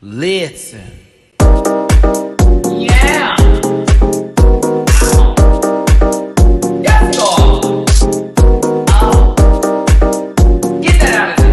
Listen. Yeah. Yes, Lord. Oh. Get that out of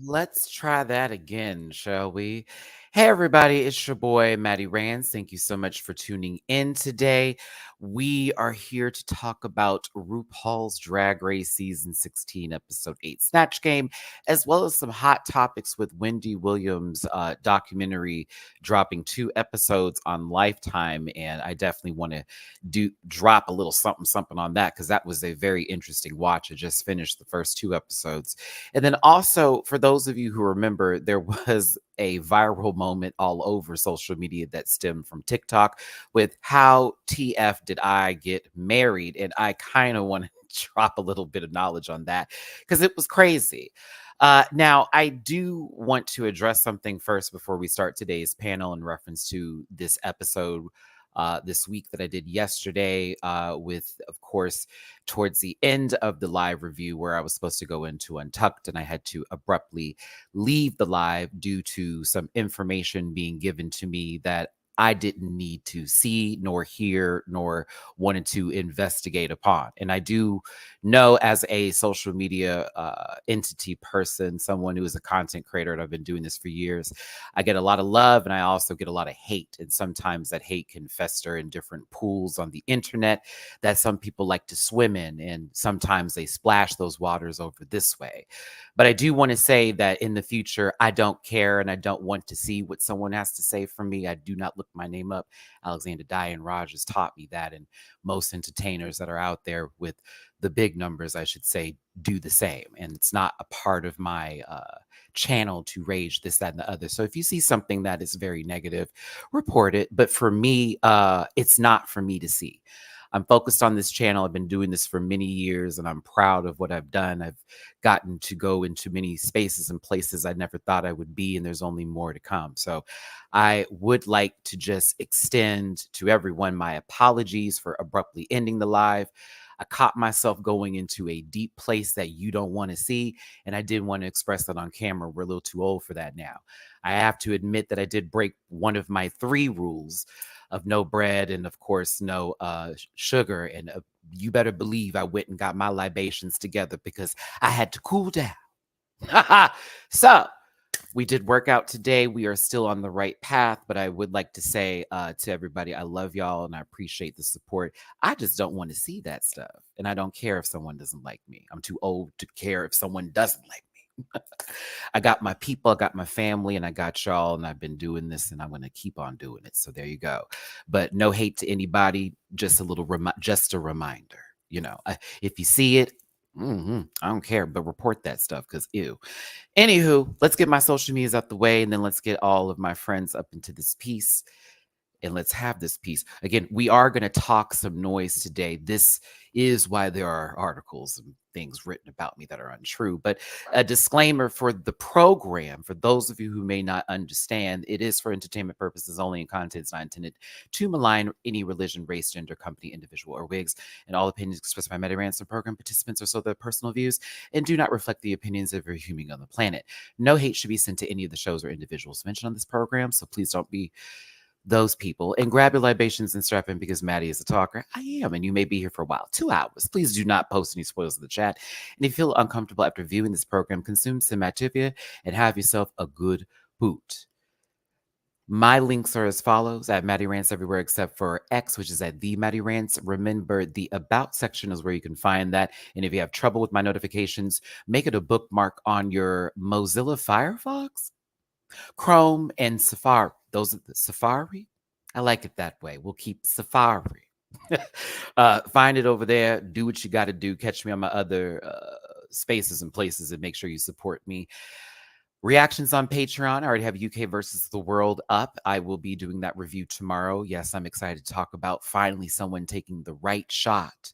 Let's try that again, shall we? Hey, everybody, it's your boy, Maddie Rance. Thank you so much for tuning in today. We are here to talk about RuPaul's Drag Race Season 16, Episode 8, Snatch Game, as well as some hot topics with Wendy Williams' documentary dropping 2 episodes on Lifetime. And I definitely want to drop a little something on that because that was a very interesting watch. I just finished the first 2 episodes. And then also, for those of you who remember, there was a viral moment all over social media that stemmed from TikTok with how TF did I get married? And I kind of want to drop a little bit of knowledge on that because it was crazy. Now, I do want to address something first before we start today's panel in reference to this episode this week that I did yesterday with, of course, towards the end of the live review where I was supposed to go into Untucked and I had to abruptly leave the live due to some information being given to me that I didn't need to see nor hear nor wanted to investigate upon. And I do know as a social media entity person, someone who is a content creator, and I've been doing this for years, I get a lot of love and I also get a lot of hate. And sometimes that hate can fester in different pools on the internet that some people like to swim in. And sometimes they splash those waters over this way. But I do want to say that in the future, I don't care and I don't want to see what someone has to say from me. I do not look my name up. Alexander Diane Rogers taught me that. And most entertainers that are out there with the big numbers, I should say, do the same. And it's not a part of my channel to rage this, that, and the other. So if you see something that is very negative, report it. But for me, it's not for me to see. I'm focused on this channel. I've been doing this for many years and I'm proud of what I've done. I've gotten to go into many spaces and places I never thought I would be, and there's only more to come. So I would like to just extend to everyone my apologies for abruptly ending the live. I caught myself going into a deep place that you don't want to see, and I didn't want to express that on camera. We're a little too old for that now. I have to admit that I did break one of my 3 rules of no bread and, of course, no sugar. And you better believe I went and got my libations together because I had to cool down. So we did work out today. We are still on the right path, but I would like to say to everybody, I love y'all and I appreciate the support. I just don't want to see that stuff. And I don't care if someone doesn't like me. I'm too old to care if someone doesn't like me. I got my people, I got my family, and I got y'all, and I've been doing this, and I'm going to keep on doing it. So there you go. But no hate to anybody. Just a little, just a reminder. You know, if you see it, I don't care, but report that stuff because ew. Anywho, let's get my social medias out the way, and then let's get all of my friends up into this piece. And let's have this piece. Again, we are going to talk some noise today. This is why there are articles and things written about me that are untrue. But a disclaimer for the program, for those of you who may not understand, it is for entertainment purposes only, and content is not intended to malign any religion, race, gender, company, individual, or wigs. And all opinions expressed by Maddie Rance and program participants are so their personal views and do not reflect the opinions of every human on the planet. No hate should be sent to any of the shows or individuals mentioned on this program. So please don't be those people, and grab your libations and strap in because Maddie is a talker. I am, and you may be here for a while, 2 hours. Please do not post any spoilers in the chat. And if you feel uncomfortable after viewing this program, consume some Activia and have yourself a good boot. My links are as follows at Maddie Rance everywhere except for X, which is at the Maddie Rance. Remember, the About section is where you can find that. And if you have trouble with my notifications, make it a bookmark on your Mozilla Firefox, Chrome, and Safari. Those are the Safari. I like it that way. We'll keep Safari. Find it over there. Do what you got to do. Catch me on my other spaces and places and make sure you support me. Reactions on Patreon. I already have UK versus the World up. I will be doing that review tomorrow. Yes, I'm excited to talk about finally someone taking the right shot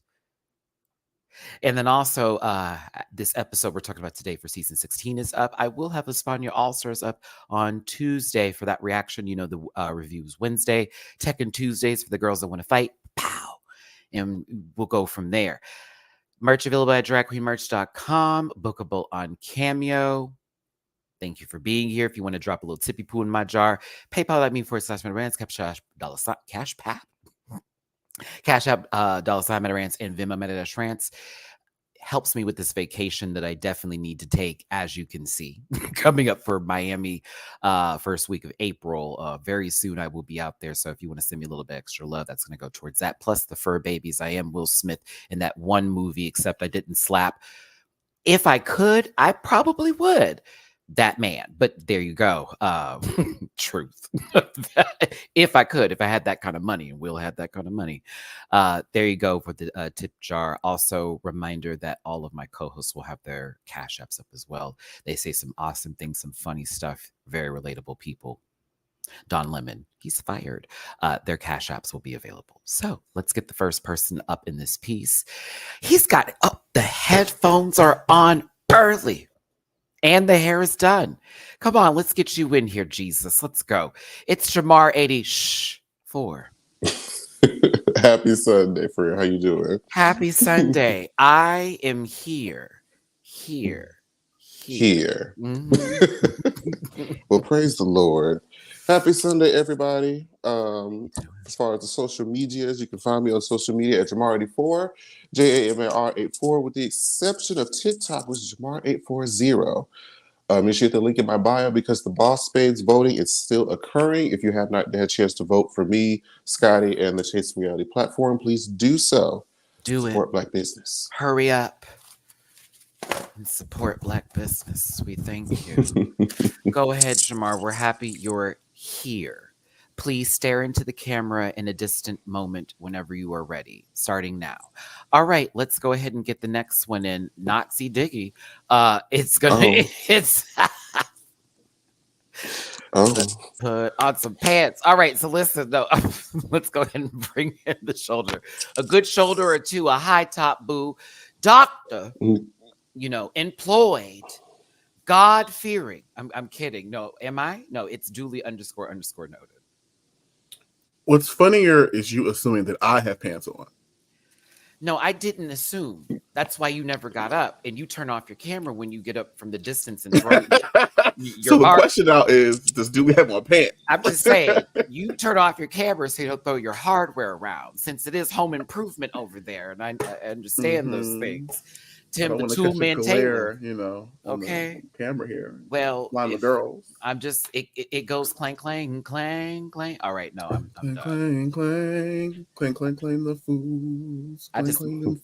And then also, this episode we're talking about today for season 16 is up. I will have Espana All Stars up on Tuesday for that reaction. You know, the reviews Wednesday, Tekken Tuesdays for the girls that want to fight. Pow! And we'll go from there. Merch available at dragqueenmerch.com, bookable on Cameo. Thank you for being here. If you want to drop a little tippy poo in my jar, PayPal.me/Metarance, Cash App, $Metarance, and Venmo Metarance helps me with this vacation that I definitely need to take, as you can see, coming up for Miami first week of April. Very soon I will be out there. So if you want to send me a little bit extra love, that's going to go towards that. Plus the fur babies. I am Will Smith in that one movie, except I didn't slap. If I could, I probably would. That man. But there you go. Truth. If I could, if I had that kind of money, and Will had that kind of money. There you go for the tip jar. Also, reminder that all of my co-hosts will have their cash apps up as well. They say some awesome things, some funny stuff, very relatable people. Don Lemon, he's fired. Their cash apps will be available. So let's get the first person up in this piece. He's got, the headphones are on early. And the hair is done. Come on, let's get you in here, Jesus. Let's go. It's Jamar 84. Happy Sunday, friend. How you doing? Happy Sunday. I am here. Mm-hmm. Well, praise the Lord. Happy Sunday, everybody. As far as the social medias, you can find me on social media at Jamar84, JAMAR84, with the exception of TikTok, which is Jamar840. You should hit the link in my bio because the Boss Spades voting is still occurring. If you have not had a chance to vote for me, Scotty, and the Chasing Reality platform, please do so. Support Black business. Hurry up and support Black business. We thank you. Go ahead, Jamar. We're happy you're here. Please stare into the camera in a distant moment whenever you are ready, starting now. All right, let's go ahead and get the next one in. Nazi Diggy. It's put on some pants. All right, so listen, though. Let's go ahead and bring in the shoulder. A good shoulder or two, a high top boo. Doctor, employed. God-fearing. I'm kidding. No, am I? No, it's duly _ noted. What's funnier is you assuming that I have pants on. No, I didn't assume. That's why you never got up, and you turn off your camera when you get up from the distance and throw So the question now is, does Dooley have on pants? I'm just saying, you turn off your camera so you don't throw your hardware around, since it is home improvement over there, and I understand those things. Tim the Toolman Taylor, okay, camera here. Well, line of girls. I'm just it goes clang clang clang clang. All right, no, I'm clang, done. Clang clang clang clang the fools. I just fools.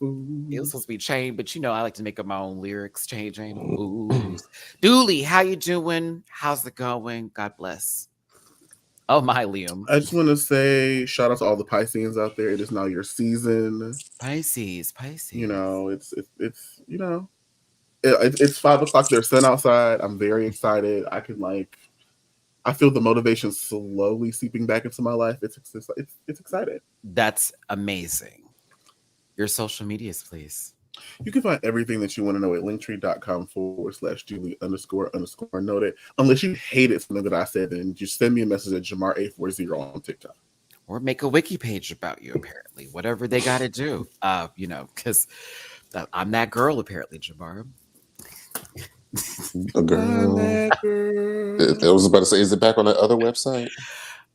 It was supposed to be chain, but I like to make up my own lyrics. Chain. Dooley, how you doing? How's it going? God bless. Oh my, Liam. I just want to say shout out to all the Pisceans out there. It is now your season. Pisces. It's 5:00. There's sun outside. I'm very excited. I feel the motivation slowly seeping back into my life. It's exciting. That's amazing. Your social medias, please. You can find everything that you want to know at linktree.com/Julie__noted. Unless you hated something that I said, then just send me a message at Jamar840 on TikTok. Or make a wiki page about you, apparently. Whatever they got to do. Because I'm that girl, apparently, Jamar. A girl. I was about to say, is it back on that other website?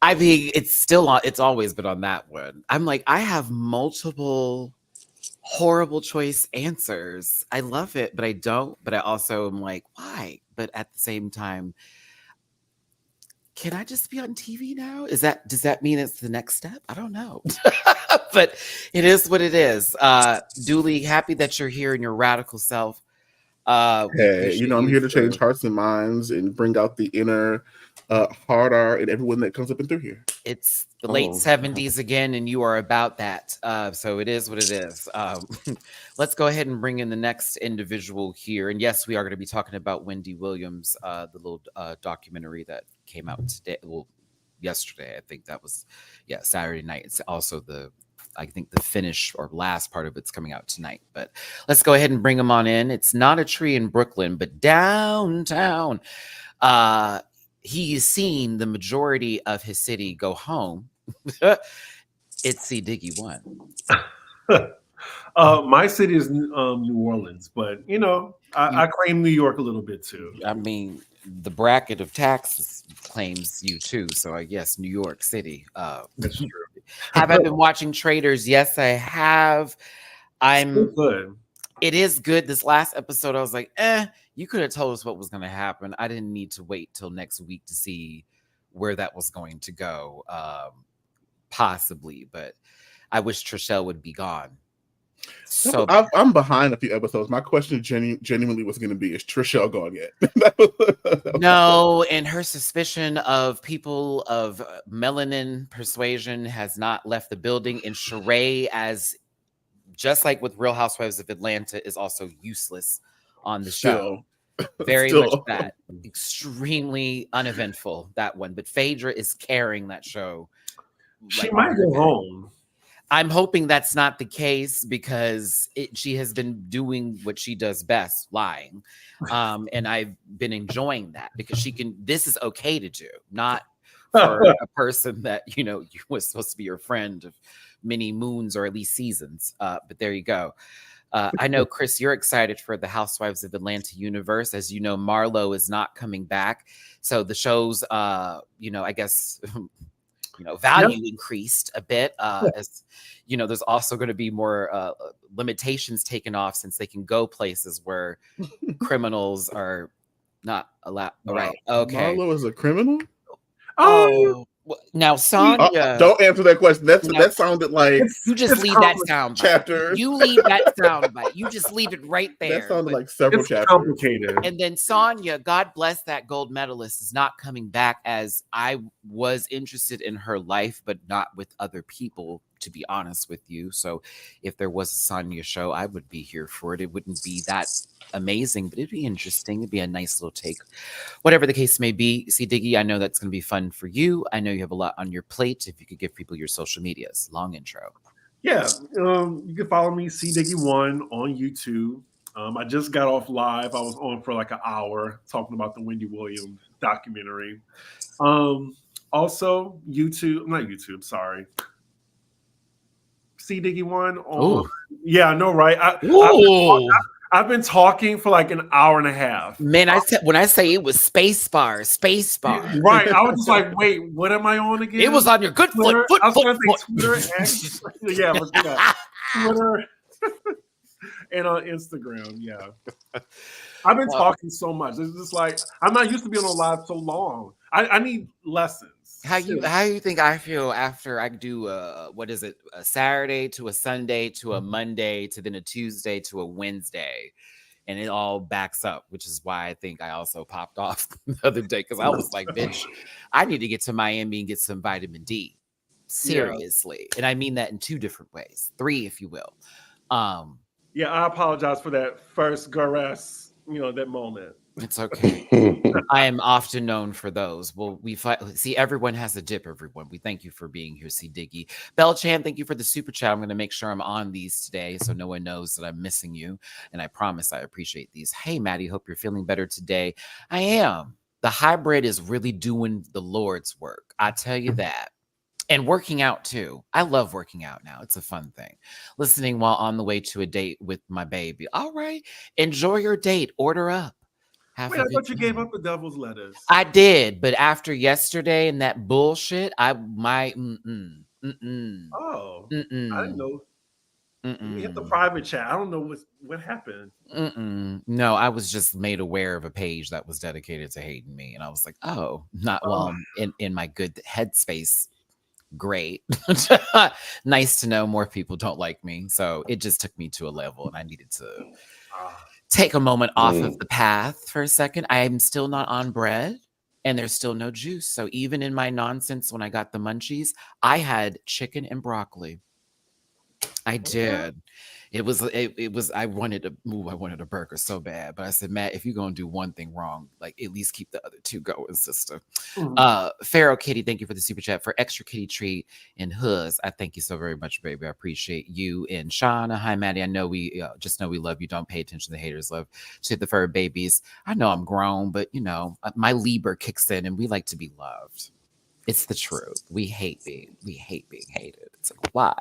I mean, it's still on. It's always been on that one. I'm like, I have multiple horrible choice answers. I love it, but I don't. But I also am like, why? But at the same time, can I just be on TV now? Does that mean it's the next step? I don't know. But it is what it is. Dooley, happy that you're here in your radical self. Hey, I'm here to change hearts and minds and bring out the inner hard R in everyone that comes up and through here. It's the late 70s again, and you are about that. So it is what it is. Let's go ahead and bring in the next individual here. And yes, we are going to be talking about Wendy Williams, the little documentary that came out today. Well, yesterday, I think that was, Saturday night. It's also the I think the finish or last part of it's coming out tonight. But let's go ahead and bring him on in. It's not a tree in Brooklyn, but downtown. He's seen the majority of his city go home. It's C. Diggy one. My city is New Orleans, but I claim New York a little bit too. I mean, the bracket of taxes claims you too. So I guess New York City. That's true. Have I been watching Traders? Yes, I have. Still good. It is good. This last episode, I was like, you could have told us what was going to happen. I didn't need to wait till next week to see where that was going to go. Possibly, but I wish Trishelle would be gone. So I'm behind a few episodes. My question genuinely was going to be, is Trishelle gone yet? No, and her suspicion of people of melanin persuasion has not left the building. And Sheree, as just like with Real Housewives of Atlanta, is also useless on the show. Very much that. Extremely uneventful, that one. But Phaedra is carrying that show. She might go home. I'm hoping that's not the case because she has been doing what she does best, lying. And I've been enjoying that because this is okay to do, not for a person that, was supposed to be your friend of many moons or at least seasons. But there you go. I know, Chris, you're excited for the Housewives of Atlanta universe. As you know, Marlo is not coming back. So the show's, I guess... value increased a bit as there's also going to be more limitations taken off since they can go places where criminals are not allowed. Wow. Right. Okay. Marlo is a criminal? Now, Sonya. Don't answer that question. That sounded like you just leave that sound chapter. You leave that sound bite. You just leave it right there. That sounded like several chapters. Complicated. And then Sonya, God bless that gold medalist, is not coming back, as I was interested in her life, but not with other people, to be honest with you. So if there was a Sonya show, I would be here for it. It wouldn't be that amazing, but it'd be interesting. It'd be a nice little take. Whatever the case may be, C. Diggy, I know that's going to be fun for you. I know you have a lot on your plate. If you could give people your social medias. Long intro. Yeah, you can follow me, C. Diggy1 on YouTube. I just got off live. I was on for like an hour talking about the Wendy Williams documentary. Also, sorry. C. Diggy1 on. Ooh. Yeah, I know, right? I've been talking for like an hour and a half. Man, when I say it was space bar. Right. I was just like, wait, what am I on again? It was on your good foot. I was going to say Twitter and yeah, Twitter and on Instagram. Yeah. I've been talking so much. It's just like, I'm not used to being on live so long. I need lessons. How you think I feel after I do a Saturday to a Sunday to a Monday to then a Tuesday to a Wednesday, and it all backs up, which is why I think I also popped off the other day because I was like, bitch, I need to get to Miami and get some vitamin D. Seriously. Yeah. And I mean that in 2 different ways, 3 if you will. Yeah, I apologize for that first caress, that moment. It's okay. I am often known for those. Well, see, everyone has a dip, everyone. We thank you for being here, C. Diggy. Bell Chan, thank you for the super chat. I'm going to make sure I'm on these today so no one knows that I'm missing you. And I promise I appreciate these. Hey, Maddie, hope you're feeling better today. I am. The hybrid is really doing the Lord's work. I tell you that. And working out, too. I love working out now. It's a fun thing. Listening while on the way to a date with my baby. All right. Enjoy your date. Order up. Wait, I thought you gave up the devil's lettuce. I did, but after yesterday and that bullshit, Oh, I didn't know. You hit the private chat. I don't know what happened. No, I was just made aware of a page that was dedicated to hating me, and I was like, oh, not well in my good headspace. Great. Nice to know more people don't like me. So it just took me to a level, and I needed to take a moment off of the path for a second. I am still not on bread and there's still no juice. So even in my nonsense, when I got the munchies, I had chicken and broccoli. I Okay. did. It was I wanted a burger so bad, but I said, Matt, if you're gonna do one thing wrong, like at least keep the other two going, sister. Mhm. Pharaoh Kitty, thank you for the super chat. For extra kitty treat and huz, I thank you so very much, baby. I appreciate you. And Shauna, hi Maddie. I know we just know we love you. Don't pay attention to the haters. Love to the fur babies. I know I'm grown, but my Libra kicks in and we like to be loved. It's the truth. We hate being hated. It's like, why?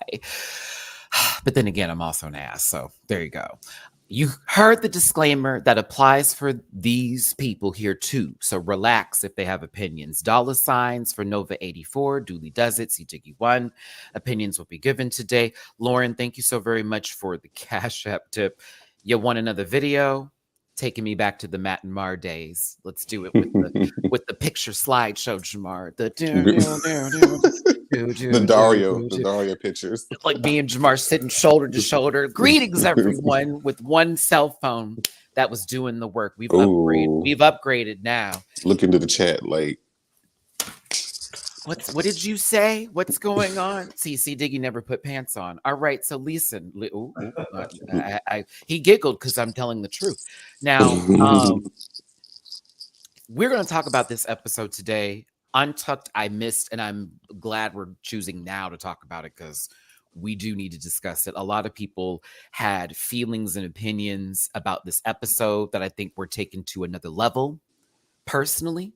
But then again, I'm also an ass. So there you go. You heard the disclaimer that applies for these people here too. So relax if they have opinions. Dollar signs for Nova 84. Dooley does it. C Jiggy 1. Opinions will be given today. Lauren, thank you so very much for the Cash App tip. You want another video? Taking me back to the Matt and Mar days. Let's do it with the picture slideshow, Jamar. The Dario pictures. Like me and Jamar sitting shoulder to shoulder. Greetings, everyone, with one cell phone that was doing the work. We've upgraded now. Look into the chat, like what did you say? What's going on? See, Diggy never put pants on. All right, so listen. He giggled because I'm telling the truth. Now, we're going to talk about this episode today. Untucked, I missed, and I'm glad we're choosing now to talk about it because we do need to discuss it. A lot of people had feelings and opinions about this episode that I think were taken to another level. Personally,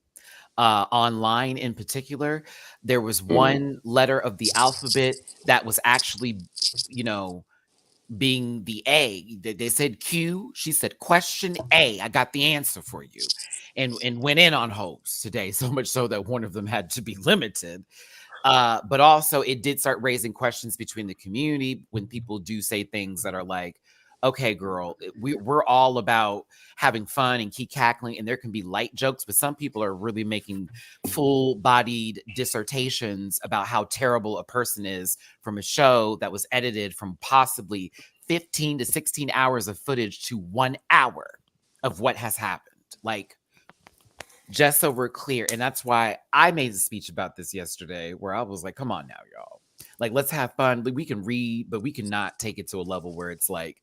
online in particular, there was one letter of the alphabet that was actually, being the A. They said Q. She said question A. I got the answer for you. And went in on hoes today, so much so that one of them had to be limited. But also it did start raising questions between the community when people do say things that are like, okay, girl, we're all about having fun and keep cackling, and there can be light jokes, but some people are really making full-bodied dissertations about how terrible a person is from a show that was edited from possibly 15 to 16 hours of footage to 1 hour of what has happened. Like, just so we're clear. And that's why I made a speech about this yesterday where I was like, come on now, y'all. Like, let's have fun. We can read, but we cannot take it to a level where it's like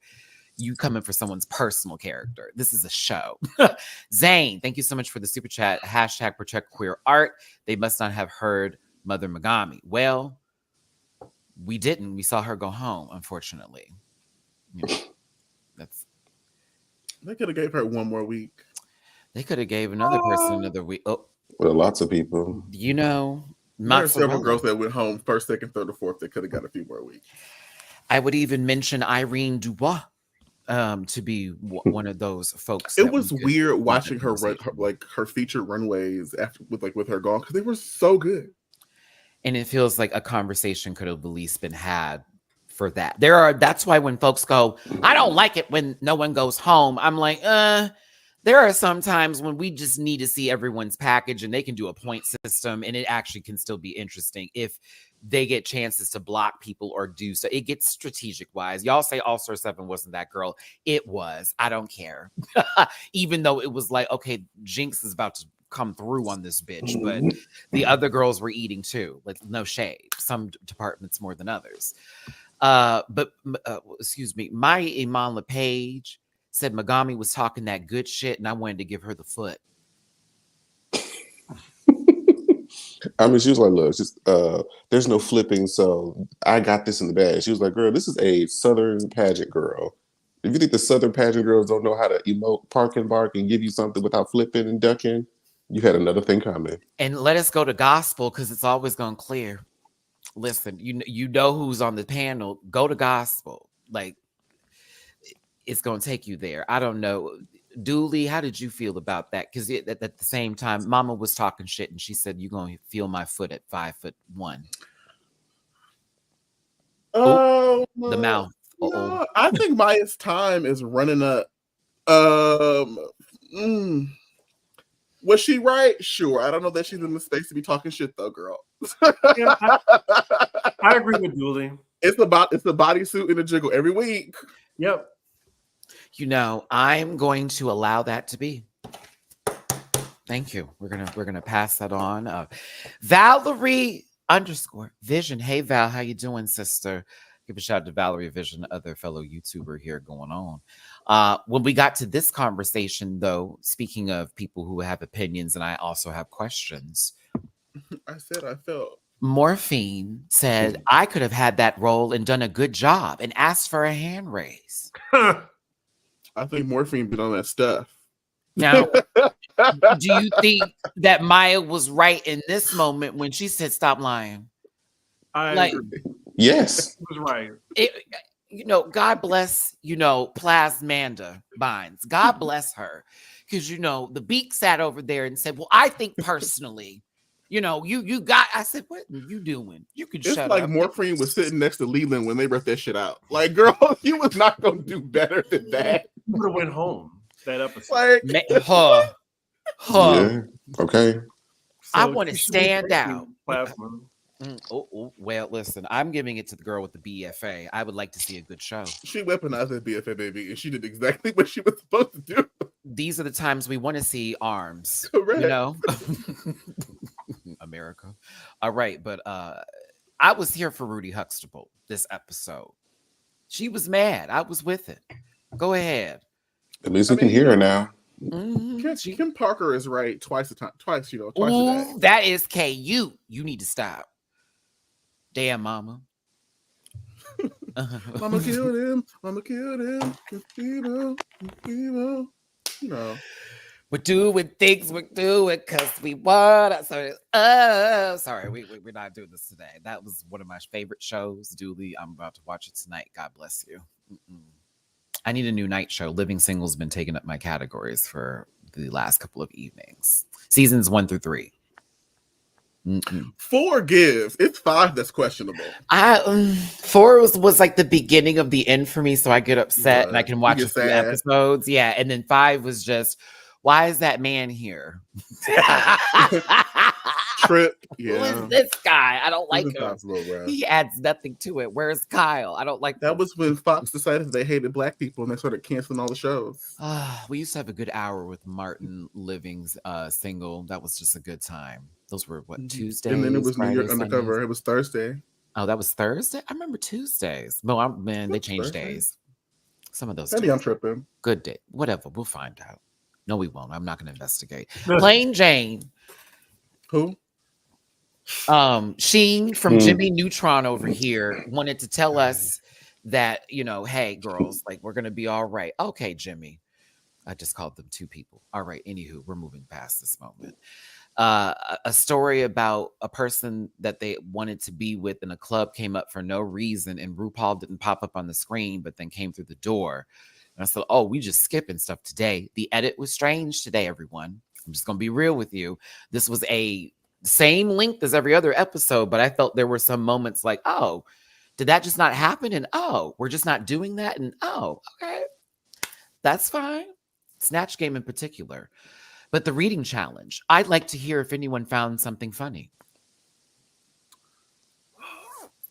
you coming for someone's personal character. This is a show. Zane, thank you so much for the super chat. Hashtag protect queer art. They must not have heard Mother Megami. Well, we didn't. We saw her go home, unfortunately. They could have gave her one more week. They could have gave another person another week. Oh, well, lots of people. There are several girls that went home first, second, third, or fourth. They could have got a few more weeks. I would even mention Irene Dubois to be one of those folks. It was weird watching her run, her featured runways after with her gone because they were so good. And it feels like a conversation could have at least been had for that. That's why when folks go, I don't like it when no one goes home. I'm like, there are some times when we just need to see everyone's package and they can do a point system and it actually can still be interesting if they get chances to block people or do so. It gets strategic wise. Y'all say All Star 7 wasn't that girl. It was. I don't care. Even though it was like, okay, Jinx is about to come through on this bitch, but the other girls were eating too. Like, no shade. Some departments more than others. But excuse me, my Iman LePage said Megami was talking that good shit and I wanted to give her the foot. I mean, she was like, look, just there's no flipping, so I got this in the bag. She was like, girl, this is a Southern pageant girl. If you think the Southern pageant girls don't know how to emote, park and bark, and give you something without flipping and ducking, you had another thing coming. And let us go to gospel because it's always going to clear. Listen, you know who's on the panel. Go to gospel. Like, it's going to take you there. I don't know. Dooley, how did you feel about that? Because at the same time, Mama was talking shit and she said, you're going to feel my foot at 5'1". The mouth. No, I think Maya's time is running up. Was she right? Sure. I don't know that she's in the space to be talking shit though, girl. Yeah, I agree with Dooley. It's the bodysuit and the jiggle every week. Yep. I'm going to allow that to be. Thank you. We're gonna pass that on. Valerie _Vision. Hey Val, how you doing, sister? Give a shout out to Valerie Vision, other fellow YouTuber here going on. When we got to this conversation, though, speaking of people who have opinions, and I also have questions. I said I felt. Morphine said I could have had that role and done a good job and asked for a hand raise. I think Morphine been on that stuff. Now, do you think that Maya was right in this moment when she said, "Stop lying"? I agree. Yes. She was right. God bless, Plasmanda Bynes. God bless her. Because, the Beak sat over there and said, well, I think personally, you got, I said, what are you doing? You can shut up. It's like Morphine was sitting next to Leland when they wrote that shit out. Like, girl, you was not going to do better than that. You would have went home that episode. Like, Yeah. Okay. So I want to she should be stand out. Plasma. Well, listen, I'm giving it to the girl with the BFA. I would like to see a good show. She weaponized that BFA baby, and she did exactly what she was supposed to do. These are the times we want to see arms. Correct. America. All right, but I was here for Rudy Huxtable this episode. She was mad. I was with it. Go ahead. At least we can hear her now. Kim Parker is right twice a day. That is KU. You need to stop. Damn, mama. Mama killed him. Mama killed him. We're doing things we're doing because we want. Sorry, we're not doing this today. That was one of my favorite shows. Dooley, I'm about to watch it tonight. God bless you. I need a new night show. Living Single's been taking up my categories for the last couple of evenings. Seasons 1 through 3. 4 gives. It's 5 that's questionable. 4 was like the beginning of the end for me, so I get upset and I can watch a few episodes. Yeah, and then 5 was just, why is that man here? Trip. Who is this guy? I don't like him. He adds nothing to it. Where's Kyle? I don't like that. Was when Fox decided they hated Black people and they started canceling all the shows. We used to have a good hour with Martin Living's single. That was just a good time. Those were what, Tuesdays? And then it was Friday, New York Undercover. Sundays? It was Thursday. Oh, that was Thursday? I remember Tuesdays. No, they changed Thursday? Days. Some of those. Maybe I'm tripping. Good day. Whatever. We'll find out. No, we won't. I'm not going to investigate. Plain Jane. Who? Sheen from Jimmy Neutron over here wanted to tell us that, hey, girls, like, we're going to be all right. Okay, Jimmy. I just called them 2 people. All right. Anywho, we're moving past this moment. A story about a person that they wanted to be with in a club came up for no reason, and RuPaul didn't pop up on the screen, but then came through the door. And I said, we just skipping stuff today. The edit was strange today, everyone. I'm just going to be real with you. This was a same length as every other episode, but I felt there were some moments like, did that just not happen? And we're just not doing that. And okay, that's fine. Snatch Game in particular. But the reading challenge, I'd like to hear if anyone found something funny.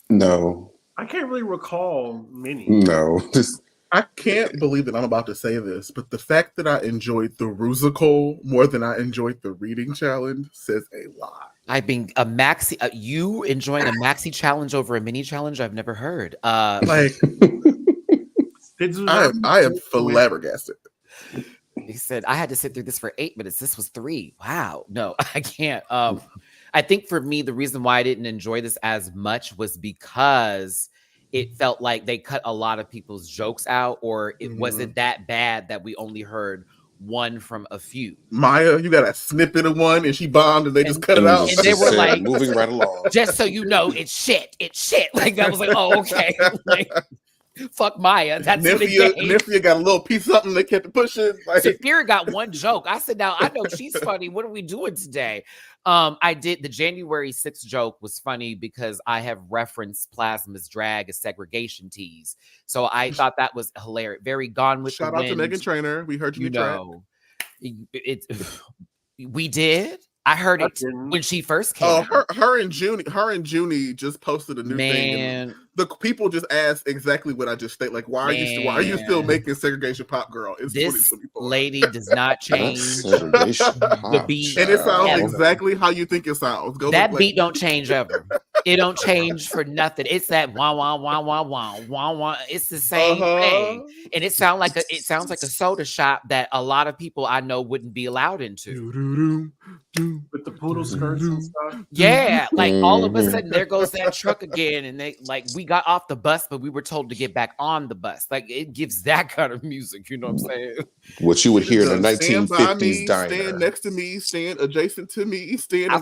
No. I can't really recall many. No. I can't believe that I'm about to say this, but the fact that I enjoyed the Rusical more than I enjoyed the reading challenge says a lot. I've been you enjoying a maxi challenge over a mini challenge? I've never heard. I am flabbergasted. He said, I had to sit through this for 8 minutes. This was 3. Wow. No, I can't. I think for me, the reason why I didn't enjoy this as much was because it felt like they cut a lot of people's jokes out, or it wasn't that bad that we only heard one from a few. Maya, you got a snippet of one and she bombed and they just cut it out. And they were like, moving right along. Just so you know, it's shit. Like, I was like, oh, okay. Like, fuck Maya. That's Nifia got a little piece of something they kept pushing. Like, Saphira got one joke. I said, now I know she's funny. What are we doing today? I did the January 6th joke was funny because I have referenced Plasma's drag as segregation tease. So I thought that was hilarious. Very Gone with Shout the Wind. out to Meghan Trainor. We heard you we did. I heard it when she first came. Her and Junie just posted a new thing. And the people just asked exactly what I just stated. Like, why are you still making segregation pop, girl? It's this 2024. Lady does not change the beat, and it sounds exactly how you think it sounds. That beat don't change ever. It don't change for nothing. It's that wah wah wah wah wah wah wah. It's the same thing, and it sounds like a soda shop that a lot of people I know wouldn't be allowed into. With the poodle skirts and stuff. Yeah, like all of a Mhm. sudden there goes that truck again, and they like we got off the bus, but we were told to get back on the bus. Like it gives that kind of music, you know what I'm saying? What you would hear in a Stand by 1950s me, diner. stand next to me, stand adjacent to me, stand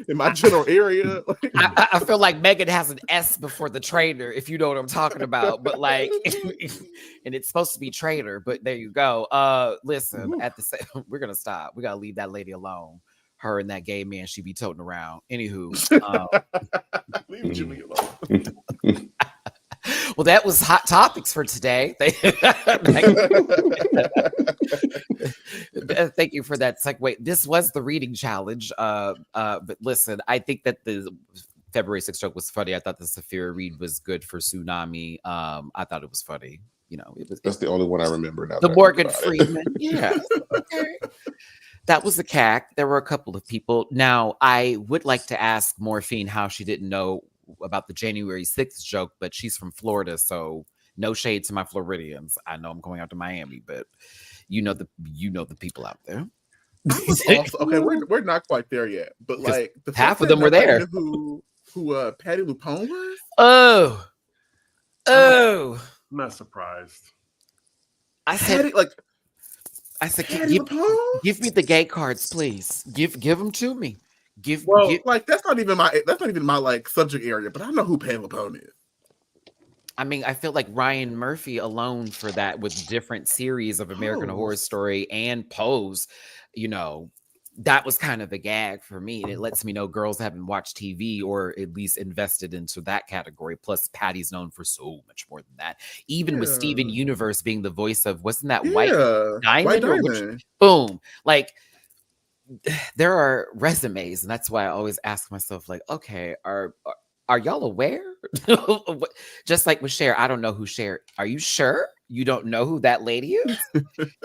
in my general area. I feel like Megan has an S before the trainer, if you know what I'm talking about. But like, and it's supposed to be trainer, but there you go. Listen, at the same, we're gonna stop. We gotta leave that lady alone. Her and that gay man she be toting around. Anywho, Leave Jimmy alone. well, that was hot topics for today. Thank you for that segue. This was the reading challenge. But listen, I think that the February 6th joke was funny. I thought the Saphira read was good for Tsunami. I thought it was funny. You know, That's the only one I remember now. The Morgan Freeman. Yeah. Okay. That was the CAC. There were a couple of people. Now, I would like to ask Morphine how she didn't know about the January 6th joke, but she's from Florida, so no shade to my Floridians. I know I'm going out to Miami, but you know the people out there. Also, okay, we're not quite there yet, but like half of them were there. Who Patty Lupone was? Oh, I'm not surprised. I said, Patty Lupone? give me the gay cards, please. Give them to me. Like that's not even my like subject area, but I know who Patty Lupone is. I mean, I feel like Ryan Murphy alone for that with different series of American Horror Story and Pose, you know, that was kind of a gag for me. And it lets me know girls haven't watched TV or at least invested into that category. Plus, Patty's known for so much more than that. Even with Steven Universe being the voice of, wasn't that White Diamond? Boom. Like, there are resumes. And that's why I always ask myself, like, okay, are y'all aware? Just like with Cher, I don't know who Cher. Are you sure you don't know who that lady is?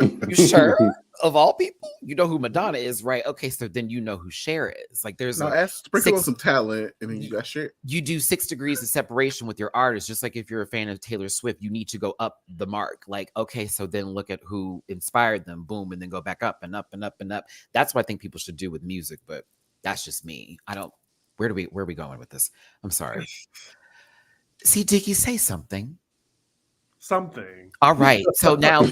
You sure? Of all people, you know who Madonna is, right? Okay, so then you know who Cher is. Like there's sprinkle on some talent, and then you got Cher. You do 6 degrees of separation with your artist, just like if you're a fan of Taylor Swift, you need to go up the mark. Like, okay, so then look at who inspired them, boom, and then go back up and up and up and up. That's what I think people should do with music, but that's just me. I don't. Where are we going with this? I'm sorry. See, Dickie, say something. Something. All right. So now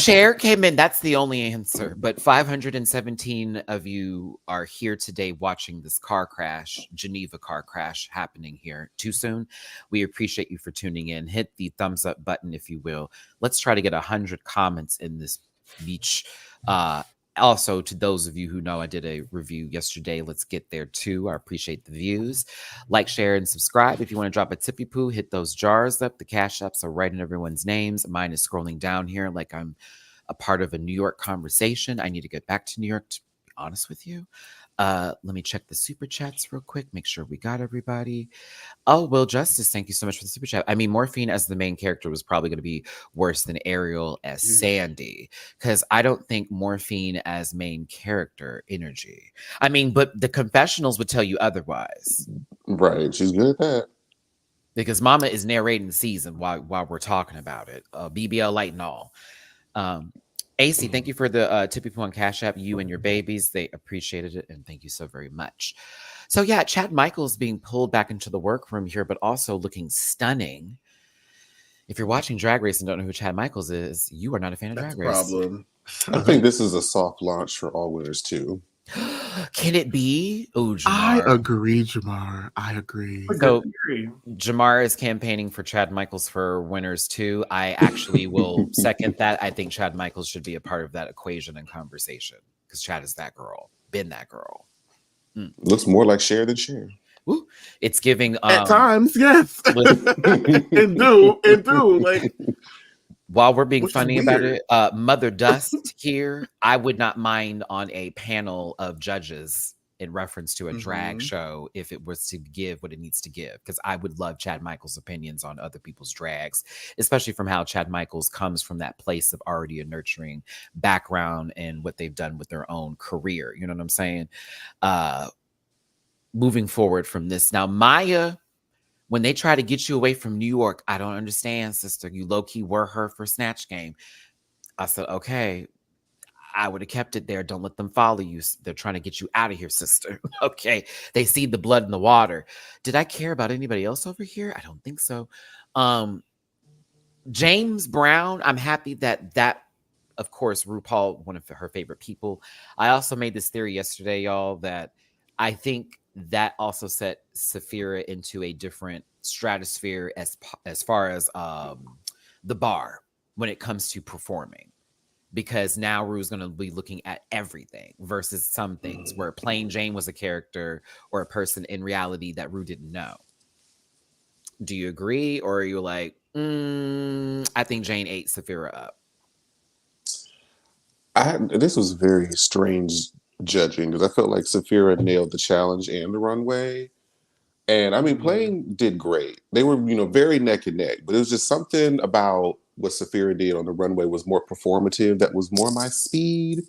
Cher came in. That's the only answer. But 517 of you are here today watching this car crash, Geneva car crash happening here. Too soon? We appreciate you for tuning in. Hit the thumbs up button, if you will. Let's try to get 100 comments in this beach. Also, to those of you who know, I did a review yesterday. Let's get there too. I appreciate the views. Like, share, and subscribe. If you want to drop a tippy poo, hit those jars up. The cash apps are right in everyone's names. Mine is scrolling down here like I'm a part of a New York conversation. I need to get back to New York, to be honest with you. Let me check the super chats real quick. Make sure we got everybody. Oh, Will Justice, thank you so much for the super chat. I mean, Morphine as the main character was probably going to be worse than Ariel as Sandy, because I don't think Morphine as main character energy. I mean, but the confessionals would tell you otherwise. Right, she's good at that. Because Mama is narrating the season while we're talking about it. BBL light and all. AC, thank you for the Tippy Poo on Cash App. You and your babies, they appreciated it, and thank you so very much. So yeah, Chad Michaels being pulled back into the workroom here, but also looking stunning. If you're watching Drag Race and don't know who Chad Michaels is, you are not a fan of Drag Race. Problem. I think this is a soft launch for All Winners too. Can it be? Oh, Jamar. I agree, Jamar. I agree. So Jamar is campaigning for Chad Michaels for Winners too. I actually will second that. I think Chad Michaels should be a part of that equation and conversation because Chad is that girl, been that girl. Looks more like Cher than Cher. Ooh, it's giving at times, yes. and do like. While we're being funny about it, Mother Dust here, I would not mind on a panel of judges in reference to a drag show if it was to give what it needs to give. Because I would love Chad Michaels' opinions on other people's drags, especially from how Chad Michaels comes from that place of already a nurturing background and what they've done with their own career. You know what I'm saying? moving forward from this. Now, Maya, when they try to get you away from New York, I don't understand, sister. You low-key were her for Snatch Game. I said, okay, I would have kept it there. Don't let them follow you. They're trying to get you out of here, sister. Okay. They see the blood in the water. Did I care about anybody else over here? I don't think so. James Brown, I'm happy that, of course, RuPaul, one of her favorite people. I also made this theory yesterday, y'all, that I think that also set Saphira into a different stratosphere as far as the bar when it comes to performing. Because now Ru's going to be looking at everything versus some things where plain Jane was a character or a person in reality that Ru didn't know. Do you agree? Or are you like, I think Jane ate Saphira up? This was very strange judging because I felt like Saphira nailed the challenge and the runway. And I mean, Plain did great. They were, very neck and neck, but it was just something about what Saphira did on the runway was more performative. That was more my speed.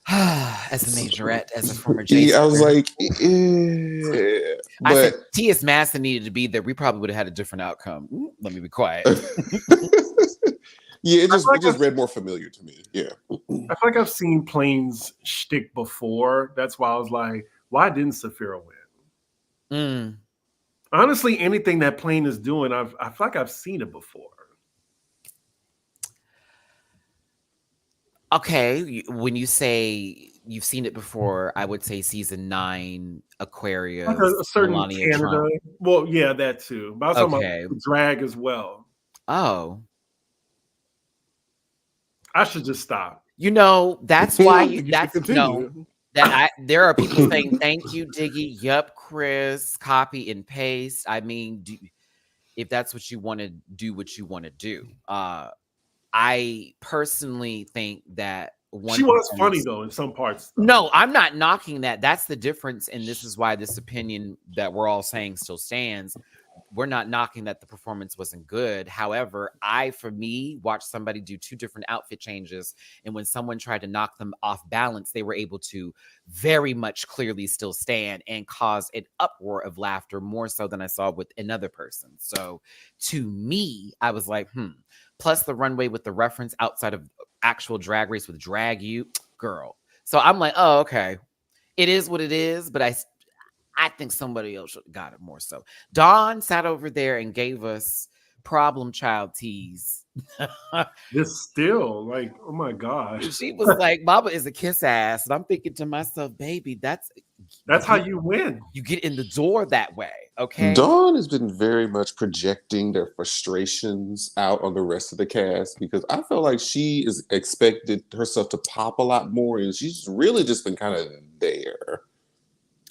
As a majorette, as a former J. I was like, yeah. I said T.S. Masson needed to be there. We probably would have had a different outcome. Let me be quiet. Yeah, it just read more familiar to me. Yeah. I feel like I've seen Plain's shtick before. That's why I was like, why didn't Saphira win? Honestly, anything that Plain is doing, I feel like I've seen it before. Okay, when you say you've seen it before, I would say season 9, Aquarius, like a certain Melania Canada. Trump. Well, yeah, that too. But I was talking about drag as well. Oh. I should just stop. That's why there are people saying thank you, Diggy. Yup, Chris. Copy and paste. I mean, if that's what you want to do, what you want to do. I personally think that she was funny though in some parts. Though. No, I'm not knocking that. That's the difference, and this is why this opinion that we're all saying still stands. We're not knocking that the performance wasn't good. However, for me, watched somebody do 2 different outfit changes. And when someone tried to knock them off balance, they were able to very much clearly still stand and cause an uproar of laughter more so than I saw with another person. So to me, I was like, Plus the runway with the reference outside of actual Drag Race with Drag You, girl. So I'm like, oh, okay. It is what it is, but I think somebody else should have got it more so. Dawn sat over there and gave us problem child tease. This still, like, oh my gosh. She was like, Mama is a kiss ass. And I'm thinking to myself, baby, that's how you win. You get in the door that way, okay? Dawn has been very much projecting their frustrations out on the rest of the cast because I feel like she is expected herself to pop a lot more and she's really just been kind of there.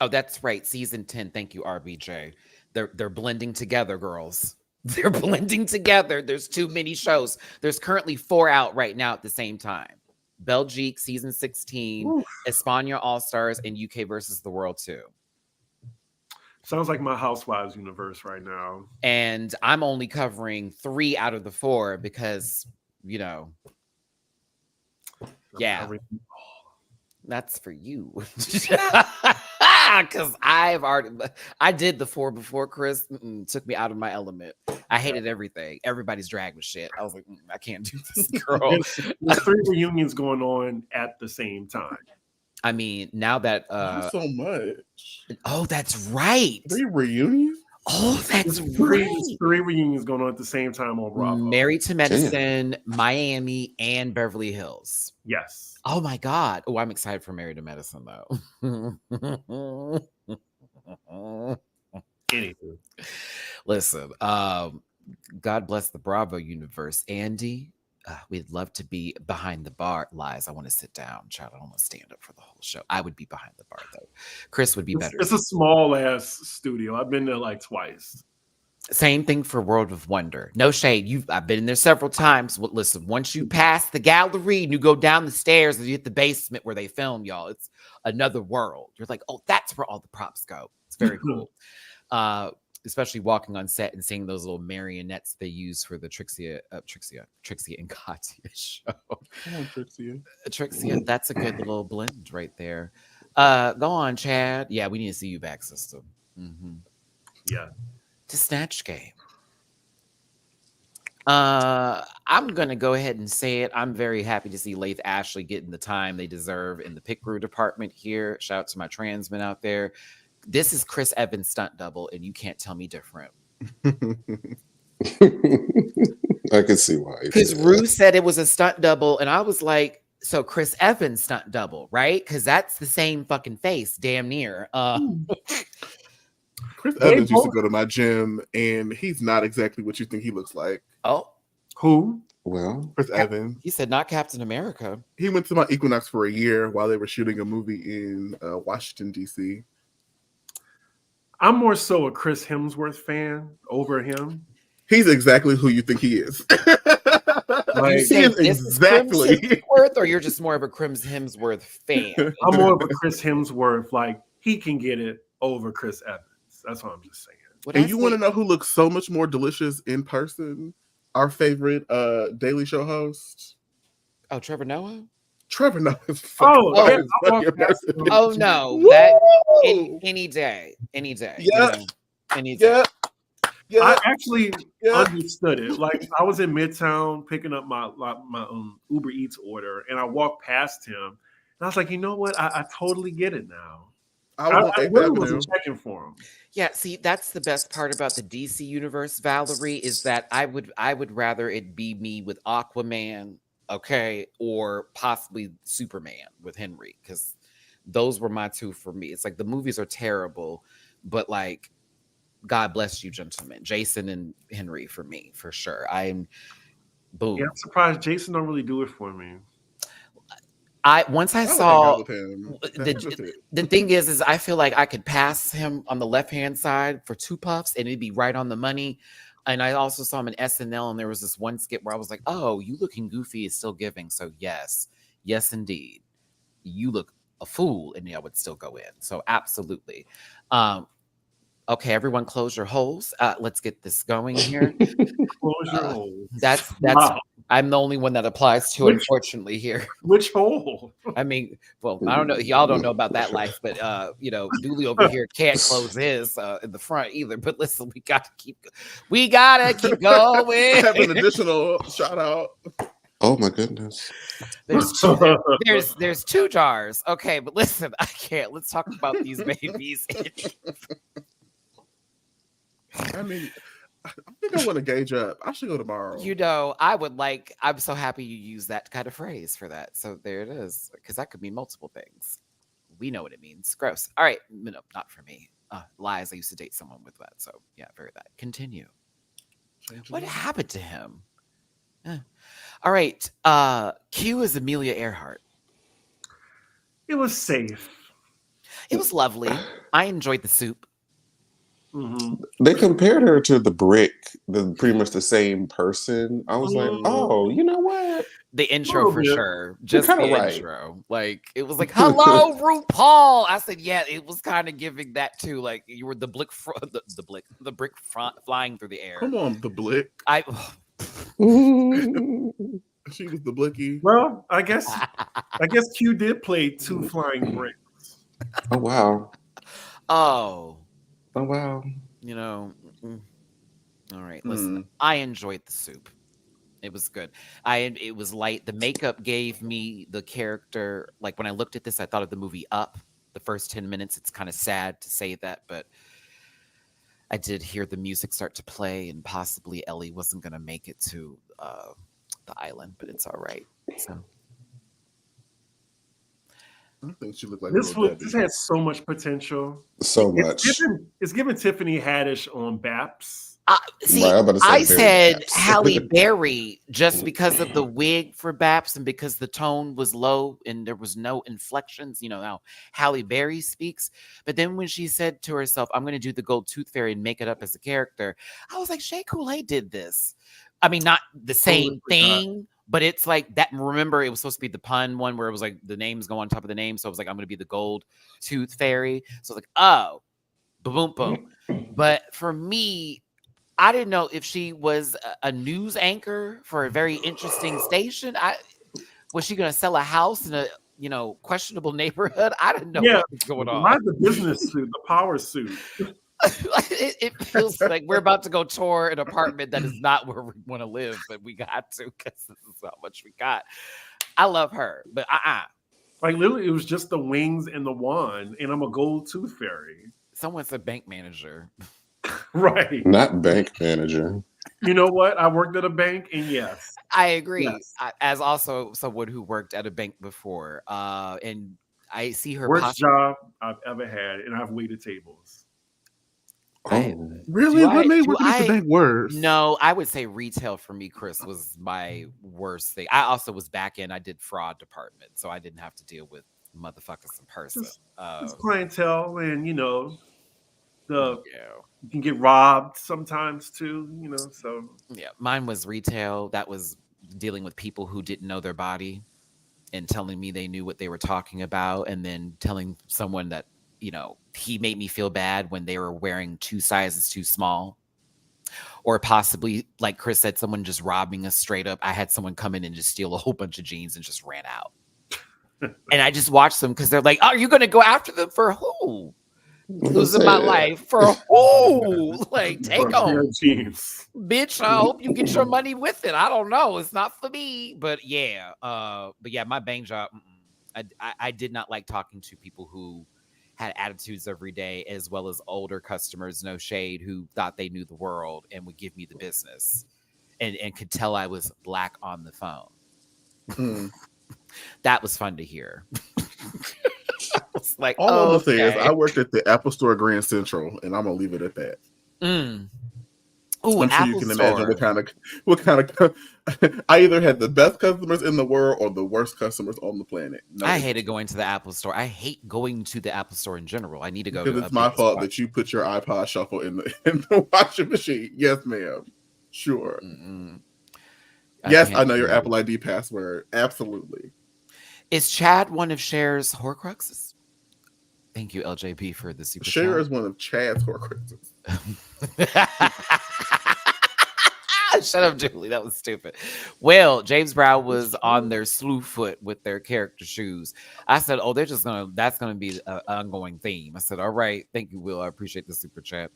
Oh, that's right. Season 10. Thank you, RBJ. They're blending together, girls. They're blending together. There's too many shows. There's currently 4 out right now at the same time. Belgique, season 16, España All-Stars, and UK versus the World 2. Sounds like my Housewives universe right now. And I'm only covering 3 out of the 4 because, yeah. That's for you. Because I did the 4 before Chris. Took me out of my element. I hated everything. Everybody's drag was shit. I was like, I can't do this, girl. There's 3 reunions going on at the same time. I mean, now that not so much. Oh, that's right. 3 reunions? Oh, that's right. 3 reunions going on at the same time on Bravo. Married to Medicine, Miami, and Beverly Hills. Yes. Oh my God. Oh, I'm excited for Married to Medicine though. Anywho. Listen, God bless the Bravo universe. Andy, we'd love to be behind the bar. Lies, I want to sit down. Child, I don't want to stand up for the whole show. I would be behind the bar though. Chris would be better. It's a small ass studio. I've been there like twice. Same thing for World of Wonder. No shade. I've been in there several times. Well, listen, once you pass the gallery and you go down the stairs and you hit the basement where they film, y'all, it's another world. You're like, oh, that's where all the props go. It's very cool. Especially walking on set and seeing those little marionettes they use for the Trixie and Katya show. Come on, Trixie. Trixie, that's a good little blend right there. Go on, Chad. Yeah, we need to see you back, sister. Mm-hmm. Yeah. To Snatch Game. I'm gonna go ahead and say it. I'm very happy to see Lath Ashley getting the time they deserve in the pick crew department here. Shout out to my transmen out there. This is Chris Evans' stunt double, and you can't tell me different. I can see why. Because Rue said it was a stunt double, and I was like, so Chris Evans stunt double, right? Because that's the same fucking face, damn near. Chris Evans used to go to my gym, and he's not exactly what you think he looks like. Oh, who? Well, Chris Evans. He said not Captain America. He went to my Equinox for a year while they were shooting a movie in Washington, D.C. I'm more so a Chris Hemsworth fan over him. He's exactly who you think he is. Like, he is exactly. Hemsworth, or you're just more of a Chris Hemsworth fan? I'm more of a Chris Hemsworth. Like, he can get it over Chris Evans. That's what I'm just saying. And you want to know who looks so much more delicious in person? Our favorite Daily Show host. Oh, Trevor Noah? Trevor Noah is no. That any day. Any day. Yeah. You know, any day. Yeah. I actually understood it. Like, I was in Midtown picking up my Uber Eats order, and I walked past him, and I was like, you know what? I totally get it now. I really wasn't checking for him. Yeah, see, that's the best part about the DC universe, Valerie, is that I would rather it be me with Aquaman, okay, or possibly Superman with Henry, because those were my two for me. It's like the movies are terrible, but like, God bless you, gentlemen. Jason and Henry for me, for sure. I'm boom. Yeah, I'm surprised Jason don't really do it for me. Once I saw the thing is I feel like I could pass him on the left hand side for 2 puffs and it'd be right on the money. And I also saw him in SNL, and there was this one skit where I was like, "Oh, you looking goofy is still giving." So yes, indeed, you look a fool, and I would still go in. So absolutely. Okay, everyone, close your holes. Let's get this going here. Close your holes. That's. Wow. I'm the only one that applies to, unfortunately, here. Which hole? I mean, well, I don't know. Y'all don't know about that life, but Dooley over here can't close his in the front either. But listen, we gotta keep going. Have an additional shout out. Oh my goodness. There's 2 jars. Okay, but listen, I can't. Let's talk about these babies. I mean, I think I want to gauge up. I should go tomorrow. I'm so happy you use that kind of phrase for that. So there it is, because that could mean multiple things. We know what it means. Gross. All right. No, not for me. Lies. I used to date someone with that. So yeah, very that. Continue. What happened to him? All right. Q is Amelia Earhart. It was safe. It was lovely. I enjoyed the soup. Mm-hmm. They compared her to the Brick, pretty much the same person. I was like, oh, you know what? The intro for sure. Just the intro. Like, it was like, hello, RuPaul. I said, yeah, it was kind of giving that too. Like, you were the brick flying through the air. Come on, the Blick. She was the Blicky. Well, I guess Q did play 2 flying bricks. Oh wow. Oh wow. All right, listen. I enjoyed the soup. It was good. It was light. The makeup gave me the character. Like, when I looked at this, I thought of the movie Up. The first 10 minutes, it's kind of sad to say that, but I did hear the music start to play, and possibly Ellie wasn't going to make it to the island, but it's all right. So I think she looked like this had so much potential. So much. It's giving Tiffany Haddish on Baps. I said Halle Berry just because of the wig for Baps and because the tone was low and there was no inflections. You know how Halle Berry speaks. But then when she said to herself, I'm going to do the Gold Tooth Fairy and make it up as a character, I was like, Shea Coulee did this. I mean, not the same thing, but it's like that. Remember, it was supposed to be the pun one where it was like the names go on top of the name. So it was like, I'm going to be the Gold Tooth Fairy. So like, oh, boom, boom. But for me, I didn't know if she was a news anchor for a very interesting station. Was she going to sell a house in a questionable neighborhood. I didn't know Yeah, what was going on. why the business suit, the power suit? It feels like we're about to go tour an apartment that is not where we want to live, but we got to because this is how much we got. I love her, but Like literally, it was just the wings and the wand, and I'm a gold tooth fairy. someone's a bank manager. Right. Not bank manager. You know what? I worked at a bank, and yes, I agree. Yes. As also someone who worked at a bank before, and I see her worst job I've ever had, and I've waited tables. Oh, Really? What made working at the bank worse? No, I would say retail for me, Chris, was my worst thing. I also was back in. I did fraud department, so I didn't have to deal with motherfuckers in person. Just clientele, and the Yeah. you can get robbed sometimes too. So Yeah, mine was retail. That was dealing with people who didn't know their body and telling me they knew what they were talking about, and then telling someone that, he made me feel bad when they were wearing 2 sizes too small. Or possibly, like Chris said, someone just robbing us straight up. I had someone come in and just steal a whole bunch of jeans and just ran out. And I just watched them because they're like, "Oh, you're gonna go after them for who? Losing my life for who? Like, take them, jeans. bitch. I hope you get your money with it. I don't know. It's not for me, but yeah. My bank job. I did not like talking to people who had attitudes every day, as well as older customers, no shade, who thought they knew the world and would give me the business, and could tell I was black on the phone. That was fun to hear. I was like, all I'm gonna say is I worked at the Apple Store Grand Central, and I'm gonna leave it at that. Ooh, I'm sure Apple you can Store. imagine what kind of I either had the best customers in the world or the worst customers on the planet. I hated going to the Apple Store. I hate going to the Apple Store in general. I need to go because to it's my fault that you put your iPod shuffle in the washing machine. Yes, ma'am. Sure. Yes, I know your Apple ID password. Absolutely. Is Chad one of Cher's Horcruxes? Thank you, LJP, for the super Cher chat. is one of Chad's Horcruxes. Shut up, Julie. That was stupid. Well, James Brown was on their slew foot with their character shoes. I said, "Oh, that's gonna be an ongoing theme." I said, "All right, thank you, Will. I appreciate the super chat."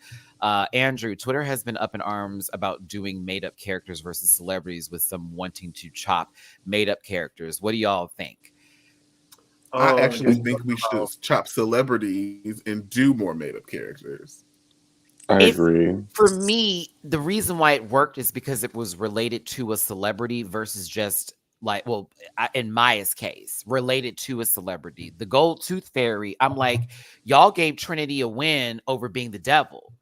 Andrew, Twitter has been up in arms about doing made-up characters versus celebrities, with some wanting to chop made-up characters. What do y'all think? I actually think we should chop celebrities and do more made-up characters. I agree. For me, the reason why it worked is because it was related to a celebrity versus just in Maya's case, related to a celebrity. The Gold Tooth Fairy, I'm like, y'all gave Trinity a win over being the devil.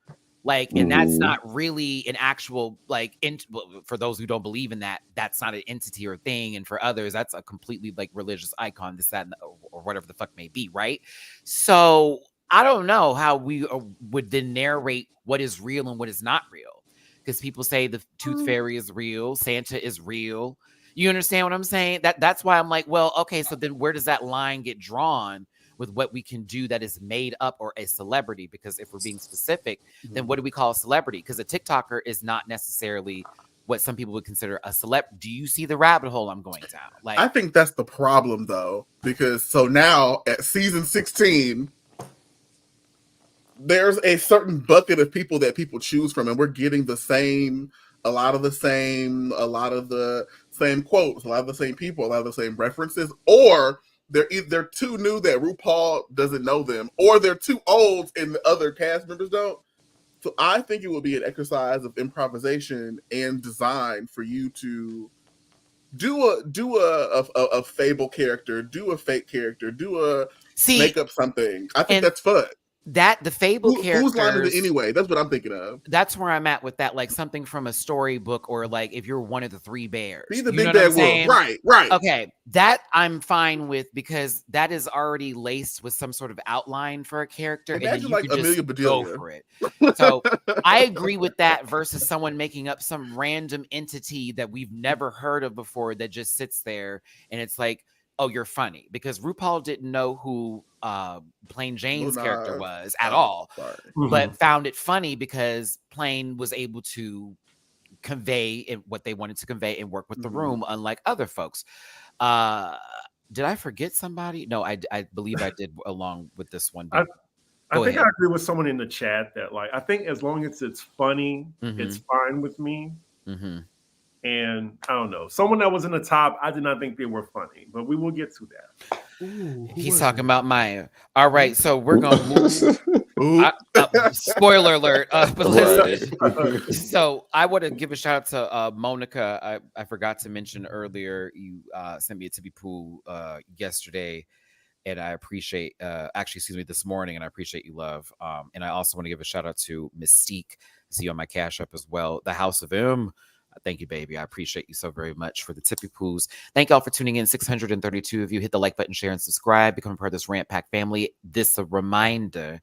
And that's not really an actual, for those who don't believe in that, that's not an entity or thing. And for others, that's a completely religious icon, this, that, or whatever the fuck may be, right? So I don't know how we would then narrate what is real and what is not real. Because people say the Tooth Fairy is real, Santa is real. You understand what I'm saying? That's why I'm like, well, okay, so then where does that line get drawn with what we can do that is made up or a celebrity? Because if we're being specific, then what do we call a celebrity? Because a TikToker is not necessarily what some people would consider a celeb. Do you see the rabbit hole I'm going down? I think that's the problem, though, because so now at season 16, there's a certain bucket of people that people choose from, and we're getting a lot of the same quotes, a lot of the same people, a lot of the same references, or they're too new that RuPaul doesn't know them, or they're too old and the other cast members don't. So I think it would be an exercise of improvisation and design for you to do a fable character, do a fake character, make up something. I think that's fun. The fable characters. Whose line is it anyway? That's what I'm thinking of. That's where I'm at with that, something from a storybook, or if you're one of the 3 bears. Be the big bad wolf. Right. Okay, that I'm fine with, because that is already laced with some sort of outline for a character. Imagine and then you Amelia just Bedelia. go for it. So I agree with that versus someone making up some random entity that we've never heard of before that just sits there and it's like, oh, you're funny, because RuPaul didn't know who Plain Jane's character was at all, but found it funny because Plain was able to convey what they wanted to convey and work with the room, unlike other folks. Did I forget somebody? No, I believe I did along with this one. I, But I go think ahead. I agree with someone in the chat that like I think as long as it's funny, it's fine with me. Mm-hmm. And I don't know. Someone that was in the top, I did not think they were funny, but we will get to that. Ooh, who He's was talking it? about Maya. All right, so we're gonna move. Ooh. Spoiler alert. But Right. listen. So I want to give a shout out to Monica. I forgot to mention earlier. You sent me a tippy poo yesterday, and I appreciate. Actually, excuse me, this morning, and I appreciate you, love. And I also want to give a shout out to Mystique. See you on my Cash App as well. The House of M. Thank you, baby. I appreciate you so very much for the tippy poos. Thank y'all for tuning in. 632 of you. Hit the like button, share, and subscribe. Become a part of this Rant Pack family. This a reminder.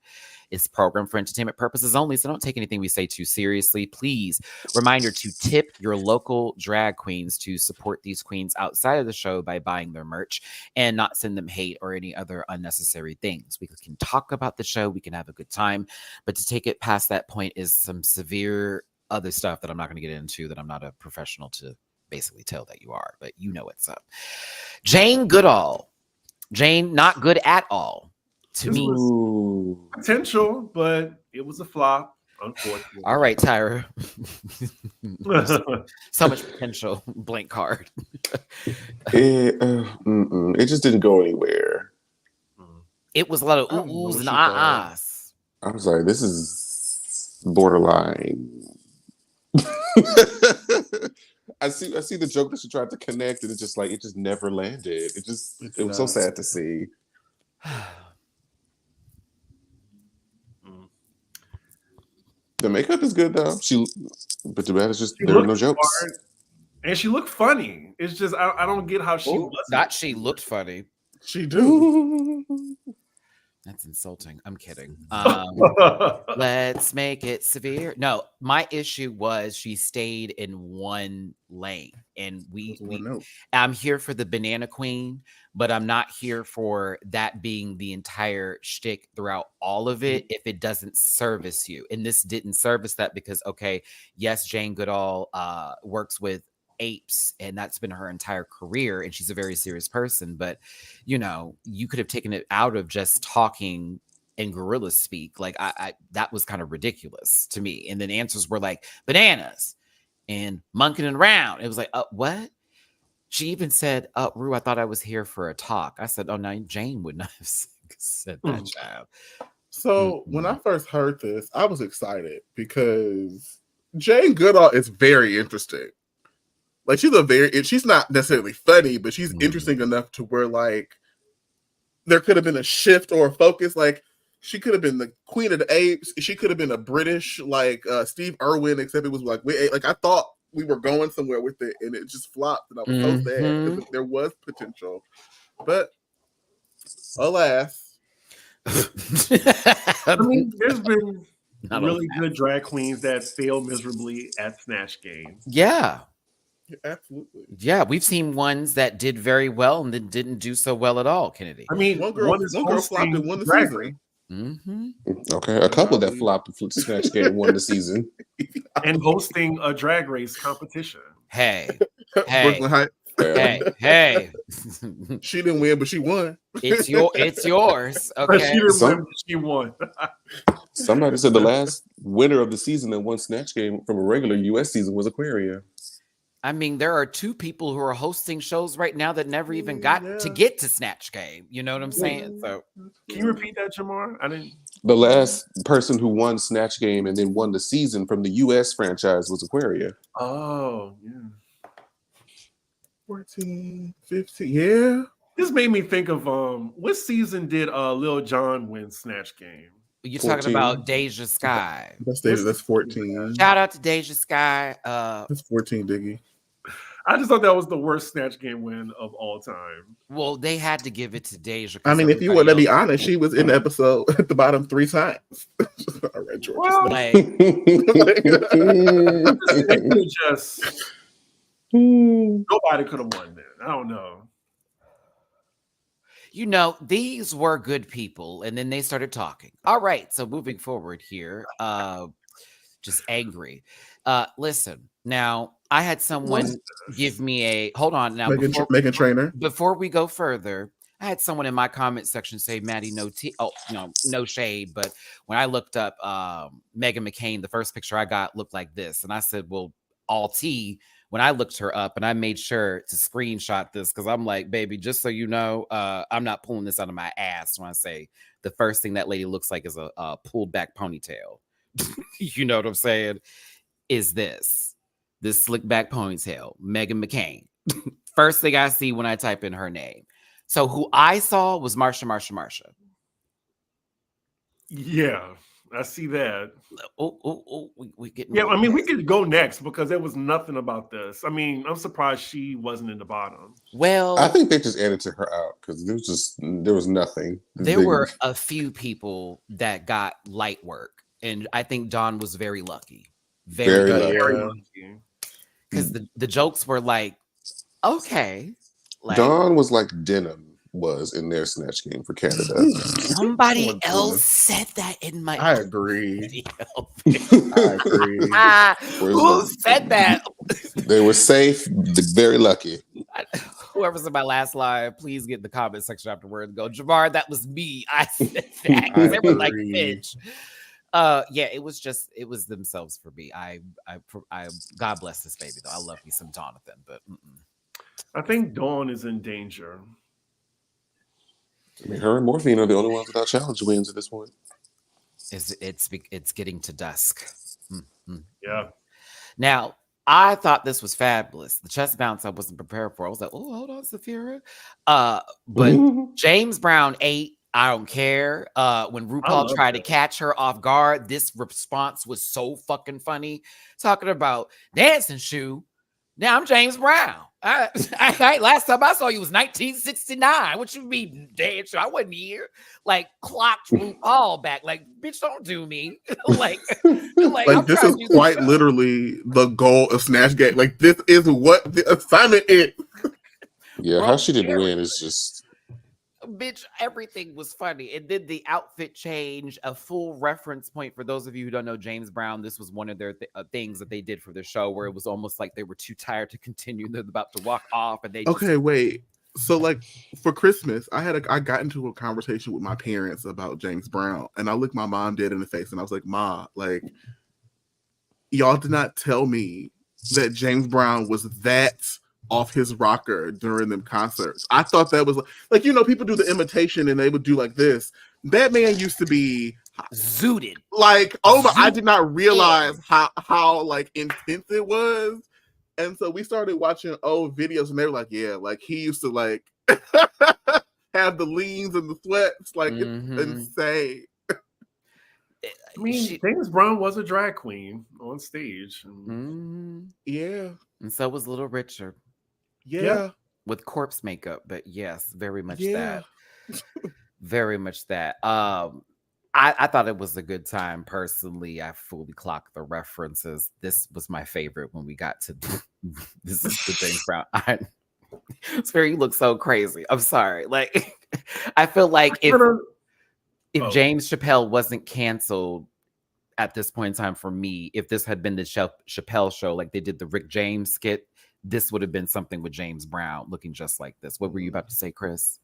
It's programmed for entertainment purposes only, so don't take anything we say too seriously. Please, reminder to tip your local drag queens to support these queens outside of the show by buying their merch and not send them hate or any other unnecessary things. We can talk about the show, we can have a good time, but to take it past that point is some severe other stuff that I'm not going to get into, that I'm not a professional to basically tell that you are, but you know what's up. Jane Goodall. Jane, not good at all. To This me, was potential, but it was a flop, unfortunately. all right, Tyra. So much potential. Blank card. It just didn't go anywhere. It was a lot of I don't know oohs what and she thought. ahs. I was like, this is borderline. I see the joke that she tried to connect, and it just never landed. It was so sad to see. The makeup is good though. But the bad is just there are no jokes. Hard, and she looked funny. It's just I don't get how she wasn't. Not she looked funny. She do. That's insulting. I'm kidding. Let's make it severe. No, my issue was she stayed in one lane, and I'm here for the banana queen, but I'm not here for that being the entire shtick throughout all of it if it doesn't service you. And this didn't service that because, okay, yes, Jane Goodall works with apes, and that's been her entire career, and she's a very serious person, but you could have taken it out of just talking in gorilla speak. Like I that was kind of ridiculous to me. And then answers were like bananas and monkeying around. It was like, what? She even said, Rue, I thought I was here for a talk. I said, oh no, Jane would not have said that, child. So when I first heard this, I was excited because Jane Goodall is very interesting. Like she's not necessarily funny, but she's interesting enough to where like there could have been a shift or a focus. Like she could have been the Queen of the Apes. She could have been a British like Steve Irwin, except it was like I thought we were going somewhere with it, and it just flopped, and I was so sad because there was potential, but alas. I mean, there's been really good drag queens that fail miserably at Snatch Game. Yeah. Absolutely. Yeah, we've seen ones that did very well and then didn't do so well at all, Kennedy. I mean, one girl flopped and won the season. Okay, a couple that flopped and Snatch Game won the season. And hosting a drag race competition. Hey. Brooklyn Heights. Hey. She didn't win, but she won. It's yours. Okay. She didn't win, but she won. Somebody said the last winner of the season that won Snatch Game from a regular US season was Aquaria. I mean, there are two people who are hosting shows right now that never even got to get to Snatch Game. You know what I'm saying? So, can you repeat that, Jamar? I didn't. The last person who won Snatch Game and then won the season from the US franchise was Aquaria. Oh, yeah. 14, 15, yeah. This made me think of what season did Lil Jon win Snatch Game? You're 14. Talking about Deja Sky. That's 14. Shout out to Deja Sky. That's 14, Diggy. I just thought that was the worst Snatch Game win of all time. Well, they had to give it to Deja. I mean, if you want to be honest, she was in the episode at the bottom 3 times. All right, George. Well, nobody could have won that. I don't know. These were good people, and then they started talking. All right, so moving forward here, just angry. Listen, now I had someone give me a hold on now Megan Trainor. before we go further. I had someone in my comment section say, Maddie, no shade. But when I looked up Megan McCain, the first picture I got looked like this. And I said, well, all T, when I looked her up and I made sure to screenshot this because I'm like, baby, just so you know, I'm not pulling this out of my ass when I say the first thing that lady looks like is a pulled back ponytail. You know what I'm saying? Is this slick back ponytail, Megan McCain. First thing I see when I type in her name. So who I saw was Marsha. Yeah, I see that. We getting. Yeah, I mean, we could go next because there was nothing about this. I mean, I'm surprised she wasn't in the bottom. Well, I think they just edited her out because there was nothing. There were a few people that got light work, and I think Dawn was very lucky. Very lucky. Because the jokes were like, okay. Like, Dawn was like Denim was in their Snatch Game for Canada. Somebody else said that in my I agree. I agree. Who said that? They were safe, very lucky. Whoever's in my last live, please get in the comment section afterward and go, Jamar, that was me. I said that. They were like, bitch. Yeah, it was themselves for me. I God bless this baby though. I love me some Jonathan, but I think Dawn is in danger. I mean, her and Morphine are the only ones without challenge wins at this point. It's getting to dusk. Mm-hmm. Yeah. Now, I thought this was fabulous. The chest bounce I wasn't prepared for. I was like, oh, hold on, Saphira. But James Brown ate. I don't care. When RuPaul tried to catch her off guard, this response was so fucking funny. Talking about dancing shoe. Now I'm James Brown. Last time I saw you was 1969. What you mean, dance? I wasn't here. Like clocked RuPaul back. Like, bitch, don't do me. like this is quite literally the goal of Snatch Game. Like, this is what the assignment is. Yeah, how she didn't win is just. Bitch, everything was funny. And then the outfit change, a full reference point for those of you who don't know James Brown. This was one of their things that they did for the show where it was almost like they were too tired to continue. They're about to walk off, and they wait. So, like, for Christmas, I got into a conversation with my parents about James Brown, and I looked my mom dead in the face, and I was like, Ma, like, y'all did not tell me that James Brown was that off his rocker during them concerts. I thought that was like, you know, people do the imitation and they would do like this. That man used to be zooted. Like, oh my, I did not realize how like intense it was. And so we started watching old videos and they were like, yeah, like he used to like have the leans and the sweats. Like, it's insane. I mean, James Brown was a drag queen on stage. Yeah. And so was Little Richard. Yeah. With corpse makeup, but yes, very much that. Very much that. I thought it was a good time personally. I fully clocked the references. This was my favorite when we got to this is the James Brown. Swear you look so crazy. I'm sorry. Like I feel like if James Chappelle wasn't canceled at this point in time for me, if this had been the Chappelle show, like they did the Rick James skit, this would have been something with James Brown looking just like this. What were you about to say, Chris?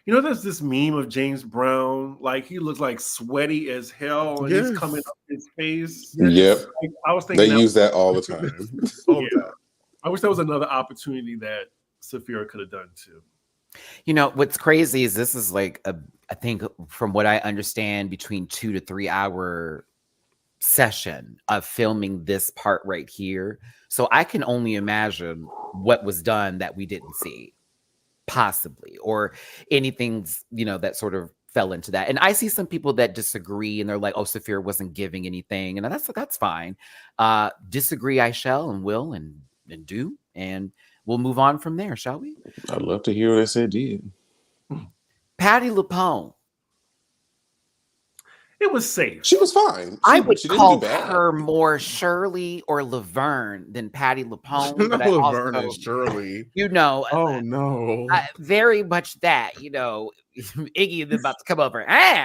You know, there's this meme of James Brown, like he looks like sweaty as hell, and he's coming up his face. Yep. Like, I was thinking they use that all the time. I wish there was another opportunity that Saphira could have done too. You know, what's crazy is this is like I think from what I understand, between 2 to 3 hour session of filming this part right here. So I can only imagine what was done that we didn't see, possibly, or anything, you know, that sort of fell into that. And I see some people that disagree and they're like, oh, Saphira wasn't giving anything. And that's fine. Disagree I shall and will and do. And we'll move on from there, shall we? I'd love to hear what I said did. Patti LuPone. It was safe. She was fine. I would call her more Shirley or Laverne than Patti LuPone. But Laverne and Shirley. You know. Oh, no. Very much that, you know. Iggy is about to come over.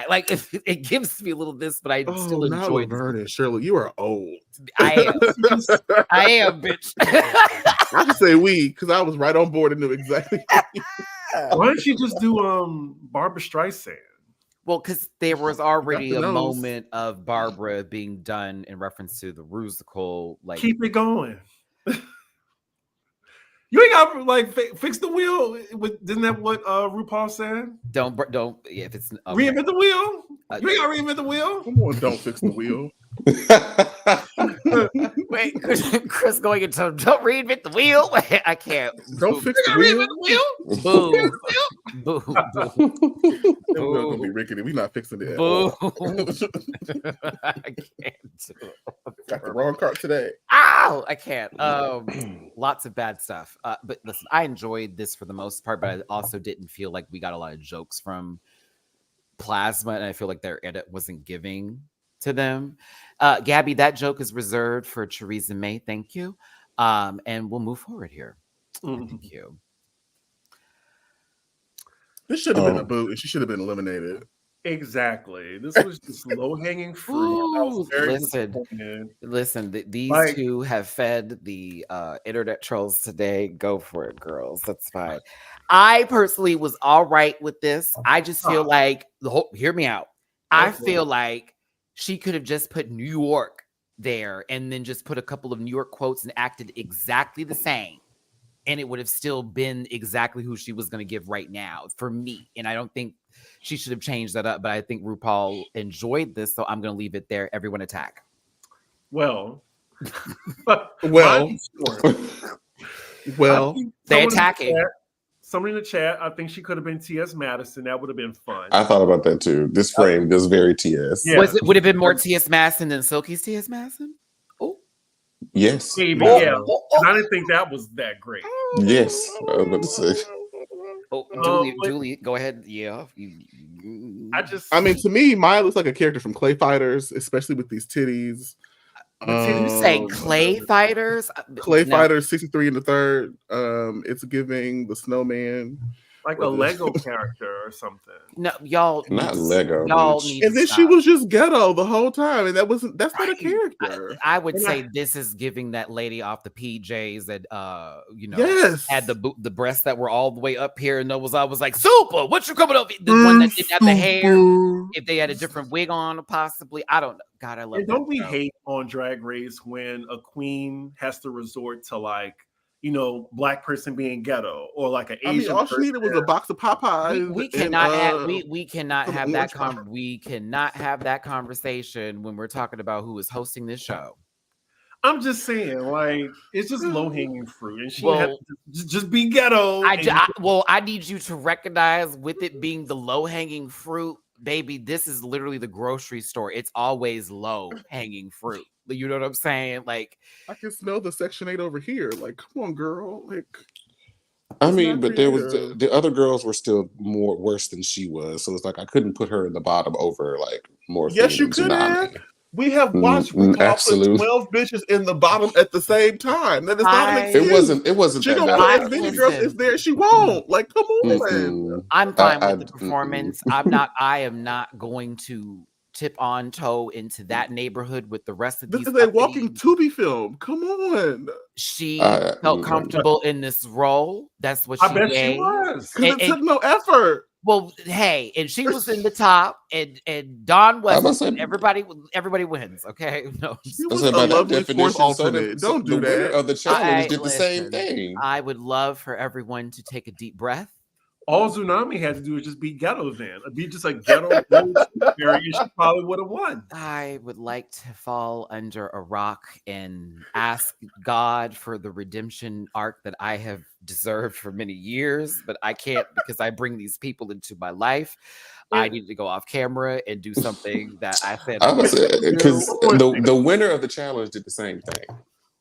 Like it gives me a little this, but I still now enjoy Laverne and Shirley, you are old. I am, bitch. I just say we, because I was right on board and knew exactly. Why don't you just do Barbara Streisand? Well, because there was already a nose. moment of Barbara being done in reference to the Rusical. Like, keep it going. You ain't got like fix the wheel. Isn't that what RuPaul said? don't. If it's Reinvent the wheel. You ain't got to reinvent the wheel. Come on, don't fix the wheel. Wait, Chris going into don't reinvent the wheel. I can't. Don't fix the wheel. Boo. Boo. That wheel's gonna be rickety. We not fixing it. Boo. I can't do it. Got the wrong cart today. Ow! I can't. Lots of bad stuff. But listen, I enjoyed this for the most part, but I also didn't feel like we got a lot of jokes from Plasma, and I feel like their edit wasn't giving to them. Gabby, that joke is reserved for Theresa May. Thank you. And we'll move forward here. Thank you. This should have been a boot, and she should have been eliminated. Exactly. This was just low-hanging fruit. I was very Listen, these two have fed the internet trolls today. Go for it, girls. That's fine. I personally was all right with this. I just feel like, hear me out. I feel like she could have just put New York there and then just put a couple of New York quotes and acted exactly the same. And it would have still been exactly who she was going to give right now for me. And I don't think she should have changed that up, but I think RuPaul enjoyed this, so I'm going to leave it there. Everyone attack. Well, they attacking. Somebody in the chat, I think she could have been T.S. Madison. That would have been fun. I thought about that too. This frame was very T.S. Yeah. Would have been more T.S. Madison than Silky's T.S. Madison? Oh, yes. Maybe, yeah. I didn't think that was that great. Yes, I was about to say. Julie, go ahead. Yeah. I mean, to me, Maya looks like a character from Clay Fighters, especially with these titties. You say Clay Fighters? Clay Fighters 63 in the third. It's giving the snowman. Like a Lego character or something. No, y'all not Lego. Y'all need and then stop. she was just ghetto the whole time, and that's not a character. I would say this is giving that lady off the PJs that had the breasts that were all the way up here, and I was like, super, what you coming up? The one that didn't have the hair. If they had a different wig on, possibly. I don't know. God, I love it. Don't we hate on Drag Race when a queen has to resort to like, black person being ghetto or like an Asian. All she needed was a box of Popeyes. We cannot have that conversation when we're talking about who is hosting this show. I'm just saying, like, it's just low hanging fruit, and she had to just be ghetto. I need you to recognize, with it being the low hanging fruit, baby, this is literally the grocery store. It's always low hanging fruit. You know what I'm saying? Like, I can smell the Section 8 over here. Like, come on, girl. Like, I mean, but there was the other girls were still worse than she was. So it's like I couldn't put her in the bottom over like more. Yes, you could have. We have watched RuPaul put 12 bitches in the bottom at the same time. That is not an excuse. It wasn't. She don't want as many girls as there. She won't. Like, come on. I'm fine with the performance. I am not going to tip on toe into that neighborhood with the rest of these. This is a walking Tubi film. Come on. She felt comfortable in this role. That's what she bet gave. she was. Because it took no effort. Well, hey, and she was in the top, and Dawn wasn't. Everybody wins. Okay, no. She was a lovely fourth alternate. Don't do that. The winner of the challenge did the same thing. I would love for everyone to take a deep breath. All Tsunami had to do was just be ghetto then. Be just a ghetto area, she probably would have won. I would like to fall under a rock and ask God for the redemption arc that I have deserved for many years, but I can't because I bring these people into my life. I need to go off camera and do something that I said. Because the winner of the challenge did the same thing.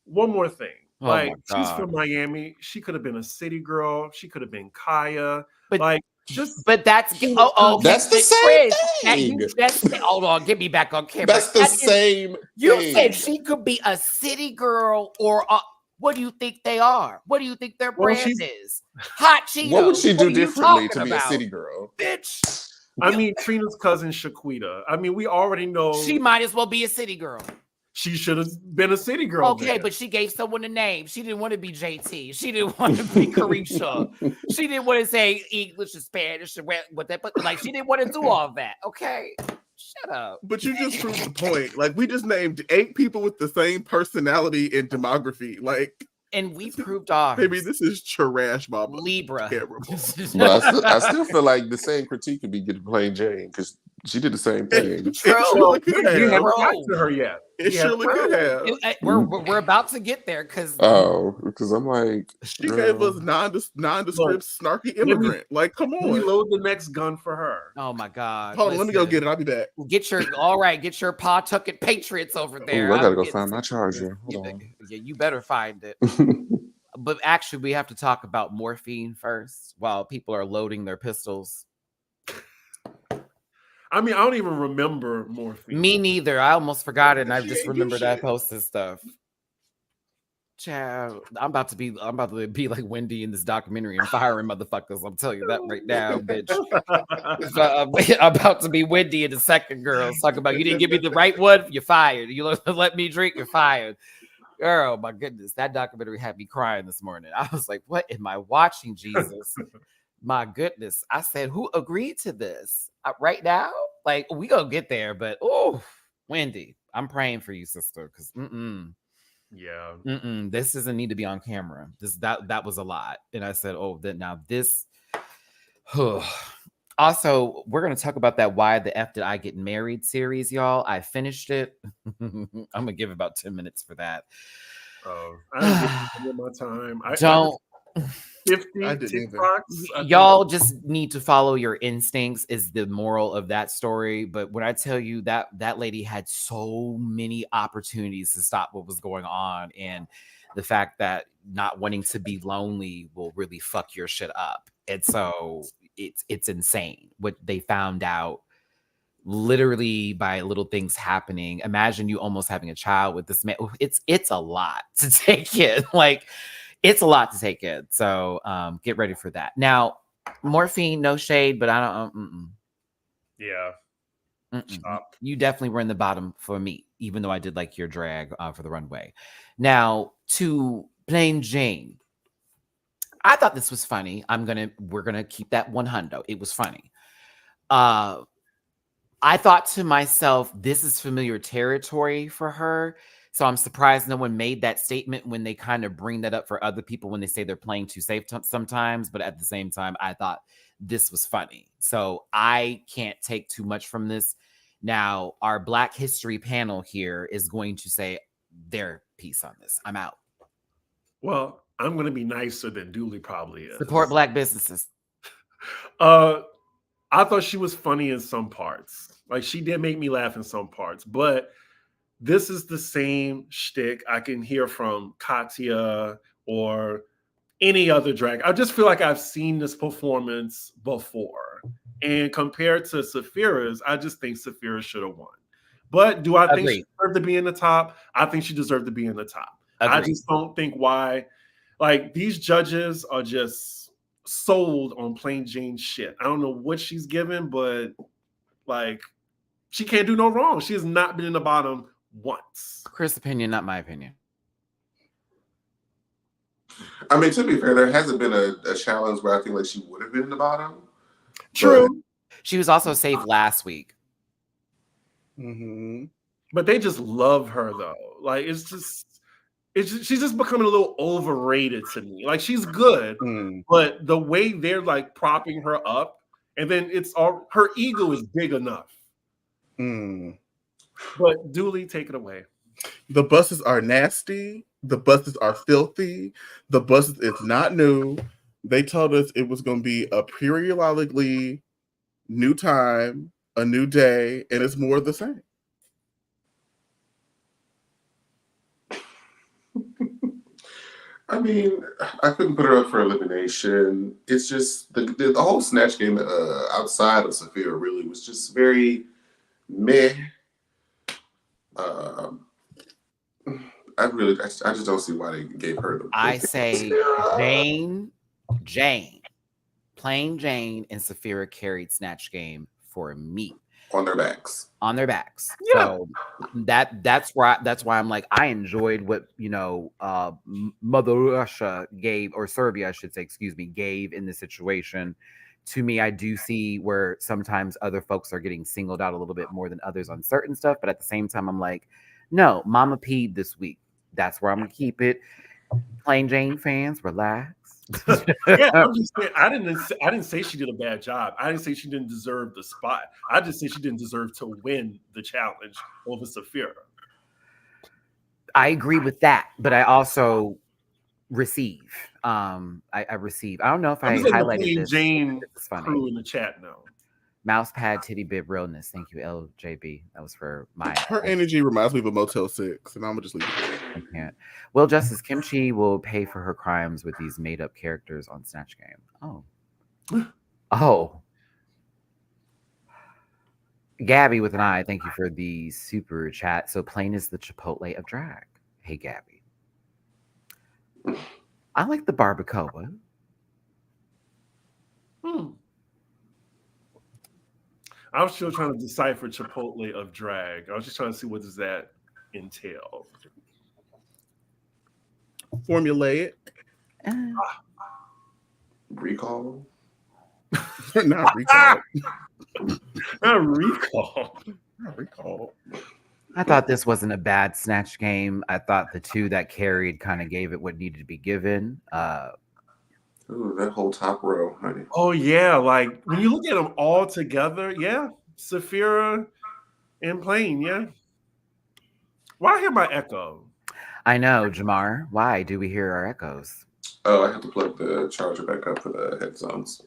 One more thing. She's from Miami. She could have been a city girl. She could have been Kaya. But that's that's the same thing. Hold on, get me back on camera. That's the same. You said she could be a city girl or What do you think they are? What do you think their Well, brand is? Hot Cheetos. What would she What do are you differently talking to be a about? city girl? Bitch, I mean, Trina's cousin Shaquita. I mean, we already know she might as well be a city girl. she should have been a city girl. Okay, then. but she gave someone a name. She didn't want to be JT. She didn't want to be Carisha. She didn't want to say English or Spanish or what that, but like she didn't want to do all of that. Okay, shut up. But you just proved the point. Like, we just named 8 people with the same personality and demography. Like, And we proved ours. maybe this is trash, Mama. Libra. Terrible. But I still feel like the same critique could be given Plain Jane because she did the same thing. True. It surely could We have. haven't gotten to her yet. It surely could have. We're about to get there because Oh, because I'm like, She gave us nondescript, snarky immigrant. Like, come Let me on. load the next gun for her. oh my god. Hold on, let me go get it. I'll be back. Get your paw tucket patriots over there. ooh, I gotta go It's- find my charger. you, Hold on. yeah, you better find it. But actually, we have to talk about morphine first while people are loading their pistols. I mean, I don't even remember morphine. Me neither. I almost forgot it, and I She just ain't do remembered I shit. posted stuff. Child, I'm about to be like Wendy in this documentary and firing motherfuckers. I'm telling you that right now, bitch. I'm about to be Wendy in the second girl. Talk about you didn't give me the right one, you're fired. You let me drink, you're fired. Girl, my goodness, that documentary had me crying this morning. I was like, what am I watching, Jesus? My goodness. I said, who agreed to this? Right now? Like, we gonna get there, but oh, Wendy, I'm praying for you, sister, because Yeah. this doesn't need to be on camera. That was a lot. And I said, oh, then now this. Also, we're going to talk about that Why the F Did I Get Married series, y'all. I finished it. I'm going to give about 10 minutes for that. Oh, I didn't give my time. Don't. 50 I didn't either. TikToks. Y'all just need to follow your instincts is the moral of that story. But when I tell you that lady had so many opportunities to stop what was going on, and the fact that not wanting to be lonely will really fuck your shit up. And so it's insane what they found out literally by little things happening. Imagine you almost having a child with this man. It's a lot to take in. Like, it's a lot to take in. So get ready for that. Now, morphine, no shade, but I don't. Yeah. Stop. You definitely were in the bottom for me, even though I did like your drag for the runway. Now, to Plain Jane. I thought this was funny. We're gonna keep that 100. It was funny. I thought to myself, this is familiar territory for her. So I'm surprised no one made that statement when they kind of bring that up for other people when they say they're playing too safe sometimes. But at the same time, I thought this was funny. So I can't take too much from this. Now, our Black History panel here is going to say their piece on this. I'm out. Well, I'm going to be nicer than Dooley probably is. Support Black businesses. I thought she was funny in some parts. Like, she did make me laugh in some parts, but this is the same shtick I can hear from Katya or any other drag. I just feel like I've seen this performance before. And compared to Saphira's, I just think Saphira should have won. But do I think she deserved to be in the top? I think she deserved to be in the top. Agreed. I just don't think why. Like, these judges are just sold on Plain Jane shit. I don't know what she's given, but like, she can't do no wrong. She has not been in the bottom once. Chris' opinion, not my opinion. I mean, to be fair, there hasn't been a challenge where I feel like she would have been in the bottom. True. She was also safe last week. Mm-hmm. But they just love her though. Like, she's just becoming a little overrated to me. Like, she's good, but the way they're like propping her up, and then her ego is big enough. But Dooley, take it away. The buses are nasty. The buses are filthy. The buses is not new. They told us it was going to be a periodically new time, a new day, and it's more of the same. I mean, I couldn't put her up for elimination. It's just the whole Snatch Game outside of Saphira really was just very meh. I just don't see why they gave her the. I say Jane, plain Jane, and Saphira carried Snatch Game for me. On their backs. On their backs. Yeah. So that's why I'm like, I enjoyed what Mother Russia gave, or Serbia, I should say, excuse me, gave in this situation. To me, I do see where sometimes other folks are getting singled out a little bit more than others on certain stuff, but at the same time, I'm like, no, Mama peed this week. That's where I'm gonna keep it. Plain Jane fans, relax. Yeah, I'm just saying, I didn't say she did a bad job. I didn't say she didn't deserve the spot. I just say she didn't deserve to win the challenge over Saphira. I agree with that, but I also receive. I receive. I don't know if I highlighted this. Jane It's funny. crew in the chat now. Mouse pad titty bib realness. Thank you, LJB. That was for my. Her energy reminds me of a Motel 6, and I'm gonna just leave it. I can't. Well, Justice Kimchi will pay for her crimes with these made-up characters on Snatch Game. Oh. Gabby with an eye. Thank you for the super chat. So plain is the Chipotle of drag. Hey, Gabby. I like the barbacoa. I was still trying to decipher Chipotle of drag. I was just trying to see what does that entail. Formulaic. Recall. Not recall. Not recall. Not recall. I thought this wasn't a bad Snatch Game. I thought the two that carried kind of gave it what needed to be given. Ooh, that whole top row, honey. Oh yeah, like when you look at them all together, yeah, Saphira and Plain, yeah. Why I hear my echo? I know, Jamar. Why do we hear our echoes? Oh, I have to plug the charger back up for the headphones.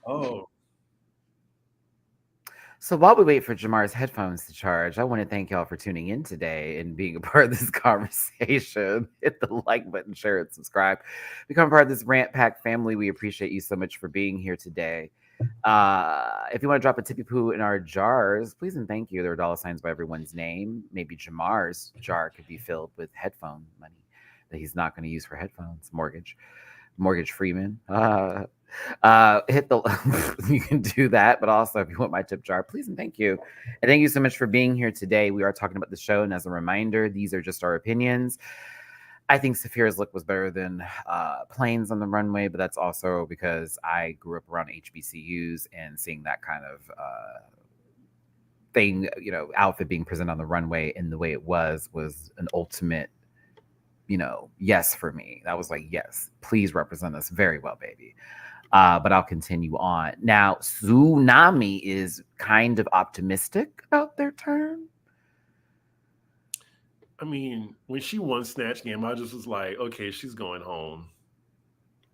Oh. So while we wait for Jamar's headphones to charge, I want to thank y'all for tuning in today and being a part of this conversation. Hit the like button, share it, subscribe. Become part of this Rant Pack family. We appreciate you so much for being here today. If you want to drop a tippy poo in our jars, please and thank you. There are dollar signs by everyone's name. Maybe Jamar's jar could be filled with headphone money that he's not going to use for headphones. Mortgage Freeman. Hit the you can do that, but also if you want my tip jar, please and thank you. And thank you so much for being here today. We are talking about the show, and as a reminder, these are just our opinions. I think Saphira's look was better than Plains on the runway, but that's also because I grew up around HBCUs and seeing that kind of thing, outfit being presented on the runway in the way it was an ultimate, yes for me. That was like, yes, please represent us very well, baby. But I'll continue on. Now, Tsunami is kind of optimistic about their turn. I mean, when she won Snatch Game, I just was like, okay, she's going home.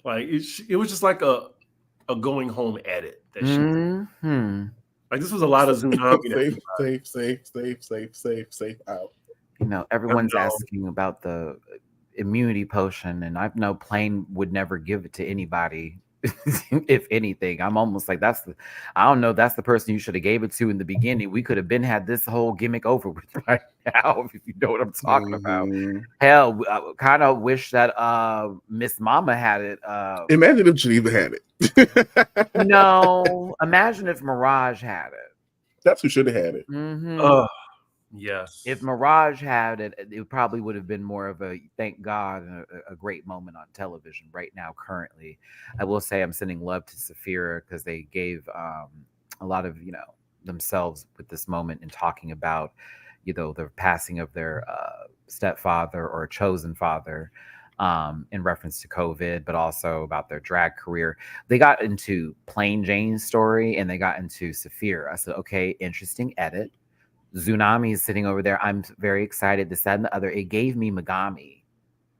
Like it was just like a going home edit that she like this was a lot of Tsunami. Safe out. Everyone's asking about the immunity potion, and I know Plain would never give it to anybody. If anything, I'm almost like that's the person you should have gave it to in the beginning. We could have had this whole gimmick over with right now, if you know what I'm talking about. Hell, I kind of wish that Miss Mama had it. Imagine if Geneva had it. No, imagine if Mirage had it. That's who should have had it. Mm-hmm. Yes. If Mirage had it, it probably would have been more of a thank God and a great moment on television right now. Currently, I will say I'm sending love to Saphira because they gave a lot of themselves with this moment in talking about the passing of their stepfather or chosen father in reference to COVID, but also about their drag career. They got into Plain Jane's story and they got into Saphira. I said, okay, interesting edit. Tsunami is sitting over there. I'm very excited. This, that, and the other. It gave me Megami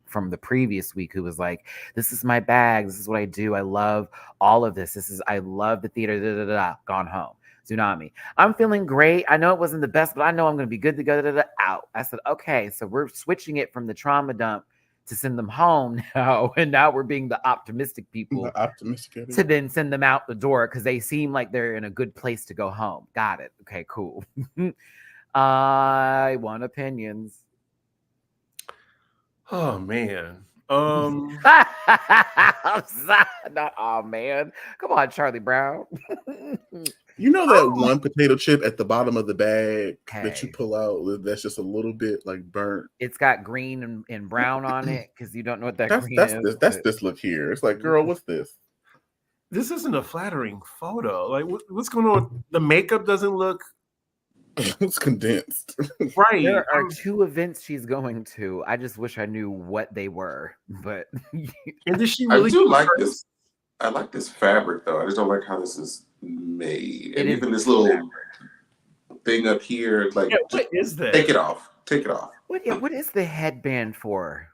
from the previous week, who was like, "This is my bag. This is what I do. I love all of this. I love the theater." Da, da, da, da. Gone home. Tsunami. I'm feeling great. I know it wasn't the best, but I know I'm going to be good to go. Da, da, da, out. I said, okay, so we're switching it from the trauma dump to send them home now, and now we're being the optimistic people to then send them out the door because they seem like they're in a good place to go home. Got it. Okay, cool. I want opinions. Oh man. Not oh man. Come on, Charlie Brown. You know that one potato chip at the bottom of the bag that you Hey. pull out that's just a little bit like burnt. It's got green and brown on it because you don't know what that That's green that's is. this this look here. It's like, girl, what's this? This isn't a flattering photo. Like, what's going on? The makeup doesn't look It's condensed. right. There are 2 events she's going to. I just wish I knew what they were, but And did she I really? do like this. I like this fabric though. I just don't like how this is made. And even this little thing up here, like, yeah, what is that? take it off. Take it off. what is the headband for?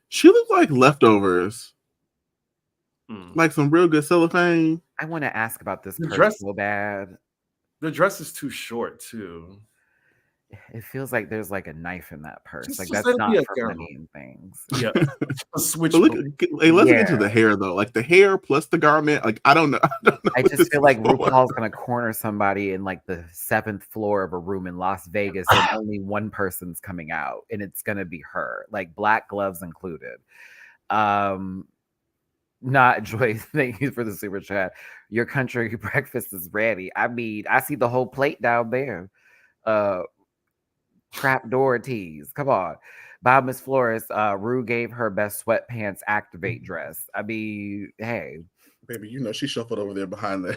She looked like leftovers. Like some real good cellophane. I want to ask about this The purse dress- so bad. The dress is too short too. It feels like there's like a knife in that purse. Just Like let that's it not be a for gown. money and things. Yeah, a switch. But let's get to the hair though. Like the hair plus the garment. Like I don't know. I just feel like RuPaul's gonna corner somebody in like the 7th floor of a room in Las Vegas, and only one person's coming out, and it's gonna be her, like black gloves included. Not Joy. Thank you for the super chat. Your country breakfast is ready. I mean, I see the whole plate down there. Trapdoor tees. Come on. Bob Miss Flores, Rue gave her best sweatpants activate dress. I mean, hey. Baby, you know she shuffled over there behind there.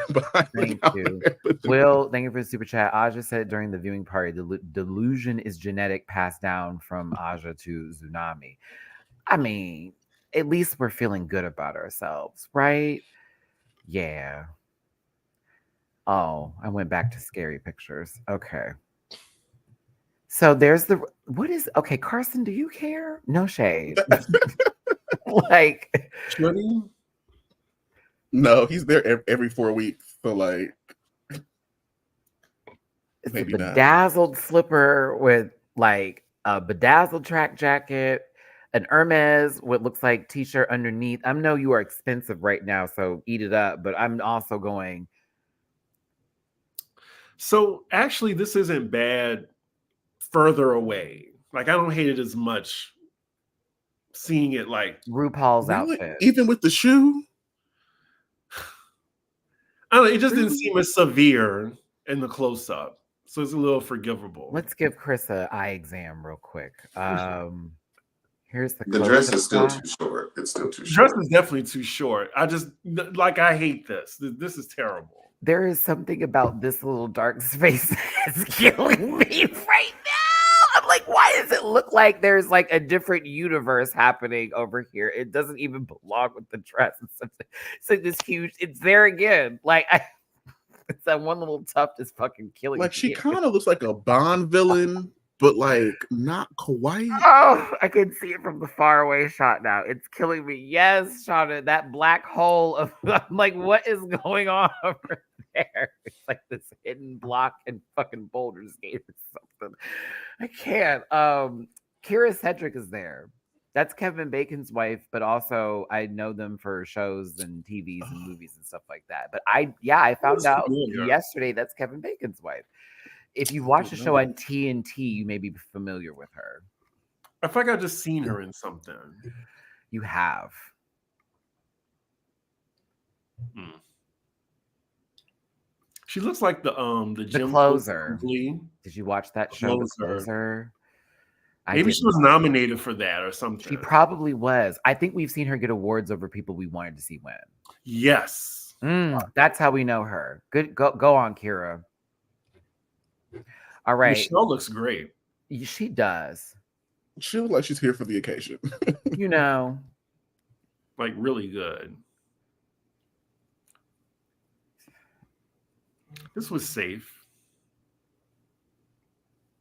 Thank you. Will, thank you for the super chat. Aja said during the viewing party, delusion is genetic, passed down from Aja to Tsunami. I mean, at least we're feeling good about ourselves, right? Yeah. Oh, I went back to scary pictures. Okay. So there's okay, Carson, do you care? No shade. Like, Should he? No, he's there every 4 weeks. So like, it's maybe a not. bedazzled slipper with like a bedazzled track jacket, an Hermes, what looks like t-shirt underneath. I know you are expensive right now, so eat it up. But I'm also going. So actually, this isn't bad. Further away, like I don't hate it as much. Seeing it like RuPaul's Really? outfit, Even with the shoe. I don't know, it just didn't seem as severe in the close up, so it's a little forgivable. Let's give Chris an eye exam real quick. Here's the dress is still shot. too short. It's still too The dress short. is definitely too short. I hate this. This is terrible. There is something about this little dark space that's killing me right now. I'm like, why does it look like there's like a different universe happening over here? It doesn't even belong with the dress. It's like this huge. It's there again. Like it's that one little tuft is fucking killing. Like she me. kind of looks like a Bond villain, but like not quite. Oh, I can see it from the far away shot now. It's killing me. Yes, Shauna, that black hole of I'm like, what is going on over there? It's like this hidden block in fucking Boulder's Gate or something. I can't. Kira Cedric is there. That's Kevin Bacon's wife, but also I know them for shows and TVs and movies and stuff like that. But I found out yesterday that's Kevin Bacon's wife. If you watch the show on TNT, you may be familiar with her. I feel like I've just seen her in something. You have. She looks like the gym Closer. Glee. Did you watch that show, The Closer? Maybe she was nominated for that or something. She probably was. I think we've seen her get awards over people we wanted to see win. Yes. That's how we know her. Good. Go on, Kira. All right. Michelle looks great. She does. She looks like she's here for the occasion. You know. Like really good. This was safe.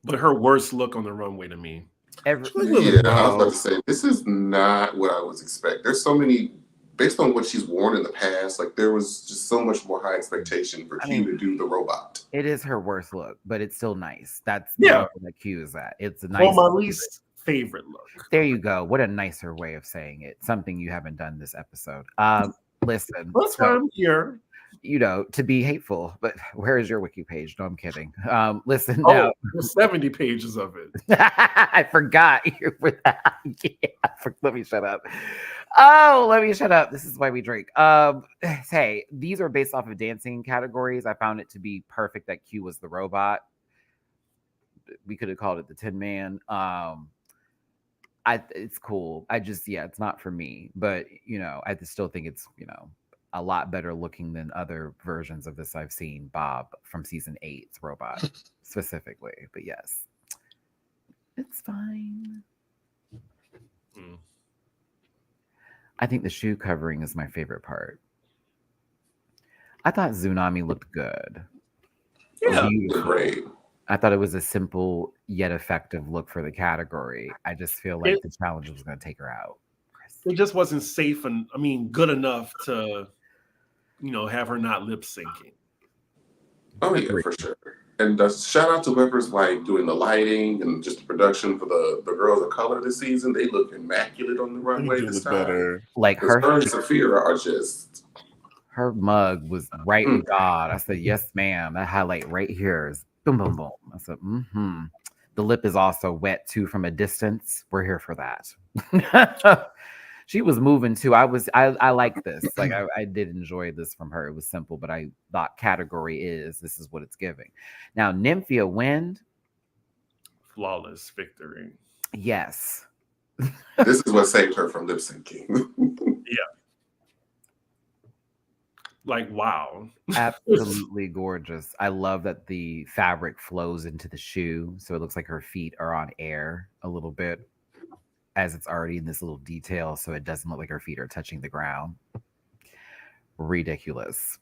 But her worst look on the runway to me. I was about to say, this is not what I was expecting. There's so many, based on what she's worn in the past, like there was just so much more high expectation for Q to do the robot. It is her worst look, but it's still nice. That's the Q is at. It's a nice. Well, my least favorite look. There you go. What a nicer way of saying it. Something you haven't done this episode. Listen. That's why I'm here. to be hateful. But where is your wiki page? No, I'm kidding. Listen Oh, now. there's 70 pages of it. I forgot you were that. Let me shut up. Oh, let me shut up. This is why we drink. Hey, these are based off of dancing categories. I found it to be perfect that Q was the robot. We could have called it the Tin Man. It's cool. It's not for me, but I just still think it's a lot better looking than other versions of this I've seen. Bob from season 8's robot specifically, but yes, it's fine. I think the shoe covering is my favorite part. I thought Tsunami looked good. Yeah, great. I thought it was a simple yet effective look for the category. I just feel like the challenge was going to take her out. It just wasn't safe and good enough to, have her not lip syncing. Oh yeah, for sure. And shout out to whoever's like doing the lighting and just the production for the girls of color this season. They look immaculate on the runway this time. Better. Like her and Saphira are just. Her mug was right with God. I said, yes, ma'am. That highlight right here is boom, boom, boom. I said, mm-hmm. The lip is also wet too from a distance. We're here for that. She was moving too. I like this. Like I did enjoy this from her. It was simple, but I thought this is what it's giving. Now, Nymphia Wind. Flawless victory. Yes. This is what saved her from lip syncing. Yeah. Like, wow. Absolutely gorgeous. I love that the fabric flows into the shoe. So it looks like her feet are on air a little bit as it's already in this little detail. So it doesn't look like her feet are touching the ground. Ridiculous.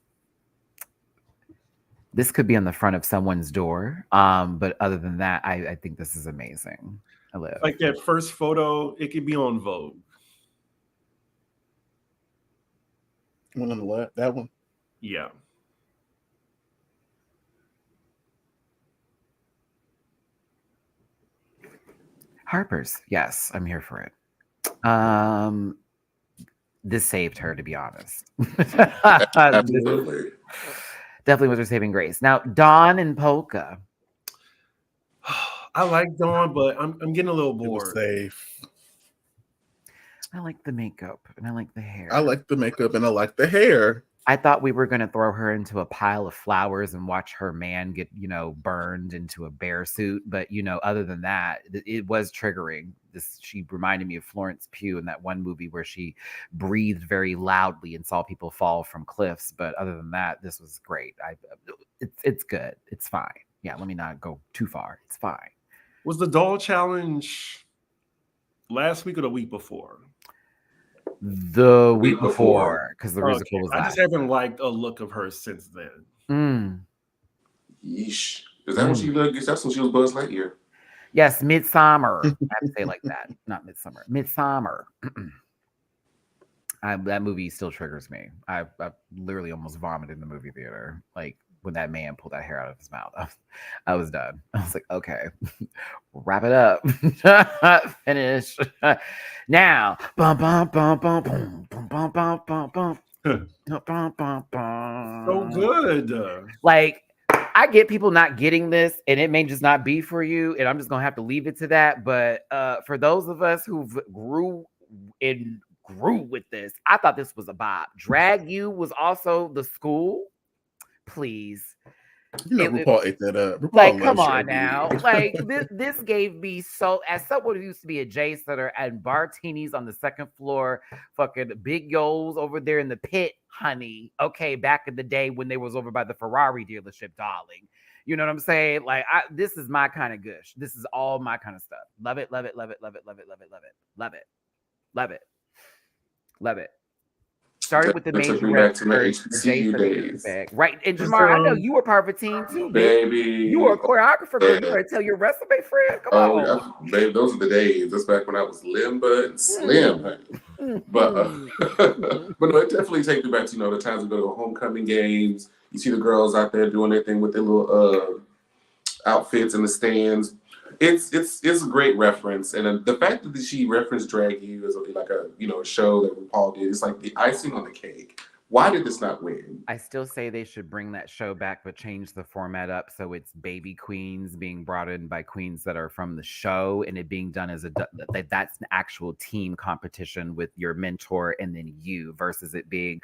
This could be on the front of someone's door. But other than that, I think this is amazing. I live. Like that first photo, it could be on Vogue. One on the left, that one? Yeah. Harper's. Yes, I'm here for it. This saved her, to be honest. Absolutely. Definitely was her saving grace. Now, Dawn and Polka. I like Dawn, but I'm getting a little bored. Safe. I like the makeup and I like the hair. I like the makeup and I like the hair. I thought we were going to throw her into a pile of flowers and watch her man get, burned into a bear suit. But, other than that, it was triggering. She reminded me of Florence Pugh in that one movie where she breathed very loudly and saw people fall from cliffs. But other than that, this was great. It's good. It's fine. Yeah, let me not go too far. It's fine. Was the doll challenge last week or the week before? The week before, because the musical was. I just haven't liked a look of her since then. Yeesh. Is that when she looked? That's when she was Buzz Lightyear. Yes, Midsummer. I have to say it like that. Not Midsummer. Midsummer. That movie still triggers me. I literally almost vomited in the movie theater. Like when that man pulled that hair out of his mouth. I was done. I was like, okay, wrap it up. Finish. Now. Bum, bum, bum, bum, bum, bum, bum, bum, bum, bum. Bum, bum, bum. So good. Like, I get people not getting this, and it may just not be for you, and I'm just going to have to leave it to that. But for those of us who grew with this, I thought this was a bop. Drag You was also the school. Please. RuPaul ate that up. Like, come on now. Like, this gave me as someone who used to be a J setter and Bartinis on the second floor, fucking Big Yo's over there in the pit, honey. Okay, back in the day when they was over by the Ferrari dealership, darling. You know what I'm saying? Like, this is my kind of gush. This is all my kind of stuff. Love it, love it, love it, love it, love it, love it, love it, love it, love it, love it. Started with the major days. Right. And Jamar, I know you were part of a team too, baby. You were a choreographer, girl. You better tell your resume, friend. Come on. Baby, those are the days. That's back when I was limber and slim. But no, it definitely takes me back to, the times we go to homecoming games. You see the girls out there doing their thing with their little outfits in the stands. It's a great reference, and the fact that she referenced Drag You as like a show that RuPaul did, it's like the icing on the cake. Why did this not win? I still say they should bring that show back, but change the format up so it's baby queens being brought in by queens that are from the show, and it being done as that's an actual team competition with your mentor and then you, versus it being,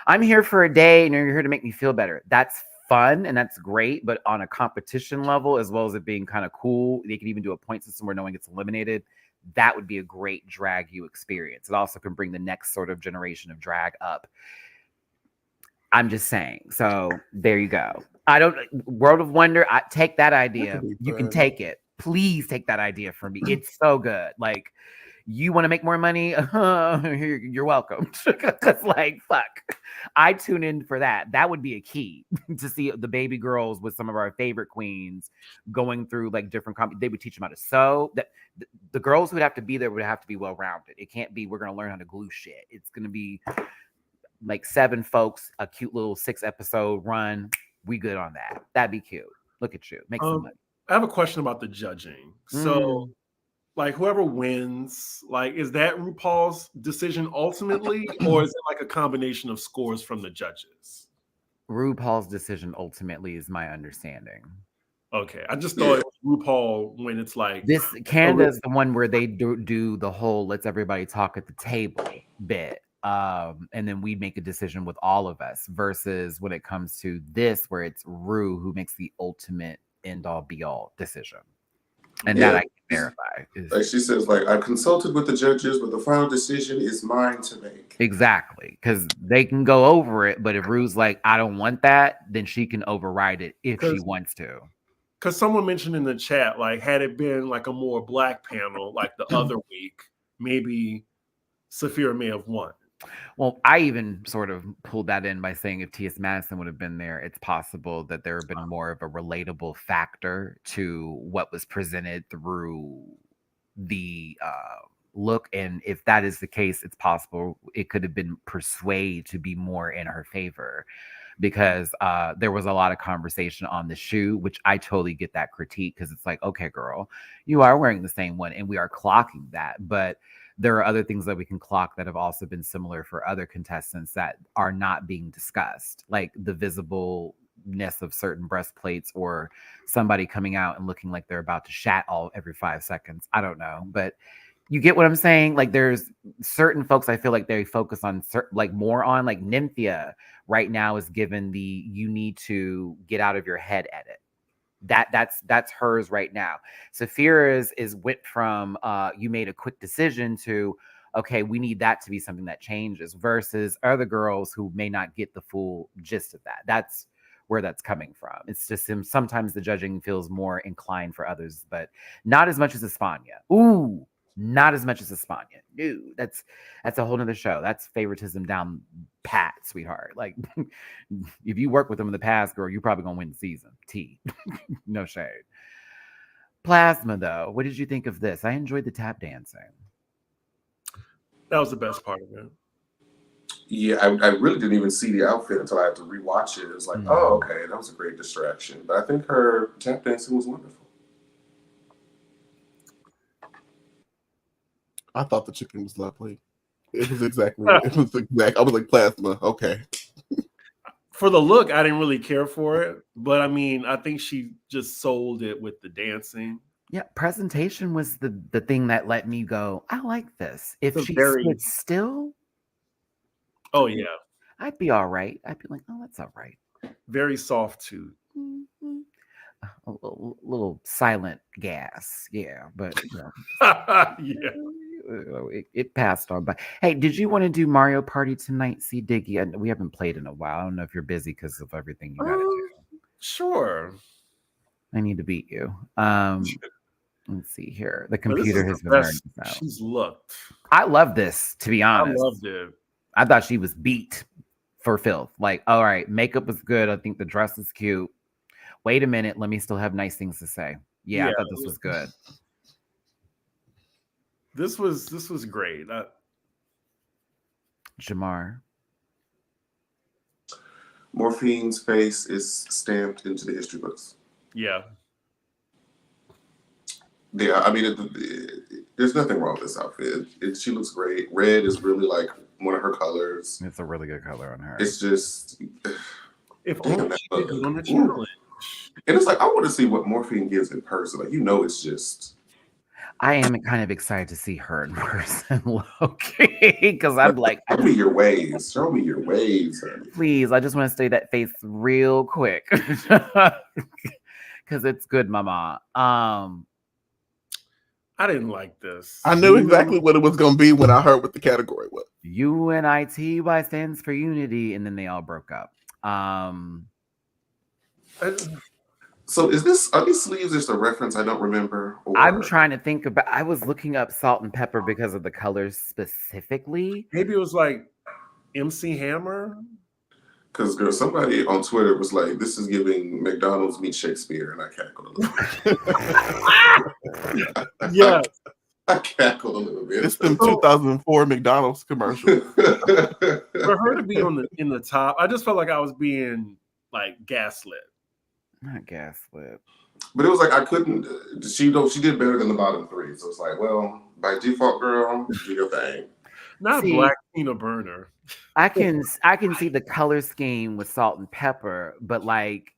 I'm here for a day and you're here to make me feel better. That's fun and that's great, but on a competition level, as well as it being kind of cool, they can even do a point system where no one gets eliminated. That would be a great drag you experience. It also can bring the next sort of generation of drag up. I'm just saying. So there you go. I don't World of Wonder. I take that idea. You can take it. Please take that idea from me. It's so good. Like, you want to make more money? You're welcome. Because like, fuck, I tune in for that. That would be a key to see the baby girls with some of our favorite queens going through like different. They would teach them how to sew. That the girls who would have to be there would have to be well rounded. It can't be we're gonna learn how to glue shit. It's gonna be like 7 folks, a cute little 6-episode run. We good on that. That'd be cute. Look at you. Make some money. I have a question about the judging. So, like, whoever wins, like, is that RuPaul's decision ultimately, or is it like a combination of scores from the judges? RuPaul's decision ultimately is my understanding. Okay, I just thought it was RuPaul when it's like this. Canada is the one where they do the whole "let's everybody talk at the table" bit. And then we make a decision with all of us, versus when it comes to this, where it's Ru who makes the ultimate end all be all decision. And that I can verify. Like she says, like, I consulted with the judges, but the final decision is mine to make. Exactly. Because they can go over it, but if Ru's like, I don't want that, then she can override it if she wants to. Because someone mentioned in the chat, like, had it been like a more black panel like the other week, maybe Saphira may have won. Well, I even sort of pulled that in by saying if T.S. Madison would have been there, it's possible that there would have been more of a relatable factor to what was presented through the look. And if that is the case, it's possible it could have been persuaded to be more in her favor, because there was a lot of conversation on the shoe, which I totally get that critique, because it's like, okay, girl, you are wearing the same one and we are clocking that. But there are other things that we can clock that have also been similar for other contestants that are not being discussed, like the visibleness of certain breastplates, or somebody coming out and looking like they're about to shat every 5 seconds. I don't know, but you get what I'm saying? Like, there's certain folks I feel like they focus on more on, like Nymphia right now is given the you need to get out of your head edit. That's hers right now. Saphira's is went from you made a quick decision to, okay, we need that to be something that changes, versus other girls who may not get the full gist of that. That's where that's coming from. It's just sometimes the judging feels more inclined for others, but not as much as Espana. Ooh, not as much as Espana. No, that's a whole nother show. That's favoritism down pat, sweetheart. Like, if you work with them in the past, girl, you're probably gonna win the season. T. No shade. Plasma, though, what did you think of this? I enjoyed the tap dancing. That was the best part of it. Yeah, I really didn't even see the outfit until I had to rewatch it. It was like, oh, okay, that was a great distraction. But I think her tap dancing was wonderful. I thought the chicken was lovely. It was exactly. I was like, Plasma. Okay. For the look, I didn't really care for it, but I mean, I think she just sold it with the dancing. Yeah, presentation was the thing that let me go, I like this. If she stood still, oh yeah, I'd be all right. I'd be like, oh, that's all right. Very soft too. Mm-hmm. A little silent gas, yeah, but yeah. It passed on by. Hey, did you want to do Mario Party tonight? See, Diggy, and we haven't played in a while. I don't know if you're busy because of everything you gotta do. Sure. I need to beat you. Let's see here. The computer has been learning now. She's looked. I love this, to be honest. I loved it. I thought she was beat for filth. Like, all right, makeup was good. I think the dress is cute. Wait a minute, let me still have nice things to say. Yeah, I thought this was good. This was great. Jamar. Morphine's face is stamped into the history books. Yeah. Yeah, I mean, there's nothing wrong with this outfit. She looks great. Red is really like one of her colors. It's a really good color on her. It's just If damn, only that she could look. get on the Ooh. challenge. And it's like I want to see what Morphine gives in person. Like it's just. I am kind of excited to see her in person, Loki, because I'm like, Show me your ways. Show me your ways, honey. please, I just want to stay that face real quick, because it's good, Mama. I didn't like this. I knew exactly what it was going to be when I heard what the category was. UNITY stands for unity, and then they all broke up. So are these sleeves just a reference I don't remember? Or... I'm trying to think about. I was looking up Salt and Pepper because of the colors specifically. Maybe it was like MC Hammer. Because somebody on Twitter was like, "This is giving McDonald's meet Shakespeare," and I cackled a little bit. Yeah, I cackled a little bit. It's them 2004 McDonald's commercial. for her to be in the top, I just felt like I was being like gaslit. Not gaslit. But it was like I couldn't. She did better than the bottom three, so it's like, well, by default, girl, do your thing. Not Black Tina Burner. I can see the color scheme with Salt and Pepper, but like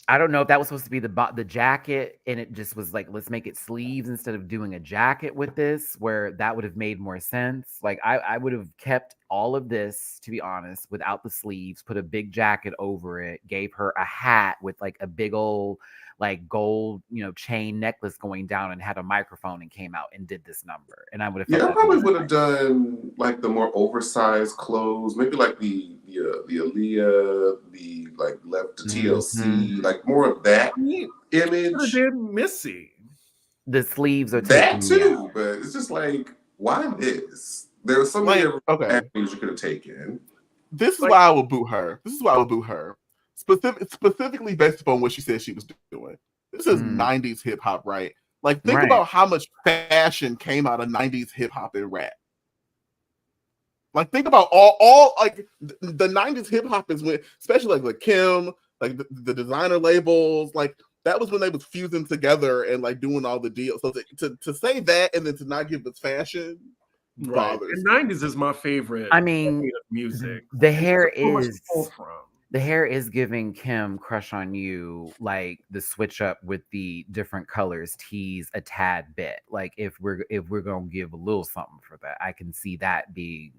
I don't know if that was supposed to be the jacket, and it just was like, let's make it sleeves instead of doing a jacket with this, where that would have made more sense. Like I would have kept all of this, to be honest, without the sleeves, put a big jacket over it, gave her a hat with like a big old like gold, chain necklace going down, and had a microphone and came out and did this number. And I would have I probably would have done like the more oversized clothes, maybe like the Aaliyah, the like left to TLC, like more of that image. I did Missy. The sleeves are that too, but it's just like, why this? There was so many avenues you could have taken. This is why I would boot her. Specifically based upon what she said she was doing. This is 90s hip hop, right? Like, think about how much fashion came out of 90s hip hop and rap. Like, think about all like the 90s hip hop is when, especially like Kim, like the designer labels, like that was when they was fusing together and like doing all the deals. So to say that and then to not give us fashion, bothers. And 90s is my favorite. I mean, music. The hair is giving Kim Crush on You, like the switch up with the different colors tease a tad bit. Like if we're gonna give a little something for that, I can see that being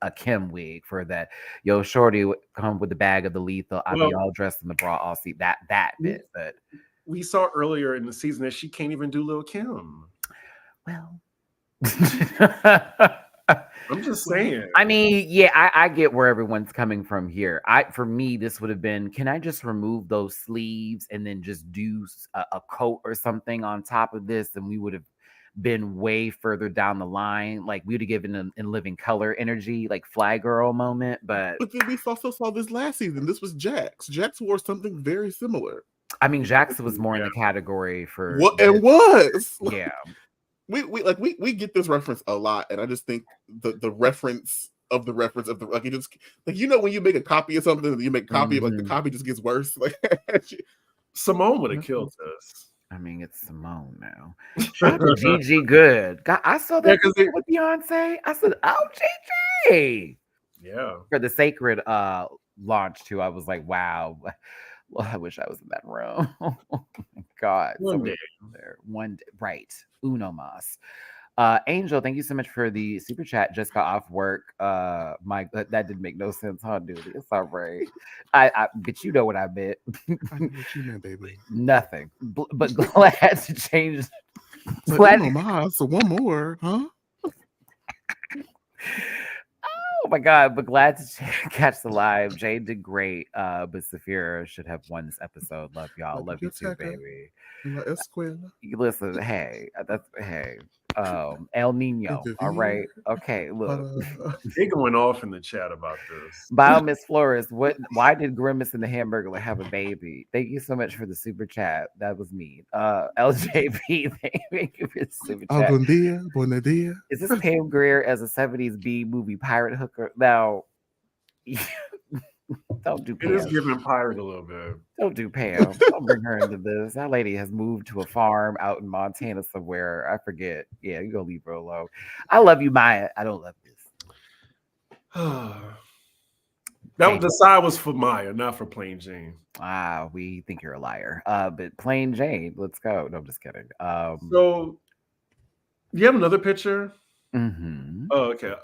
a Kim wig for that. Yo, shorty, come with the bag of the lethal. I'll be all dressed in the bra. I'll see that bit. But we saw earlier in the season that she can't even do Lil' Kim. Well. I'm just saying. I mean, yeah, I get where everyone's coming from here. For me, this would have been, can I just remove those sleeves and then just do a coat or something on top of this, and we would have been way further down the line. Like we would have given them in Living Color energy, like Fly Girl moment. But then we also saw this last season. This was Jax. Jax wore something very similar. I mean, Jax was more in the category for what it was. Yeah. We get this reference a lot, and I just think the reference of the like it just like when you make a copy of something and you make a copy of like the copy just gets worse. Like Simone would have killed us. I mean, it's Simone now. Shout out to Gigi Good. God, I saw that with Beyonce. I said, "Oh, Gigi!" Yeah, for the Sacred launch too. I was like, "Wow." Well, I wish I was in that room. Oh my God. One day. Right. Uno mas. Angel, thank you so much for the super chat. Just got off work. That didn't make no sense, huh, dude? It's all right. But you know what I meant. I know what you meant, baby. Nothing. But glad to change. Uno mas, so one more, huh? Oh my God, but glad to catch the live. Jade did great, but Saphira should have won this episode. Love y'all. Love you too, baby. Listen, hey, El Nino. All right. Okay, look. They going off in the chat about this. Bio Miss Flores, why did Grimace and the Hamburger have a baby? Thank you so much for the super chat. That was me. LJP, thank you for the super chat. Buen dia, buen dia. Is this Pam Grier as a 70s B movie pirate hooker? Now Don't do It is Pam. giving pirate a little bit. Don't do Pam. Don't bring her into this. That lady has moved to a farm out in Montana somewhere. I forget. Yeah, you gonna leave her alone. I love you, Maya. I don't love this. The side was for Maya, not for Plain Jane. We think you're a liar. But Plain Jane, let's go. No, I'm just kidding. So you have another picture? Mm-hmm. Oh, okay.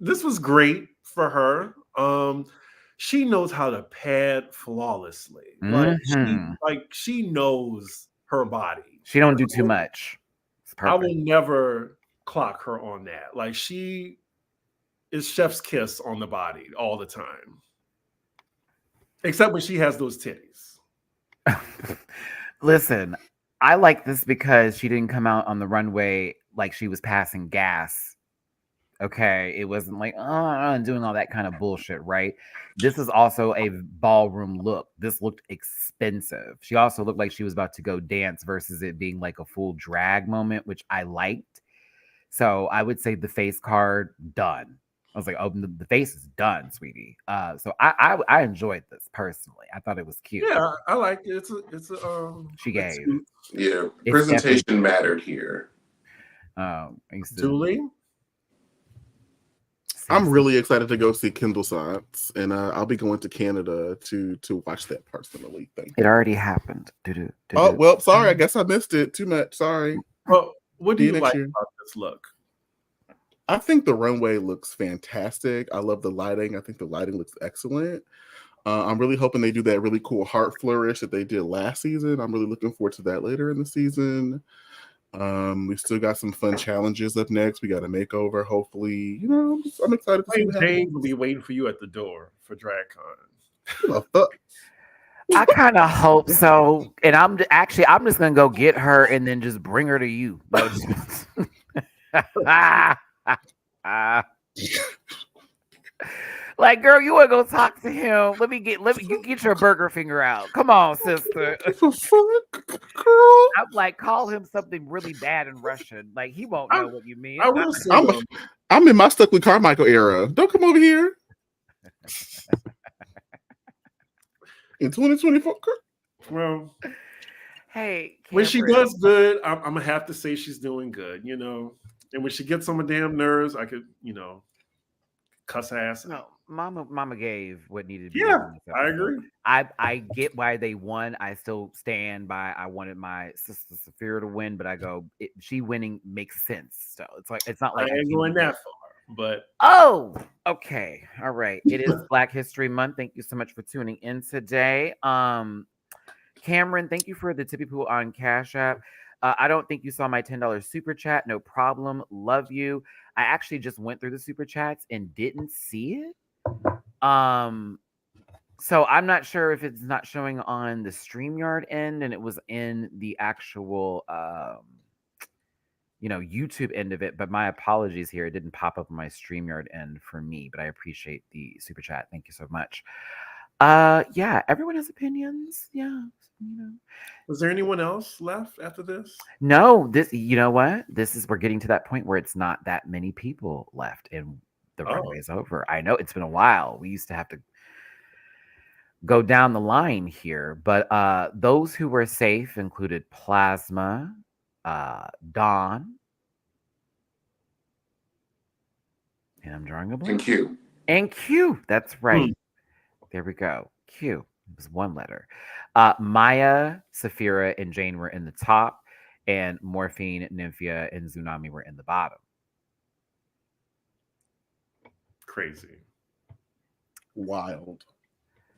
This was great for her. She knows how to pad flawlessly. She knows her body. She don't do too much. It's I perfect. will never clock her on that. Like, she is chef's kiss on the body all the time. Except when she has those titties. Listen, I like this because she didn't come out on the runway like she was passing gas. Okay, it wasn't like doing all that kind of bullshit, right? This is also a ballroom look. This looked expensive. She also looked like she was about to go dance versus it being like a full drag moment, which I liked. So I would say the face card done. I was like, oh, the face is done, sweetie. So I enjoyed this personally. I thought it was cute. Yeah, I like it. She gave. Yeah, It's presentation mattered here. Julie? I'm really excited to go see Kendall Science, and I'll be going to Canada to watch that personally. Thank you. It already happened. Oh, well, sorry. I guess I missed it. Too much. Sorry. Well, what do you like about this look? I think the runway looks fantastic. I love the lighting. I think the lighting looks excellent. I'm really hoping they do that really cool heart flourish that they did last season. I'm really looking forward to that later in the season. We still got some fun challenges up next. We got a makeover, hopefully. I'm excited to see what happens. Jane will be waiting for you at the door for DragCon. I kind of hope so. And I'm just gonna go get her and then just bring her to you. Like, girl, you wanna go talk to him? Let me you get your burger finger out. Come on, sister. Girl. I'm like, call him something really bad in Russian. Like, he won't know what you mean. I'm in my Stokely Carmichael era. Don't come over here. In 2024. Well, hey, when she does good, I'm gonna have to say she's doing good, And when she gets on my damn nerves, I could, cuss ass. No, Mama gave what needed to be. Yeah, I agree. I get why they won. I still stand by. I wanted my sister Saphira to win, but I go, she winning makes sense. So it's not like I ain't going that far. But okay, all right. It is Black History Month. Thank you so much for tuning in today. Cameron, thank you for the tippy poo on Cash App. I don't think you saw my $10 super chat. No problem. Love you. I actually just went through the super chats and didn't see it. So I'm not sure if it's not showing on the StreamYard end and it was in the actual YouTube end of it, but my apologies here. It didn't pop up on my StreamYard end for me, but I appreciate the super chat. Thank you so much. Yeah, everyone has opinions. Yeah. Was there anyone else left after this? No, you know what? We're getting to that point where it's not that many people left and the runway is over. I know it's been a while. We used to have to go down the line here, but those who were safe included Plasma, Dawn, and I'm drawing a blank. And Q. That's right. There we go. Q. It was one letter. Maya, Saphira, and Jane were in the top, and Morphine, Nymphia, and Tsunami were in the bottom. Crazy. Wild.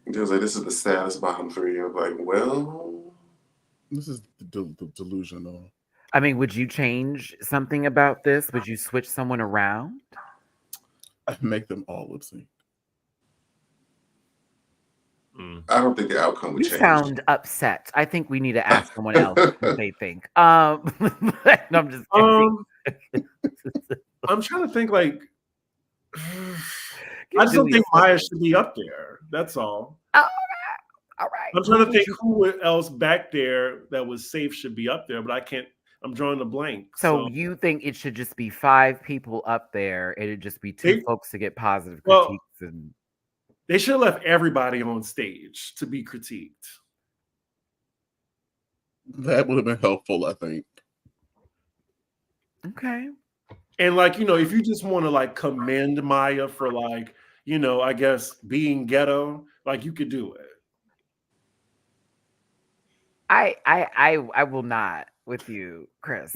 It was like, this is the saddest bottom three. I'm like, well, this is delusional. I mean, would you change something about this? Would you switch someone around? I'd make them all lip sync. I don't think the outcome would change. You sound upset. I think we need to ask someone else what they think. No, I'm just kidding. I'm trying to think like I just don't think Maya should be up there. That's all. All right. I'm trying to think who else back there that was safe should be up there, but I can't. I'm drawing a blank. So you think it should just be 5 people up there? It'd just be 2 folks to get positive critiques and. They should have left everybody on stage to be critiqued. That would have been helpful, I think. Okay. And like, if you just want to like commend Maya for like, I guess being ghetto, like you could do it. I will not with you, Chris.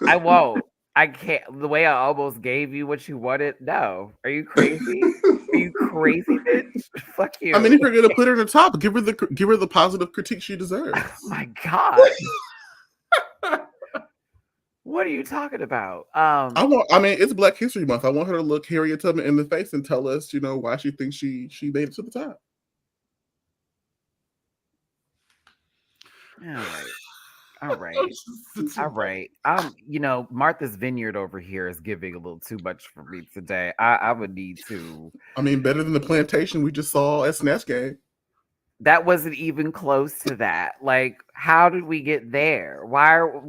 I won't. I can't. The way I almost gave you what you wanted. No, are you crazy? Are you crazy, bitch? Fuck you. I mean, if you're gonna put her in the top, give her the positive critique she deserves. Oh my God. What are you talking about? I mean, it's Black History Month. I want her to look Harriet Tubman in the face and tell us, why she thinks she made it to the top. All right. Martha's Vineyard over here is giving a little too much for me today. I would need to. I mean, better than the plantation we just saw at Snatch Game. That wasn't even close to that. Like, how did we get there? Why are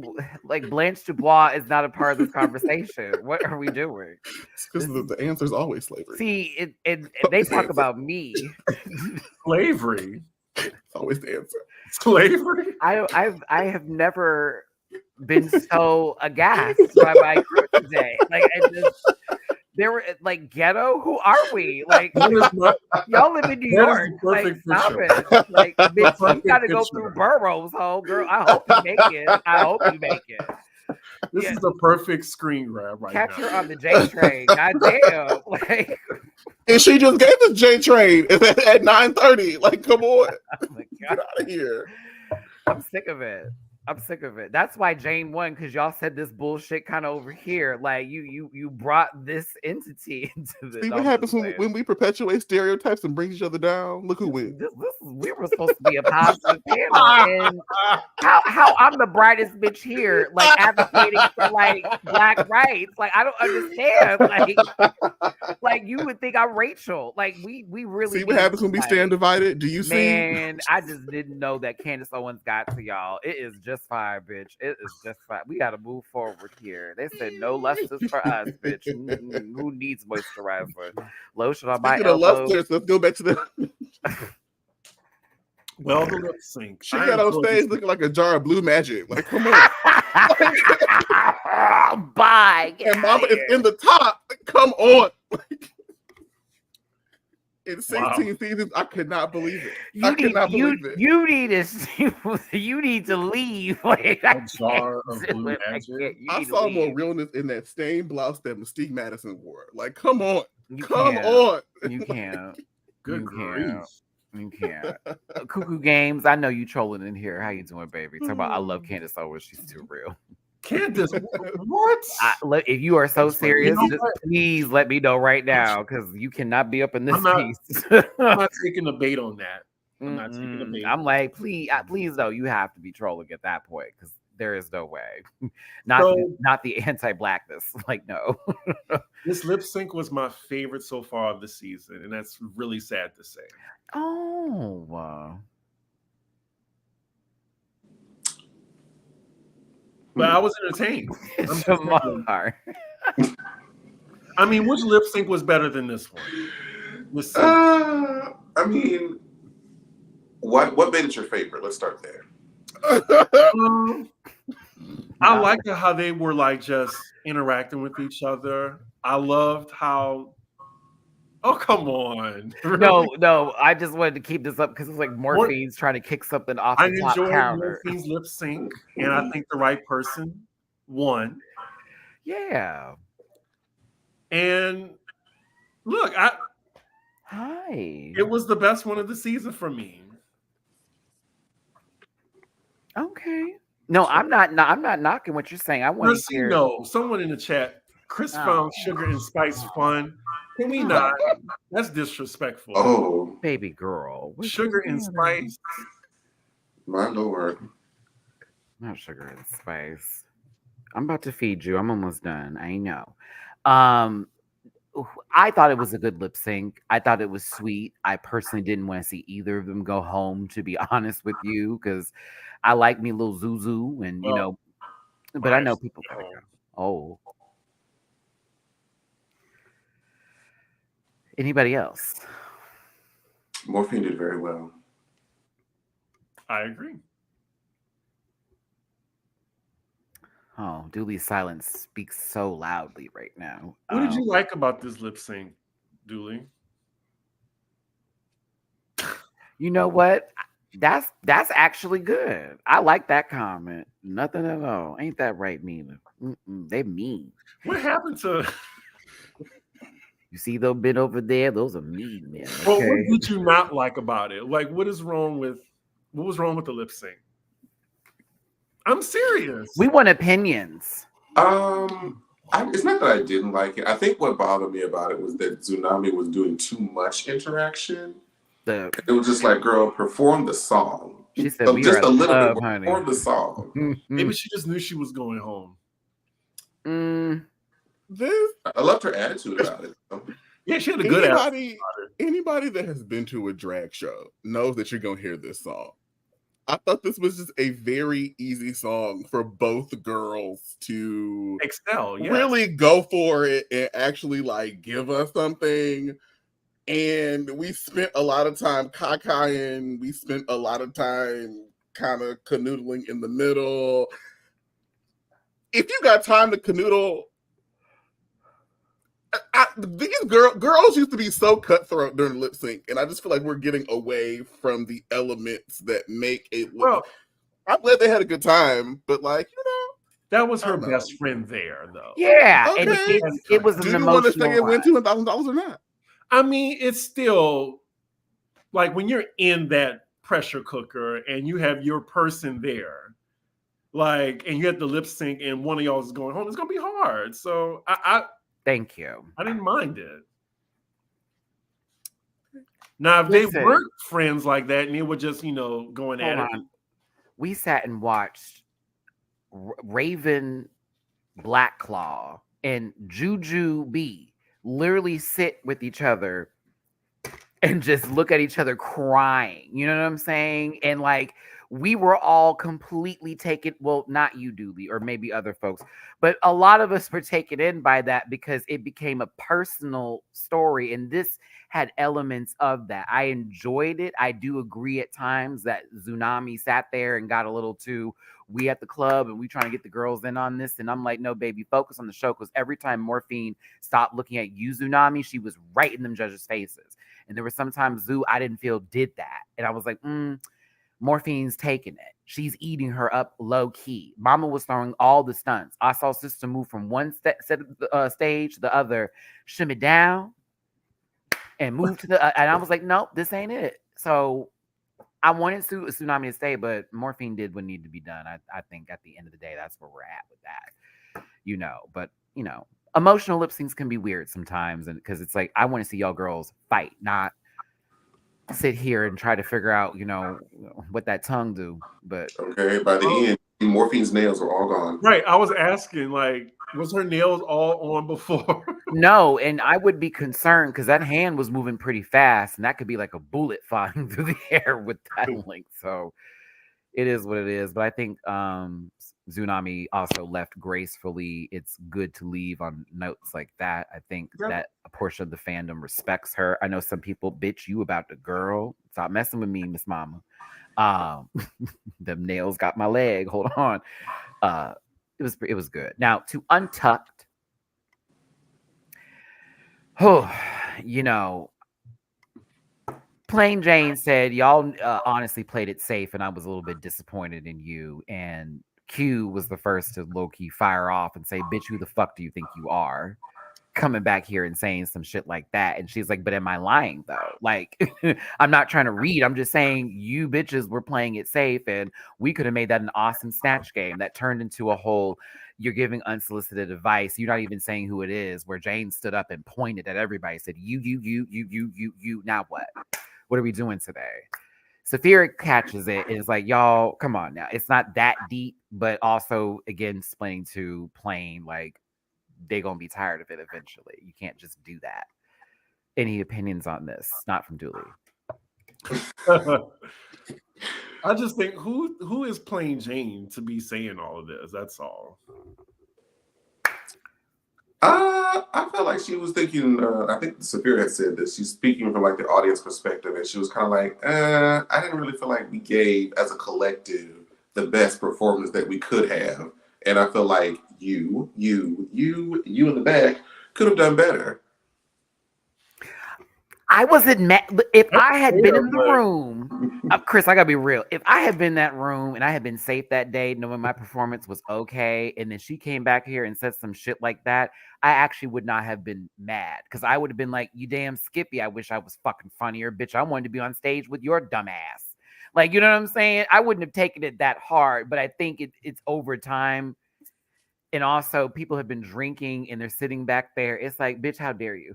like Blanche Dubois is not a part of this conversation? What are we doing? Because the answer is always slavery. See, they talk about me. Slavery. It's always the answer. Slavery. I have never been so aghast by my crew today. Like, they were like ghetto. Who are we? Like, y'all live in New York. Like, stop it. Like, bitch, you gotta go through boroughs, home girl. I hope you make it. This is the perfect screen grab right now. Capture on the J train. Goddamn. Like, and she just gave the J train at 9:30. Like, come on. Oh my God. Get out of here. I'm sick of it. That's why Jane won, because y'all said this bullshit kind of over here. Like you brought this entity into this. See what happens when we perpetuate stereotypes and bring each other down? Look who wins. We were supposed to be a positive panel, and how I'm the brightest bitch here, like advocating for like Black rights. Like, I don't understand. Like you would think I'm Rachel. Like we really see what happens when we stand divided. Do you see? Man, I just didn't know that Candace Owens got to y'all. It is just fine, bitch. It is just fine. We got to move forward here. They said no lusters for us, bitch. Who needs moisturizer? Lotion on my elbows. Lusters, let's go back to the. Well, the lip sync. She got on stage looking like a jar of blue magic. Like, come on. Bye. And Mama is in the top. Come on. In 16 seasons, I could not believe it. You need to leave. Like, a jar of blue magic. I saw more realness in that stained blouse that Mystique Madison wore. Like, come on. Come on. You can't. Good grief. You can't. Cuckoo Games. I know you trolling in here. How you doing, baby? Talk about I love Candace Owens. She's too real. Candace, what? If you are so serious, please let me know right now, because you cannot be up in this piece. I'm not taking the bait on that. I'm like, please, no, you have to be trolling at that point, because there is no way. Not the anti-blackness. Like, no. This lip sync was my favorite so far of the season, and that's really sad to say. Oh, wow. But I was entertained. I mean, which lip sync was better than this one? I mean, what made it your favorite? Let's start there. I liked how they were like just interacting with each other. I loved how. Oh, come on. No, I just wanted to keep this up because it was like Morphine's trying to kick something off the top counter. I enjoyed Morphine's lip sync, and I think the right person won. Yeah. And look, it was the best one of the season for me. Okay. No, I'm not knocking what you're saying. I want to hear. No, someone in the chat. Chris found Sugar and Spice fun. Can we not? That's disrespectful. Oh, baby girl. Sugar and Spice. My Lord. Not Sugar and Spice. I'm about to feed you. I'm almost done. I know. I thought it was a good lip sync. I thought it was sweet. I personally didn't want to see either of them go home, to be honest with you, because I like me a little Zuzu, and but I know people gotta go. Oh. Anybody else? Morphine did very well. I agree. Oh, Dooley's silence speaks so loudly right now. What did you like about this lip sync, Dooley? You know what? That's actually good. I like that comment. Nothing at all. Ain't that right, Mina? They mean. What happened to? You see those bit over there? Those are mean men. Okay? Well, what did you not like about it? Like, what was wrong with the lip sync? I'm serious. We want opinions. It's not that I didn't like it. I think what bothered me about it was that Tsunami was doing too much interaction. It was just like, girl, perform the song. She said, "We just are a little love, bit. Honey. Perform the song." Maybe she just knew she was going home. I loved her attitude about it. Yeah, she had a good attitude. Anybody that has been to a drag show knows that you're gonna hear this song. I thought this was just a very easy song for both girls to excel, really go for it and actually like give us something. And we spent a lot of time cockeying. We spent a lot of time kind of canoodling in the middle. If you got time to canoodle, these girls used to be so cutthroat during lip sync, and I just feel like we're getting away from the elements that make it look. Well, I'm glad they had a good time, but like, you know, that was her best friend there, though. Yeah, okay. And it was an emotional. Do you want to say it went $2,000 or not? I mean, it's still like when you're in that pressure cooker and you have your person there, like, and you have the lip sync, and one of y'all is going home. It's gonna be hard. So I thank you. I didn't mind it. Now, if they weren't friends like that and they were just, going at it. We sat and watched Raven Blackclaw and Juju B literally sit with each other and just look at each other crying. You know what I'm saying? And like, we were all completely taken. Well, not you, Dooley, or maybe other folks, but a lot of us were taken in by that because it became a personal story. And this had elements of that. I enjoyed it. I do agree at times that Tsunami sat there and got a little too, we at the club and we trying to get the girls in on this. And I'm like, no, baby, focus on the show. Because every time Morphine stopped looking at you, Tsunami, she was right in them judges' faces. And there were sometimes Zoo I didn't feel did that. And I was like, Morphine's taking it. She's eating her up low key. Mama was throwing all the stunts. I saw Sister move from one set of stage to the other, shimmy down and move to the, and I was like, nope, this ain't it. So I wanted Tsunami to stay, but Morphine did what needed to be done. I think at the end of the day, that's where we're at with that, but emotional lip syncs can be weird sometimes. And because it's like, I want to see y'all girls fight, not sit here and try to figure out, what that tongue do. But okay, by the end, Morphine's nails were all gone. Right. I was asking, like, was her nails all on before? No, and I would be concerned because that hand was moving pretty fast, and that could be like a bullet flying through the air with that link. So it is what it is. But I think Tsunami also left gracefully. It's good to leave on notes like that. I think that a portion of the fandom respects her. I know some people, bitch, you about the girl. Stop messing with me, Miss Mama. Them nails got my leg. Hold on. It was good. Now to Untucked. Oh, Plain Jane said y'all honestly played it safe, and I was a little bit disappointed in you. And Q was the first to low-key fire off and say, bitch, who the fuck do you think you are? Coming back here and saying some shit like that. And she's like, but am I lying though? Like, I'm not trying to read. I'm just saying you bitches were playing it safe, and we could have made that an awesome Snatch Game that turned into a whole, you're giving unsolicited advice. You're not even saying who it is, where Jane stood up and pointed at everybody, said, you, now what? What are we doing today? Saphira catches it and is like, y'all, come on now. It's not that deep, but also, again, explaining to Plain, like, they're going to be tired of it eventually. You can't just do that. Any opinions on this? Not from Dooley. I just think, who is Plain Jane to be saying all of this? That's all. I felt like she was thinking. I think Saphira had said this. She's speaking from like the audience perspective, and she was kind of like, I didn't really feel like we gave as a collective the best performance that we could have, and I feel like you in the back could have done better. I wasn't mad. If I had been in the but- room, Chris, I gotta be real. If I had been in that room and I had been safe that day, knowing my performance was okay, and then she came back here and said some shit like that, I actually would not have been mad because I would have been like, "You damn Skippy! I wish I was fucking funnier, bitch. I wanted to be on stage with your dumb ass." Like, you know what I'm saying? I wouldn't have taken it that hard, but I think it's over time. And also, people have been drinking and they're sitting back there. It's like, bitch, how dare you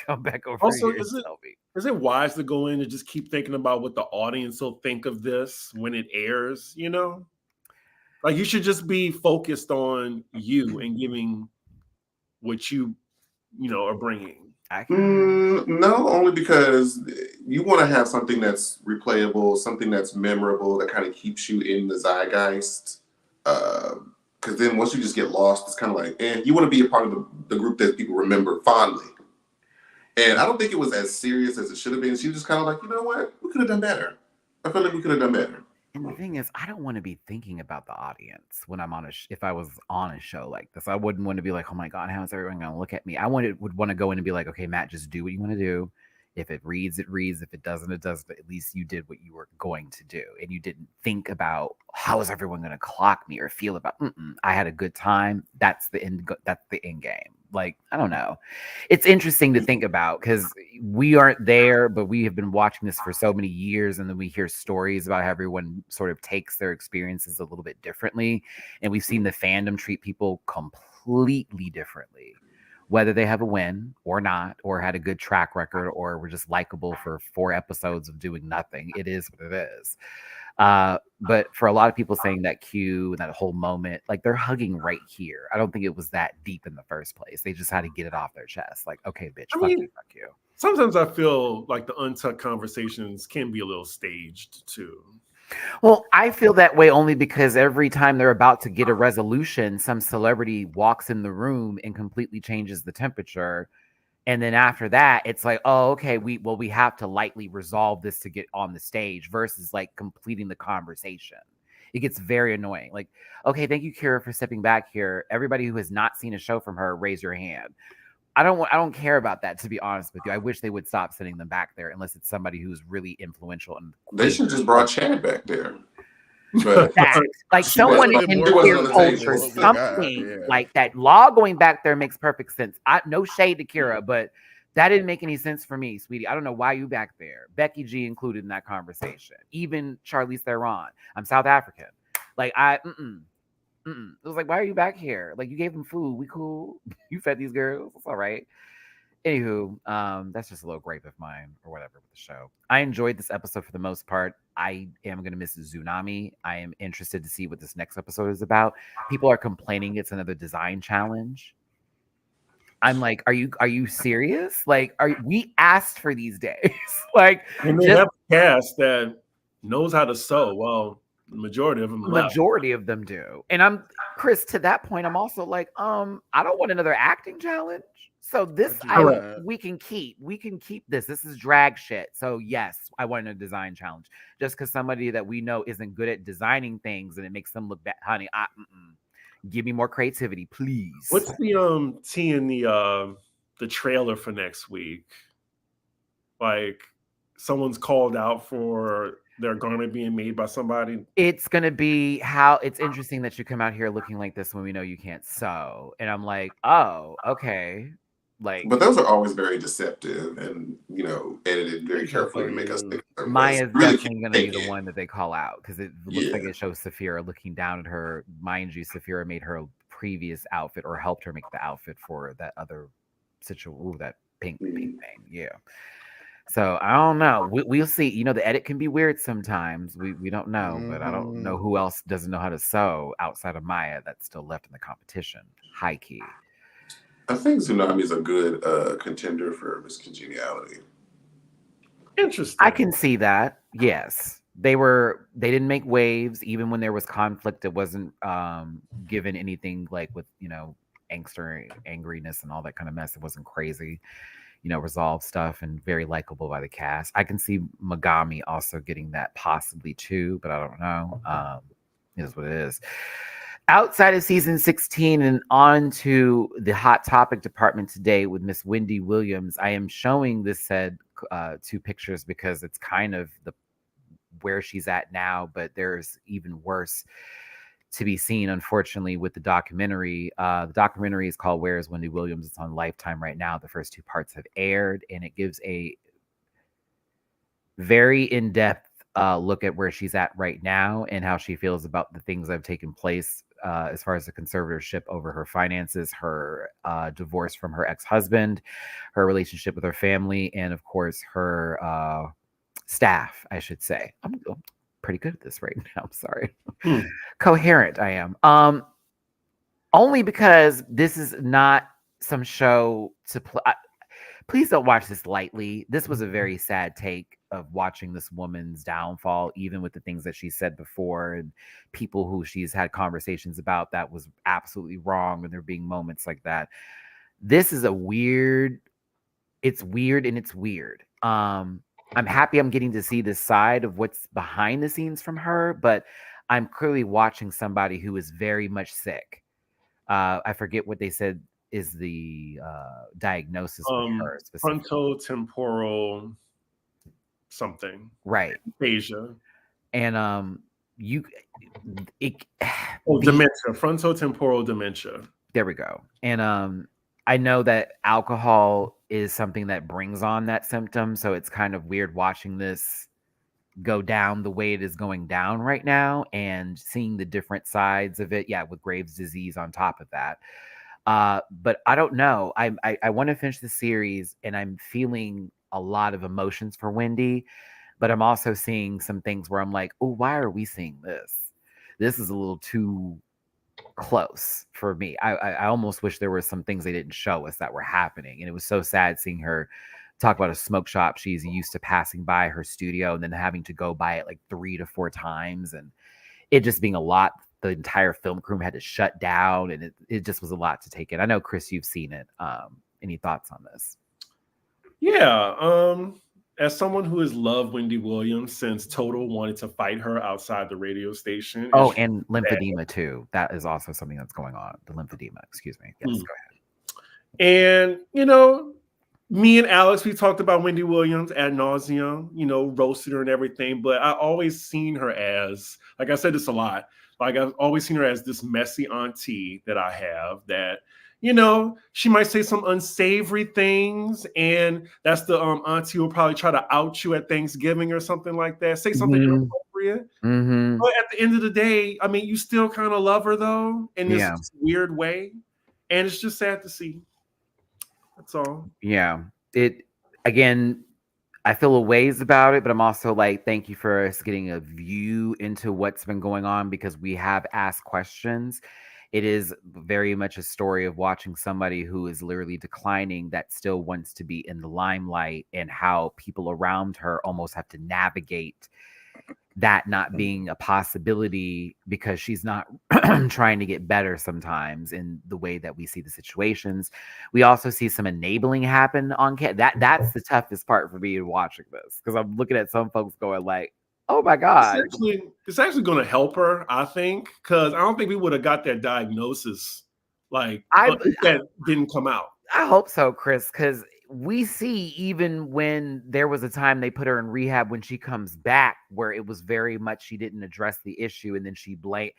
come back over Also, here and tell me? Is it wise to go in and just keep thinking about what the audience will think of this when it airs? You know, like you should just be focused on you and giving what you are bringing. No, only because you want to have something that's replayable, something that's memorable, that kind of keeps you in the zeitgeist. Because then once you just get lost, it's kind of like, you want to be a part of the group that people remember fondly. And I don't think it was as serious as it should have been. She was just kind of like, you know what? We could have done better. I feel like we could have done better. And the thing is, I don't want to be thinking about the audience when I'm on if I was on a show like this. I wouldn't want to be like, oh my God, how is everyone going to look at me? I would want to go in and be like, okay, Matt, just do what you want to do. If it reads, it reads. If it doesn't, it doesn't. But at least you did what you were going to do. And you didn't think about how is everyone going to clock me or feel about, I had a good time. That's the end. That's the end game. Like, I don't know. It's interesting to think about because we aren't there, but we have been watching this for so many years. And then we hear stories about how everyone sort of takes their experiences a little bit differently. And we've seen the fandom treat people completely differently, whether they have a win or not, or had a good track record, or were just likable for 4 episodes of doing nothing. It is what it is. But for a lot of people saying that cue and that whole moment, like they're hugging right here. I don't think it was that deep in the first place. They just had to get it off their chest. Like, okay, bitch, fuck you. Sometimes I feel like the untucked conversations can be a little staged too. Well, I feel that way only because every time they're about to get a resolution, some celebrity walks in the room and completely changes the temperature. And then after that, it's like, oh, okay, we have to lightly resolve this to get on the stage versus like completing the conversation. It gets very annoying. Like, okay, thank you, Kira, for stepping back here. Everybody who has not seen a show from her, raise your hand. I don't care about that, to be honest with you. I wish they would stop sending them back there unless it's somebody who's really influential. And they should just brought Chad back there. But like someone in queer culture, table. something like that. Law going back there makes perfect sense. No shade to Kira, but that didn't make any sense for me, sweetie. I don't know why you back there. Becky G included in that conversation. Even Charlize Theron. I'm South African. Like it was like, why are you back here? Like, you gave them food. We cool. You fed these girls. It's all right. Anywho, that's just a little gripe of mine or whatever with the show. I enjoyed this episode for the most part. I am going to miss Tsunami. I am interested to see what this next episode is about. People are complaining it's another design challenge. I'm like, are you serious? Like, we asked for these days? Like, and they have a cast that knows how to sew. Well, the majority of them do. And I'm Chris, to that point, I'm also like, I don't want another acting challenge. So this we can keep this. This is drag shit. So yes, I want a design challenge. Just because somebody that we know isn't good at designing things and it makes them look bad, honey. Give me more creativity, please. What's the tea in the trailer for next week? Like someone's called out for their garment being made by somebody. It's gonna be how it's interesting that you come out here looking like this when we know you can't sew. And I'm like, oh, okay. Like, but those are always very deceptive and edited very carefully to make us think. Maya's really definitely going to be the one that they call out because it looks like it shows Saphira looking down at her. Mind you, Saphira made her previous outfit or helped her make the outfit for that other situation. That pink thing. Yeah. So I don't know. We'll see. The edit can be weird sometimes. We don't know, but I don't know who else doesn't know how to sew outside of Maya that's still left in the competition. High key. I think Tsunami is a good contender for Miss Congeniality. Interesting. I can see that. Yes. They didn't make waves. Even when there was conflict, it wasn't given anything like with, angriness and all that kind of mess. It wasn't crazy, resolve stuff, and very likable by the cast. I can see Megami also getting that possibly too, but I don't know. It is what it is. Outside of season 16 and on to the hot topic department today with Miss Wendy Williams. I am showing this said two pictures because it's kind of the where she's at now, but there's even worse to be seen, unfortunately, with the documentary. The documentary is called Where is Wendy Williams? It's on Lifetime right now. The first two parts have aired, and it gives a very in-depth look at where she's at right now and how she feels about the things that have taken place as far as the conservatorship over her finances, her divorce from her ex-husband, her relationship with her family, and of course her staff, I should say. I'm pretty good at this right now. I'm sorry. Coherent I am. Only because this is not some show to play. Please don't watch this lightly. This was a very sad take of watching this woman's downfall, even with the things that she said before and people who she's had conversations about that was absolutely wrong, and there being moments like that. This is it's weird and it's weird. I'm happy I'm getting to see this side of what's behind the scenes from her, but I'm clearly watching somebody who is very much sick. I forget what they said is the diagnosis with her specifically. Frontotemporal something. Right. Aphasia. And dementia. Frontotemporal dementia. There we go. And I know that alcohol is something that brings on that symptom, so it's kind of weird watching this go down the way it is going down right now and seeing the different sides of it. Yeah, with Graves' disease on top of that. But I don't know. I want to finish the series, and I'm feeling a lot of emotions for Wendy, but I'm also seeing some things where I'm like, oh, why are we seeing this? This is a little too close for me. I almost wish there were some things they didn't show us that were happening. And it was so sad seeing her talk about a smoke shop she's used to passing by her studio and then having to go by it like 3 to 4 times, and it just being a lot. The entire film crew had to shut down, and it just was a lot to take in. I know, Chris, you've seen it. Any thoughts on this? Yeah. As someone who has loved Wendy Williams since Total wanted to fight her outside the radio station. Oh, and lymphedema too. That is also something that's going on. The lymphedema, excuse me. Yes, go ahead. And, me and Alex, we talked about Wendy Williams ad nauseum, roasted her and everything. But I always seen her as, like I said this a lot, like I've always seen her as this messy auntie that I have that, she might say some unsavory things. And that's the auntie who will probably try to out you at Thanksgiving or something like that. Say something inappropriate. But at the end of the day, I mean, you still kind of love her, though, in this weird way. And it's just sad to see. That's all. Yeah. Again, I feel a ways about it, but I'm also like, thank you for us getting a view into what's been going on, because we have asked questions. It is very much a story of watching somebody who is literally declining that still wants to be in the limelight, and how people around her almost have to navigate that not being a possibility because she's not trying to get better sometimes in the way that we see the situations. We also see some enabling happen on that's the toughest part for me in watching this, because I'm looking at some folks going like, oh my God. It's actually going to help her, I think, because I don't think we would have got that diagnosis that didn't come out. I hope so, Chris, because we see even when there was a time they put her in rehab, when she comes back, where it was very much she didn't address the issue and then she blamed.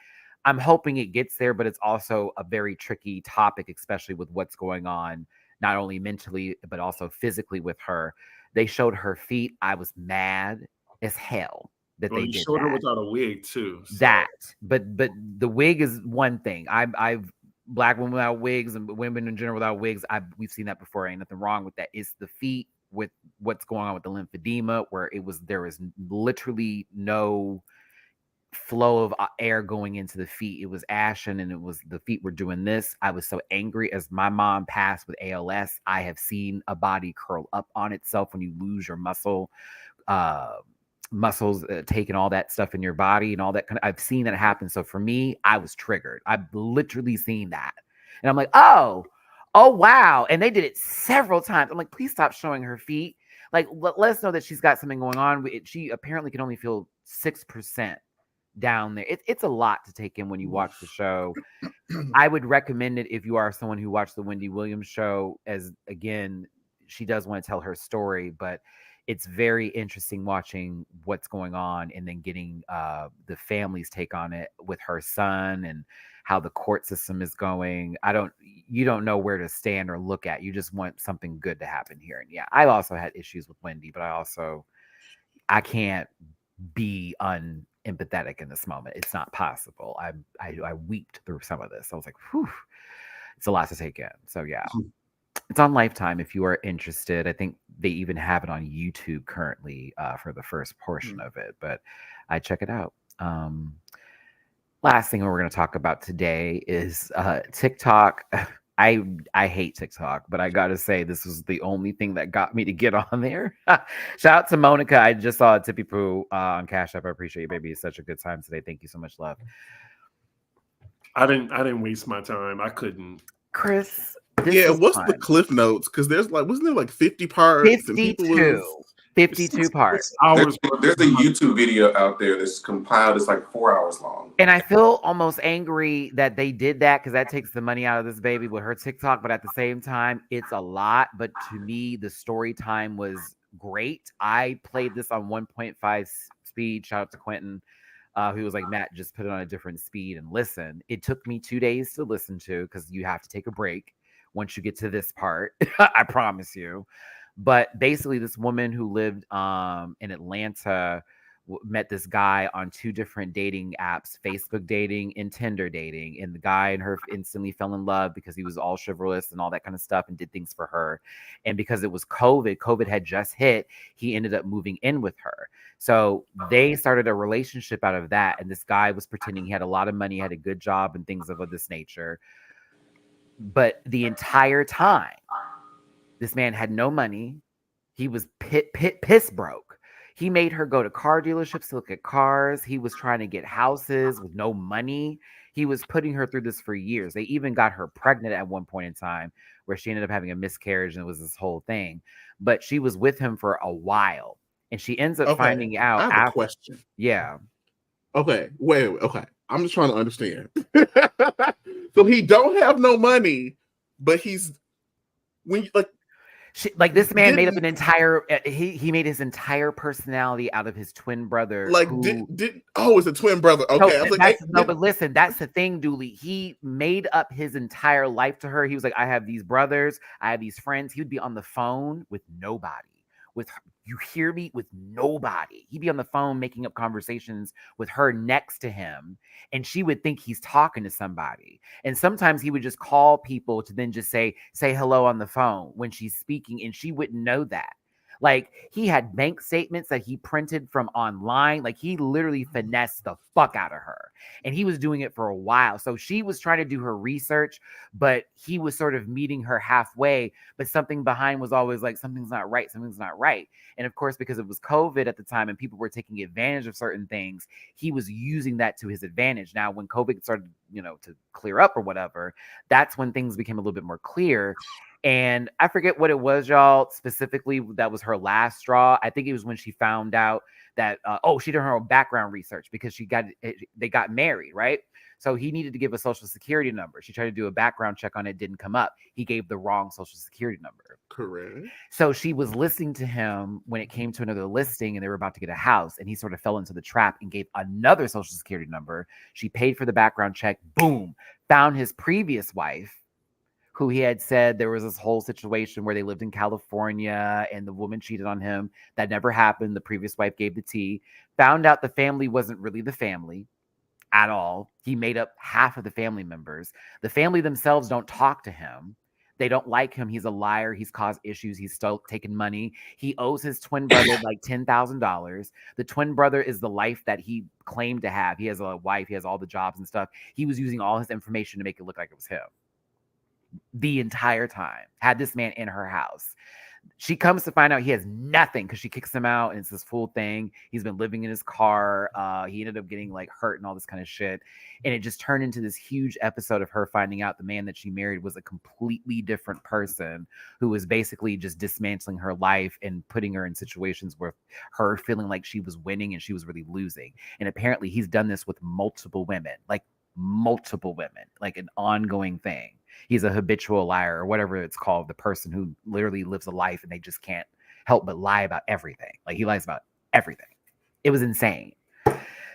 I'm hoping it gets there, but it's also a very tricky topic, especially with what's going on, not only mentally, but also physically with her. They showed her feet. I was mad as hell that they did showed that. her without a wig too. So. But the wig is one thing. I've Black women without wigs and women in general without wigs, we've seen that before. Ain't nothing wrong with that. It's the feet with what's going on with the lymphedema, where there was literally no flow of air going into the feet. It was ashen, and the feet were doing this. I was so angry. As my mom passed with ALS, I have seen a body curl up on itself when you lose your muscles, taking all that stuff in your body and all that I've seen that happen. So for me, I was triggered. I've literally seen that. And I'm like, oh wow. And they did it several times. I'm like, please stop showing her feet. Like, let us know that she's got something going on. She apparently can only feel 6% down there. It's a lot to take in when you watch the show. I would recommend it if you are someone who watched the Wendy Williams show, as again, she does want to tell her story, but it's very interesting watching what's going on and then getting the family's take on it with her son and how the court system is going. You don't know where to stand or look at. You just want something good to happen here. And yeah, I've also had issues with Wendy, but I can't be unempathetic in this moment. It's not possible. I weeped through some of this. I was like, whew, it's a lot to take in. So yeah. It's on Lifetime if you are interested. I think they even have it on YouTube currently for the first portion of it, but I check it out. Last thing we're going to talk about today is TikTok. I hate TikTok, but I got to say this was the only thing that got me to get on there. Shout out to Monica. I just saw a Tippy Poo on Cash App. I appreciate you, baby. It's such a good time today. Thank you so much, love. I didn't waste my time. I couldn't. Chris, what's the cliff notes? Because wasn't there like 50 parts? 52 parts. There's a YouTube video out there that's compiled. It's like 4 hours long. And I feel almost angry that they did that because that takes the money out of this baby with her TikTok. But at the same time, it's a lot. But to me, the story time was great. I played this on 1.5 speed. Shout out to Quentin, who was like, Matt, just put it on a different speed and listen. It took me 2 days to listen to because you have to take a break once you get to this part. I promise you. But basically, this woman who lived in Atlanta met this guy on 2 different dating apps, Facebook dating and Tinder dating. And the guy and her instantly fell in love because he was all chivalrous and all that kind of stuff and did things for her. And because it was COVID had just hit, he ended up moving in with her. So they started a relationship out of that. And this guy was pretending he had a lot of money, had a good job and things of this nature. But the entire time, this man had no money. He was piss broke. He made her go to car dealerships to look at cars. He was trying to get houses with no money. He was putting her through this for years. They even got her pregnant at one point in time where she ended up having a miscarriage and it was this whole thing. But she was with him for a while. And she ends up finding out. I have a question. Yeah. Okay. Wait. Okay. I'm just trying to understand. So he don't have no money, but he's this man made up an entire. He made his entire personality out of his twin brother. It's a twin brother. Okay, but listen, that's the thing, Dooley. He made up his entire life to her. He was like, I have these brothers, I have these friends. He would be on the phone with nobody. With her, you hear me? With nobody. He'd be on the phone making up conversations with her next to him, and she would think he's talking to somebody. And sometimes he would just call people to then just say hello on the phone when she's speaking, and she wouldn't know that. Like, he had bank statements that he printed from online. Like, he literally finessed the fuck out of her. And he was doing it for a while. So she was trying to do her research, but he was sort of meeting her halfway. But something behind was always like, something's not right. Something's not right. And of course, because it was COVID at the time and people were taking advantage of certain things, he was using that to his advantage. Now, when COVID started, to clear up or whatever, that's when things became a little bit more clear. And I forget what it was, y'all, specifically, that was her last straw. I think it was when she found out that, she did her own background research because they got married, right? So he needed to give a social security number. She tried to do a background check on it, didn't come up. He gave the wrong social security number. Correct. So she was listening to him when it came to another listing and they were about to get a house, and he sort of fell into the trap and gave another social security number. She paid for the background check, boom, found his previous wife, who he had said there was this whole situation where they lived in California and the woman cheated on him. That never happened. The previous wife gave the tea. Found out the family wasn't really the family at all. He made up half of the family members. The family themselves don't talk to him. They don't like him. He's a liar. He's caused issues. He's still taking money. He owes his twin brother like $10,000. The twin brother is the life that he claimed to have. He has a wife. He has all the jobs and stuff. He was using all his information to make it look like it was him. The entire time, had this man in her house. She comes to find out he has nothing because she kicks him out, and it's this full thing. He's been living in his car. He ended up getting like hurt and all this kind of shit. And it just turned into this huge episode of her finding out the man that she married was a completely different person who was basically just dismantling her life and putting her in situations where her feeling like she was winning and she was really losing. And apparently he's done this with multiple women, like an ongoing thing. He's a habitual liar or whatever it's called, the person who literally lives a life and they just can't help but lie about everything. Like he lies about everything. It was insane.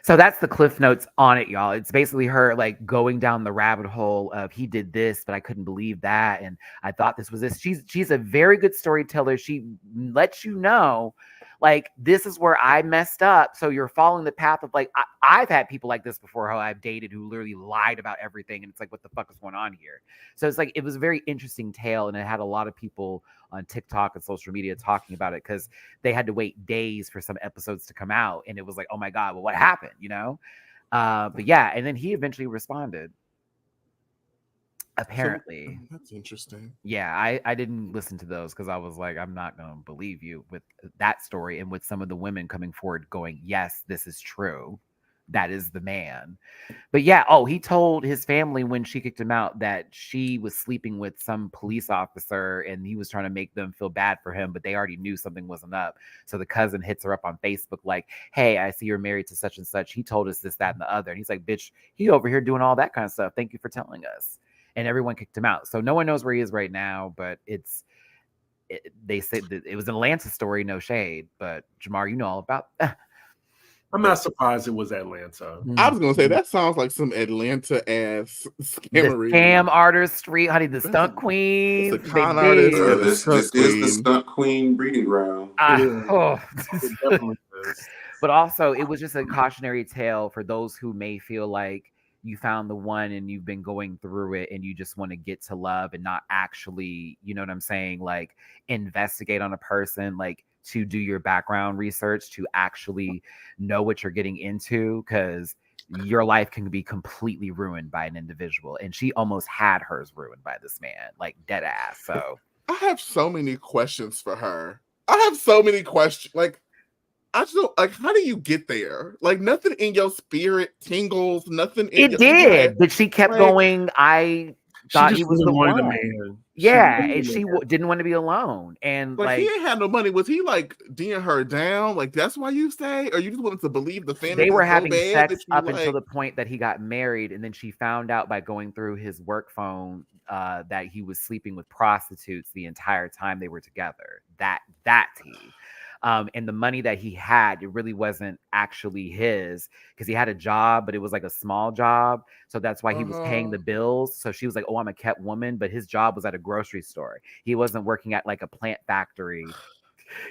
So that's the cliff notes on it, y'all. It's basically her like going down the rabbit hole of he did this, but I couldn't believe that. And I thought this was this. She's a very good storyteller. She lets you know, like, this is where I messed up. So you're following the path of like, I've had people like this before who I've dated who literally lied about everything. And it's like, what the fuck is going on here? So it's like, it was a very interesting tale. And it had a lot of people on TikTok and social media talking about it because they had to wait days for some episodes to come out. And it was like, oh my God, well, what happened? You know? But yeah, and then he eventually responded. Apparently. So, that's interesting. Yeah, I didn't listen to those because I was like, I'm not going to believe you with that story. And with some of the women coming forward going, yes, this is true. That is the man. But yeah, he told his family when she kicked him out that she was sleeping with some police officer and he was trying to make them feel bad for him, but they already knew something wasn't up. So the cousin hits her up on Facebook like, hey, I see you're married to such and such. He told us this, that, and the other. And he's like, bitch, he over here doing all that kind of stuff. Thank you for telling us. And everyone kicked him out. So no one knows where he is right now, but they said that it was an Atlanta story, no shade. But Jamar, you know all about that. I'm not surprised it was Atlanta. I was gonna say that sounds like some Atlanta ass scammery. The scam artistry, honey, the stunt queen. The con artist. This is the stunt queen breeding ground. It definitely is. But also, it was just a cautionary tale for those who may feel like you found the one and you've been going through it and you just want to get to love and not actually, you know what I'm saying, like investigate on a person, like to do your background research, to actually know what you're getting into, because your life can be completely ruined by an individual. And she almost had hers ruined by this man, like dead ass. So I have so many questions for her. I have so many questions. Like, I just don't, like, how do you get there? Like, nothing in your spirit tingles, nothing in it did, but she kept going. I thought he was the one. Man. Yeah, and she didn't want to be alone. And like he ain't had no money. Was he like D'ing her down? Like, that's why you stay? Or you just wanted to believe the fantasy? They were having sex up until the point that he got married, and then she found out by going through his work phone that he was sleeping with prostitutes the entire time they were together. That tea. And the money that he had, it really wasn't actually his because he had a job, but it was like a small job. So that's why he was paying the bills. So she was like, oh, I'm a kept woman. But his job was at a grocery store. He wasn't working at like a plant factory.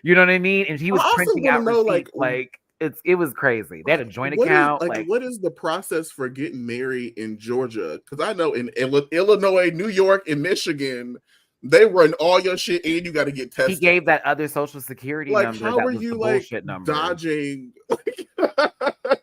You know what I mean? And he was printing out receipts, like it was crazy. They had a joint account. What is the process for getting married in Georgia? Because I know in Illinois, New York, and Michigan, they run all your shit and you got to get tested. He gave that other social security number. How are you dodging?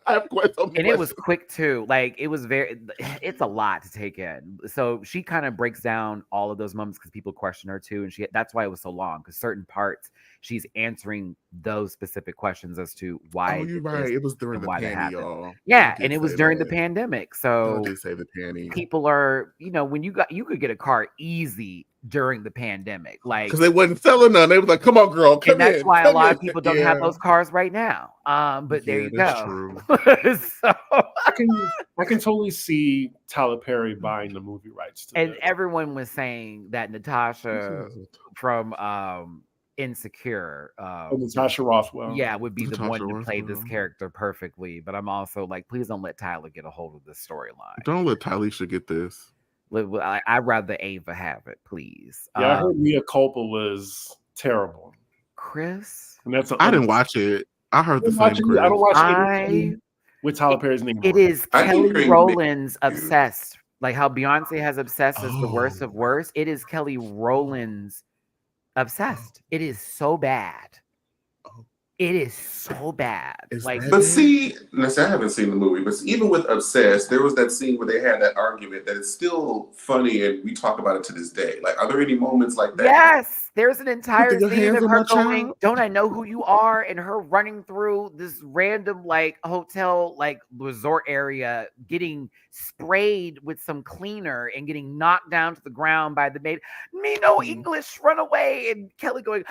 I have quite so many and it was quick too. Like it was it's a lot to take in. So she kind of breaks down all of those moments because people question her too. And that's why it was so long, because certain parts she's answering those specific questions as to why. Oh, you're right. It was during the panty, y'all. Yeah, and it was during the pandemic. So I did say the panty. People are, when you could get a car easy during the pandemic, like because they wasn't selling none. They was like, "Come on, girl, come in." And that's why a lot of people don't have those cars right now. But there you go. True. So I can totally see Tyler Perry buying the movie rights to this. Everyone was saying that Natasha from Insecure, Natasha Rothwell, would be the one to play this character perfectly. But I'm also like, please don't let Tyler get a hold of this storyline. Don't let Tylisha get this. I'd rather Ava have it, please. Yeah, I heard Mia Culpa was terrible. Chris, and I didn't watch it. I heard the same. I don't watch it with Tyler Perry's name. It is Kelly Rowland's Obsessed. Like how Beyonce has Obsessed as the worst of worst. It is Kelly Rowland's Obsessed. It is so bad. It is so bad. Is Like, that But bad? see, let's say I haven't seen the movie, but even with Obsessed, there was that scene where they had that argument that is still funny, and we talk about it to this day. Like, are there any moments like that? yes, there's an entire Put your scene hands of on her my going, child. "Don't I know who you are?" and her running through this random like hotel like resort area, getting sprayed with some cleaner and getting knocked down to the ground by the maid. Me no English, run away, and Kelly going,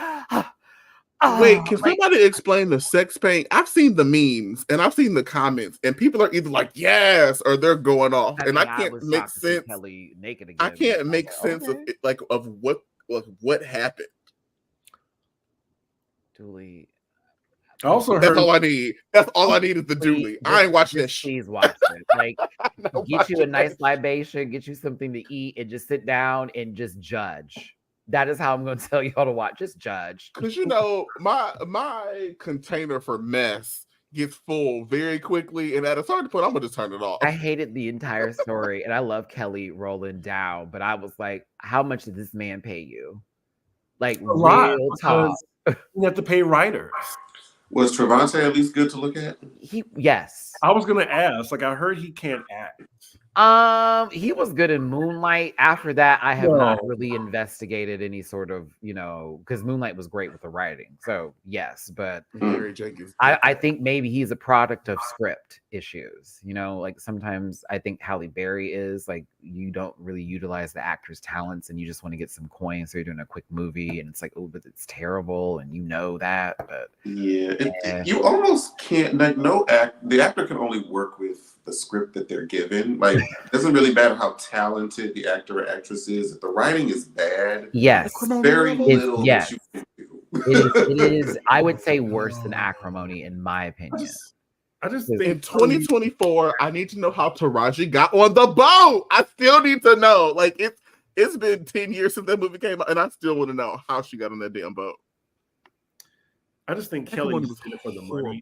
Wait, can like somebody explain the sex paint? I've seen the memes and I've seen the comments, and people are either like yes or they're going off, I and mean, I I can't was make shocked to see sense. Kelly naked again. I can't I was make like, sense of okay. it, like of what happened. Dooley. I also That's heard all I need. That's all I need is the Please, dually. I ain't watching just this. please watch it. Like, get you a nice libation, get you something to eat, and just sit down and just judge. That is how I'm going to tell y'all to watch. Just judge. Because you know my container for mess gets full very quickly, and at a certain point, I'm gonna just turn it off. I hated the entire story, and I love Kelly rolling down, but I was like, how much did this man pay you? Like, a lot real talk. because you have to pay writers. Was Trevante at least good to look at? Yes. I was gonna ask, like, I heard he can't act. He was good in Moonlight. After that, I have not No. really investigated any sort of, because Moonlight was great with the writing. So yes, but Mary Jenkins. I think maybe he's a product of script issues. Like sometimes I think Halle Berry is like you don't really utilize the actor's talents and you just want to get some coins. So you're doing a quick movie and it's like, oh, but it's terrible, and that. But Yeah, you almost can't. Like, the actor can only work with the script that they're given. Like, it doesn't really matter how talented the actor or actress is. If the writing is bad, yes, very little that you can do. It is. I would say worse than Acrimony, in my opinion. I just In think 2024, I need to know how Taraji got on the boat. I still need to know. Like it's been 10 years since that movie came out, and I still want to know how she got on that damn boat. I just think Kelly was in it for the money.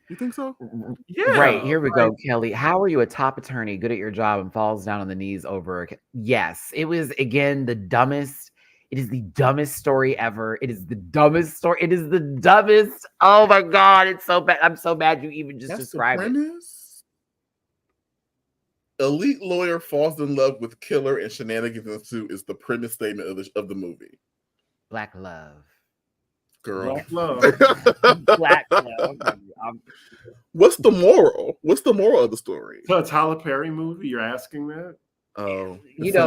You think so? Yeah. Right, here we go, Kelly. How are you a top attorney, good at your job, and falls down on the knees over? Yes, it was again the dumbest. It is the dumbest story ever. It is the dumbest story. It is the dumbest. Oh my god, it's so bad. I'm so mad you even just described it. Elite lawyer falls in love with killer and shenanigans ensue is the premise statement of the movie. Black love. Girl. Black love. Black love. What's the moral? What's the moral of the story? So a Tyler Perry movie? You're asking that? Oh,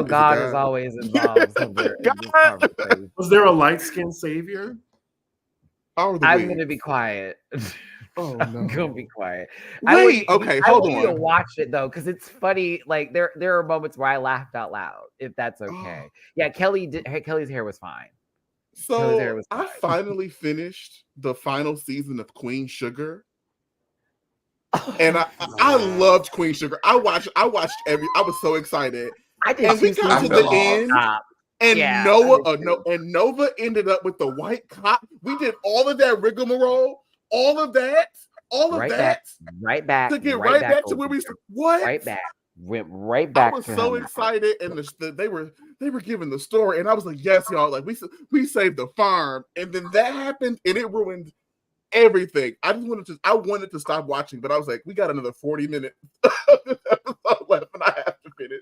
God is always involved. Was there a light-skinned savior? I'm going to be quiet. Oh, I'm gonna be quiet. Wait, okay, hold on. I want you to watch it though, because it's funny. Like there are moments where I laughed out loud. If that's okay. Yeah, Kelly's hair was fine. So I finally finished the final season of Queen Sugar, and I loved Queen Sugar. I watched I was so excited. I did. And we got to the end. And yeah, Nova ended up with the white cop. We did all of that rigmarole. All of that, right back to get right back to where we what? Right back, went right back. I was so excited, and they were giving the story, and I was like, "Yes, y'all! Like we saved the farm," and then that happened, and it ruined everything. I wanted to stop watching, but I was like, "We got another 40 minutes episode left, and I have to finish."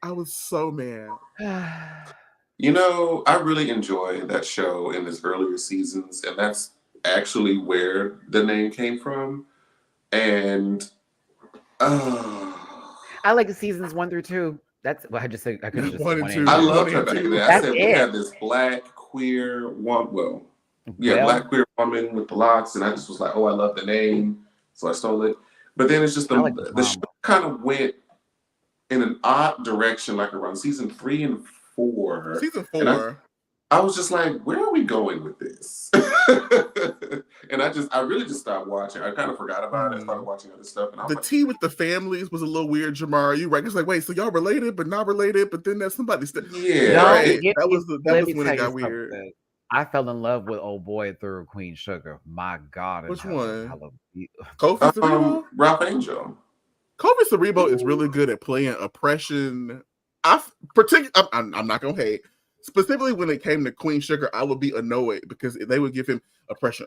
I was so mad. I really enjoy that show in its earlier seasons, and that's actually where the name came from. And I like seasons 1 through 2. That's what I just said. I could just 1 and 2. I loved her back then. I said we it. had this black queer woman. Black queer woman with the locks, and I just was like, oh, I love the name, so I stole it. But then it's just the show kind of went in an odd direction, like around season 3 and 4. Season 4. I was just like, where are we going with this? And I really just stopped watching. I kind of forgot about it. I started watching other stuff. And the tea with the families was a little weird, Jamar. You right? It's like, wait, so y'all related but not related, but then there's somebody still. Yeah, right. That was when it got weird. I fell in love with old boy through Queen Sugar. My God. Which one? Kofi Cerebo? Ralph Angel. Kofi Cerebo is really good at playing oppression. I'm not gonna hate. specifically when it came to Queen Sugar, I would be annoyed because they would give him oppression,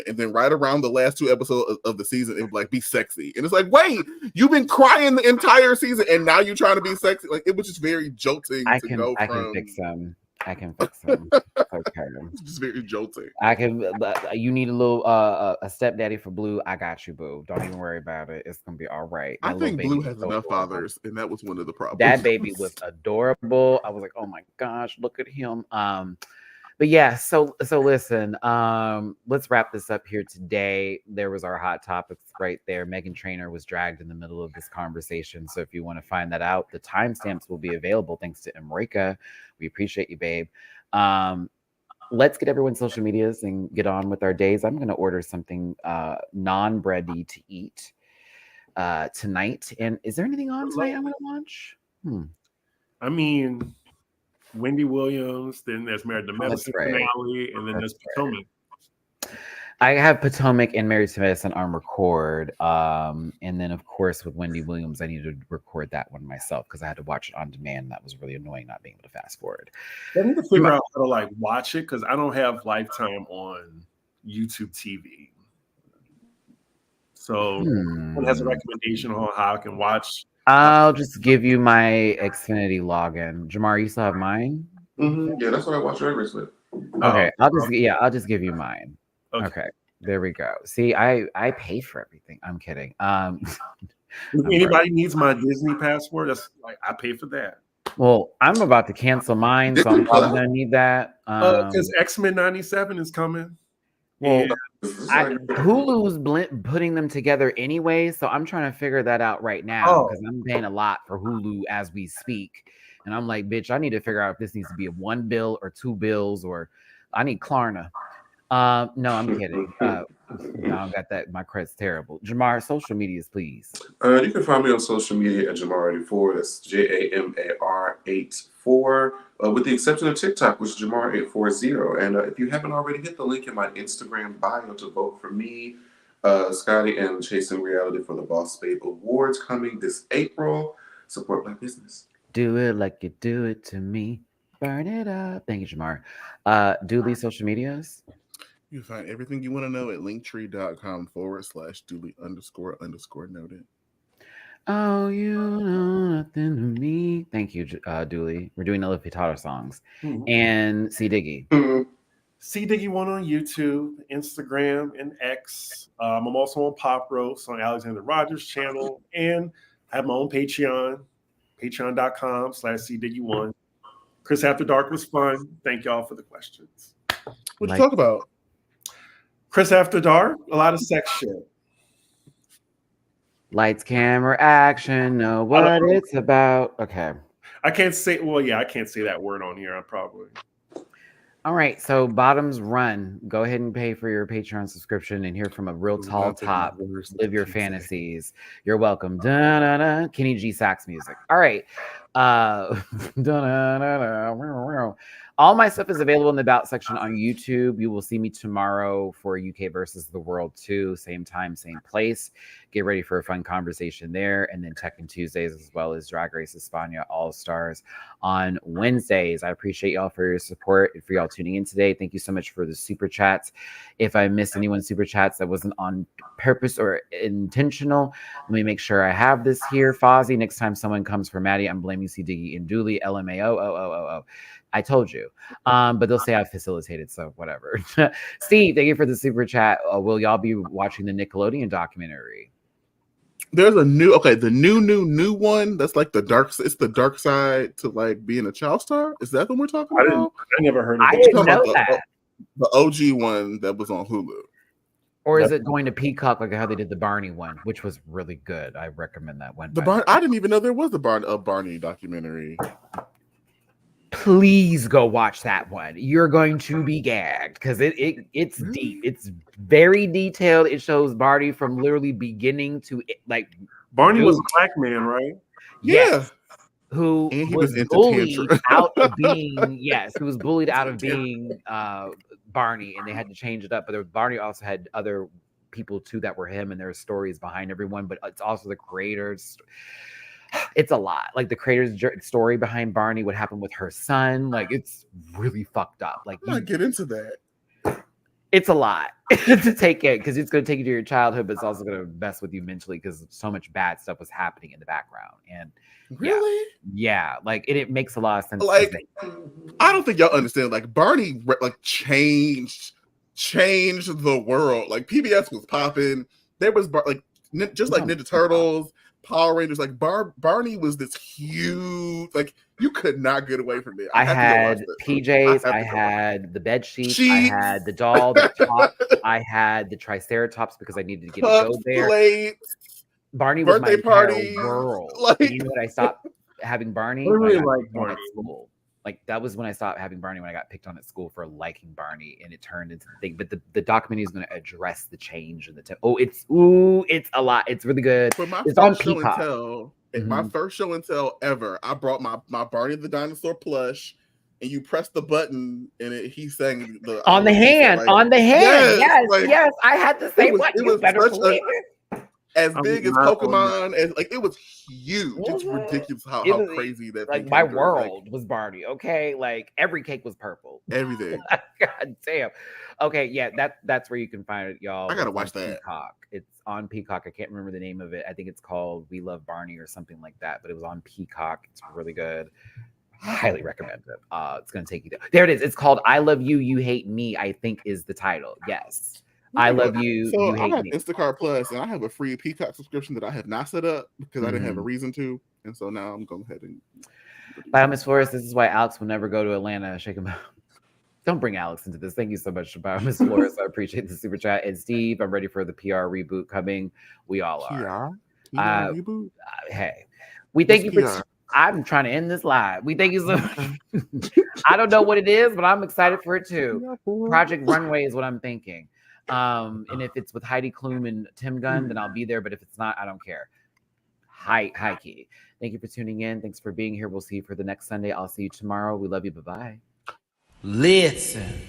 and then right around the last 2 episodes of the season, it would like be sexy, and it's like, wait, you've been crying the entire season, and now you're trying to be sexy. Like, it was just very jolting to go I from. can fix them. I can fix them. Okay. It's just very jolting. I can. You need a little a stepdaddy for Blue. I got you, boo. Don't even worry about it. It's gonna be all right. I That little think baby Blue was has so enough adorable. fathers, and that was one of the problems. That baby was adorable. I was like, oh my gosh, look at him. But yeah, so listen, let's wrap this up here today. There was our hot topics right there. Meghan Trainor was dragged in the middle of this conversation. So if you want to find that out, the timestamps will be available thanks to Emrika. We appreciate you, babe. Let's get everyone's social medias and get on with our days. I'm going to order something non-bready to eat tonight. And is there anything on tonight I'm going to watch? I mean, Wendy Williams, then there's Married to Medicine finale, and then there's Potomac. I have Potomac and Married to Medicine on record. And then, of course, with Wendy Williams, I needed to record that one myself because I had to watch it on demand. That was really annoying not being able to fast forward. I need to figure out how to like watch it because I don't have Lifetime on YouTube TV. So someone has a recommendation on how I can watch. I'll just give you my Xfinity login. Jamar, you still have mine? Mm-hmm. Yeah, that's what I watch Drag Race with. Okay, I'll just give you mine. Okay, there we go. See, I pay for everything. I'm kidding. If anybody needs my Disney password, that's like I pay for that. Well, I'm about to cancel mine, so I'm probably gonna need that. Because X-Men 97 is coming. Well, Hulu's putting them together anyway, so I'm trying to figure that out right now because I'm paying a lot for Hulu as we speak, and I'm like, bitch, I need to figure out if this needs to be a 1 bill or 2 bills, or I need Klarna. No, I'm kidding. No, I got that. My credit's terrible. Jamar, social medias, please. You can find me on social media at Jamar84. That's JAMAR84. With the exception of TikTok, which is Jamar840. And if you haven't already, hit the link in my Instagram bio to vote for me, Scotty, and Chasing Reality for the Boss Babe Awards coming this April. Support Black business. Do it like you do it to me. Burn it up. Thank you, Jamar. Dooley social medias. You can find everything you want to know at linktree.com/Dooley__noted. Oh, you know nothing to me. Thank you, Dooley. We're doing Ella Pitado songs. And C Diggy. C Diggy one on YouTube, Instagram, and X. I'm also on Pop Roast on Alexander Rogers' channel, and I have my own Patreon, patreon.com/CDiggy1. Chris After Dark was fun. Thank y'all for the questions. What'd you talk about? Chris After Dark, a lot of sex shit. Lights, camera, action. Know what it's about. Okay. I can't say. Well, yeah, I can't say that word on here. I probably. All right. So Bottoms Run. Go ahead and pay for your Patreon subscription and hear from a real tall top. Live your fantasies. You're welcome. Da-da-da. Kenny G sax music. All right. All my stuff is available in the About section on YouTube. You will see me tomorrow for UK versus the World 2. Same time, same place. Get ready for a fun conversation there. And then Tekken Tuesdays as well as Drag Race España All-Stars on Wednesdays. I appreciate y'all for your support and for y'all tuning in today. Thank you so much for the super chats. If I missed anyone's super chats that wasn't on purpose or intentional, let me make sure I have this here. Fozzie, next time someone comes for Maddie, I'm blaming C Diggy and Dooley. LMAO. I told you. But they'll say I facilitated, so whatever. Steve, thank you for the super chat. Will y'all be watching the Nickelodeon documentary? There's a the new one that's like it's the dark side to like being a child star. Is that what we're talking about? I never heard of it. I didn't know that. The OG one that was on Hulu. Or is it going to Peacock like how they did the Barney one, which was really good? I recommend that one. I didn't even know there was a Barney documentary. Please go watch that one. You're going to be gagged because it's deep. It's very detailed. It shows Barney from literally beginning to like. Barney was a black man, right? Yes. Who was bullied out of being who was bullied out of being Barney, and they had to change it up. But Barney also had other people too that were him, and there are stories behind everyone. But it's also the creators. It's a lot. Like the creator's story behind Barney, what happened with her son. Like it's really fucked up. Like I'm not get into that. it's a lot to take it because it's going to take you to your childhood, but it's also going to mess with you mentally because so much bad stuff was happening in the background. And really, yeah, like it makes a lot of sense. Like, I don't think y'all understand. Like Barney, like changed the world. Like PBS was popping. There was like just like Ninja Turtles, Power Rangers. Like Barney was this huge. Like you could not get away from it. I had PJs. I had the bed sheets. I had the doll, the top. I had the Triceratops because I needed to get to go there. Plates, Barney was my party world. Like, you know when I stopped having Barney? I really like Barney. School. Like that was when I stopped having Barney, when I got picked on at school for liking Barney, and it turned into the thing. But the documentary is going to address the change in the it's a lot. It's really good. It's on Peacock. My first show and tell ever, I brought my Barney the Dinosaur plush, and you press the button, and he sang on the hand. Yes, like, yes, I had the same one. It was such as big as Pokemon, as like it was huge. It's ridiculous how crazy that. Like my world was Barney. Okay, like every cake was purple. Everything. God damn. Okay, yeah, that's where you can find it, y'all. I gotta watch that. Peacock. It's on Peacock. I can't remember the name of it. I think it's called We Love Barney or something like that. But it was on Peacock. It's really good. Highly recommend it. It's gonna take you there. There it is. It's called I Love You, You Hate Me, I think is the title. Yes. I love you. So you hate I have me. Instacart Plus, and I have a free Peacock subscription that I have not set up because I didn't have a reason to, and so now I'm going ahead and. Bye, Miss Flores. This is why Alex will never go to Atlanta. Shake him out. Don't bring Alex into this. Thank you so much, Miss Flores. I appreciate the super chat. And Steve, I'm ready for the PR reboot coming. We all are. PR reboot. Hey, we thank you for. I'm trying to end this live. We thank you so much. I don't know what it is, but I'm excited for it too. Project Runway is what I'm thinking. And if it's with Heidi Klum and Tim Gunn, then I'll be there. But if it's not, I don't care. Hi, Key. Thank you for tuning in. Thanks for being here. We'll see you for the next Sunday. I'll see you tomorrow. We love you. Bye-bye. Listen.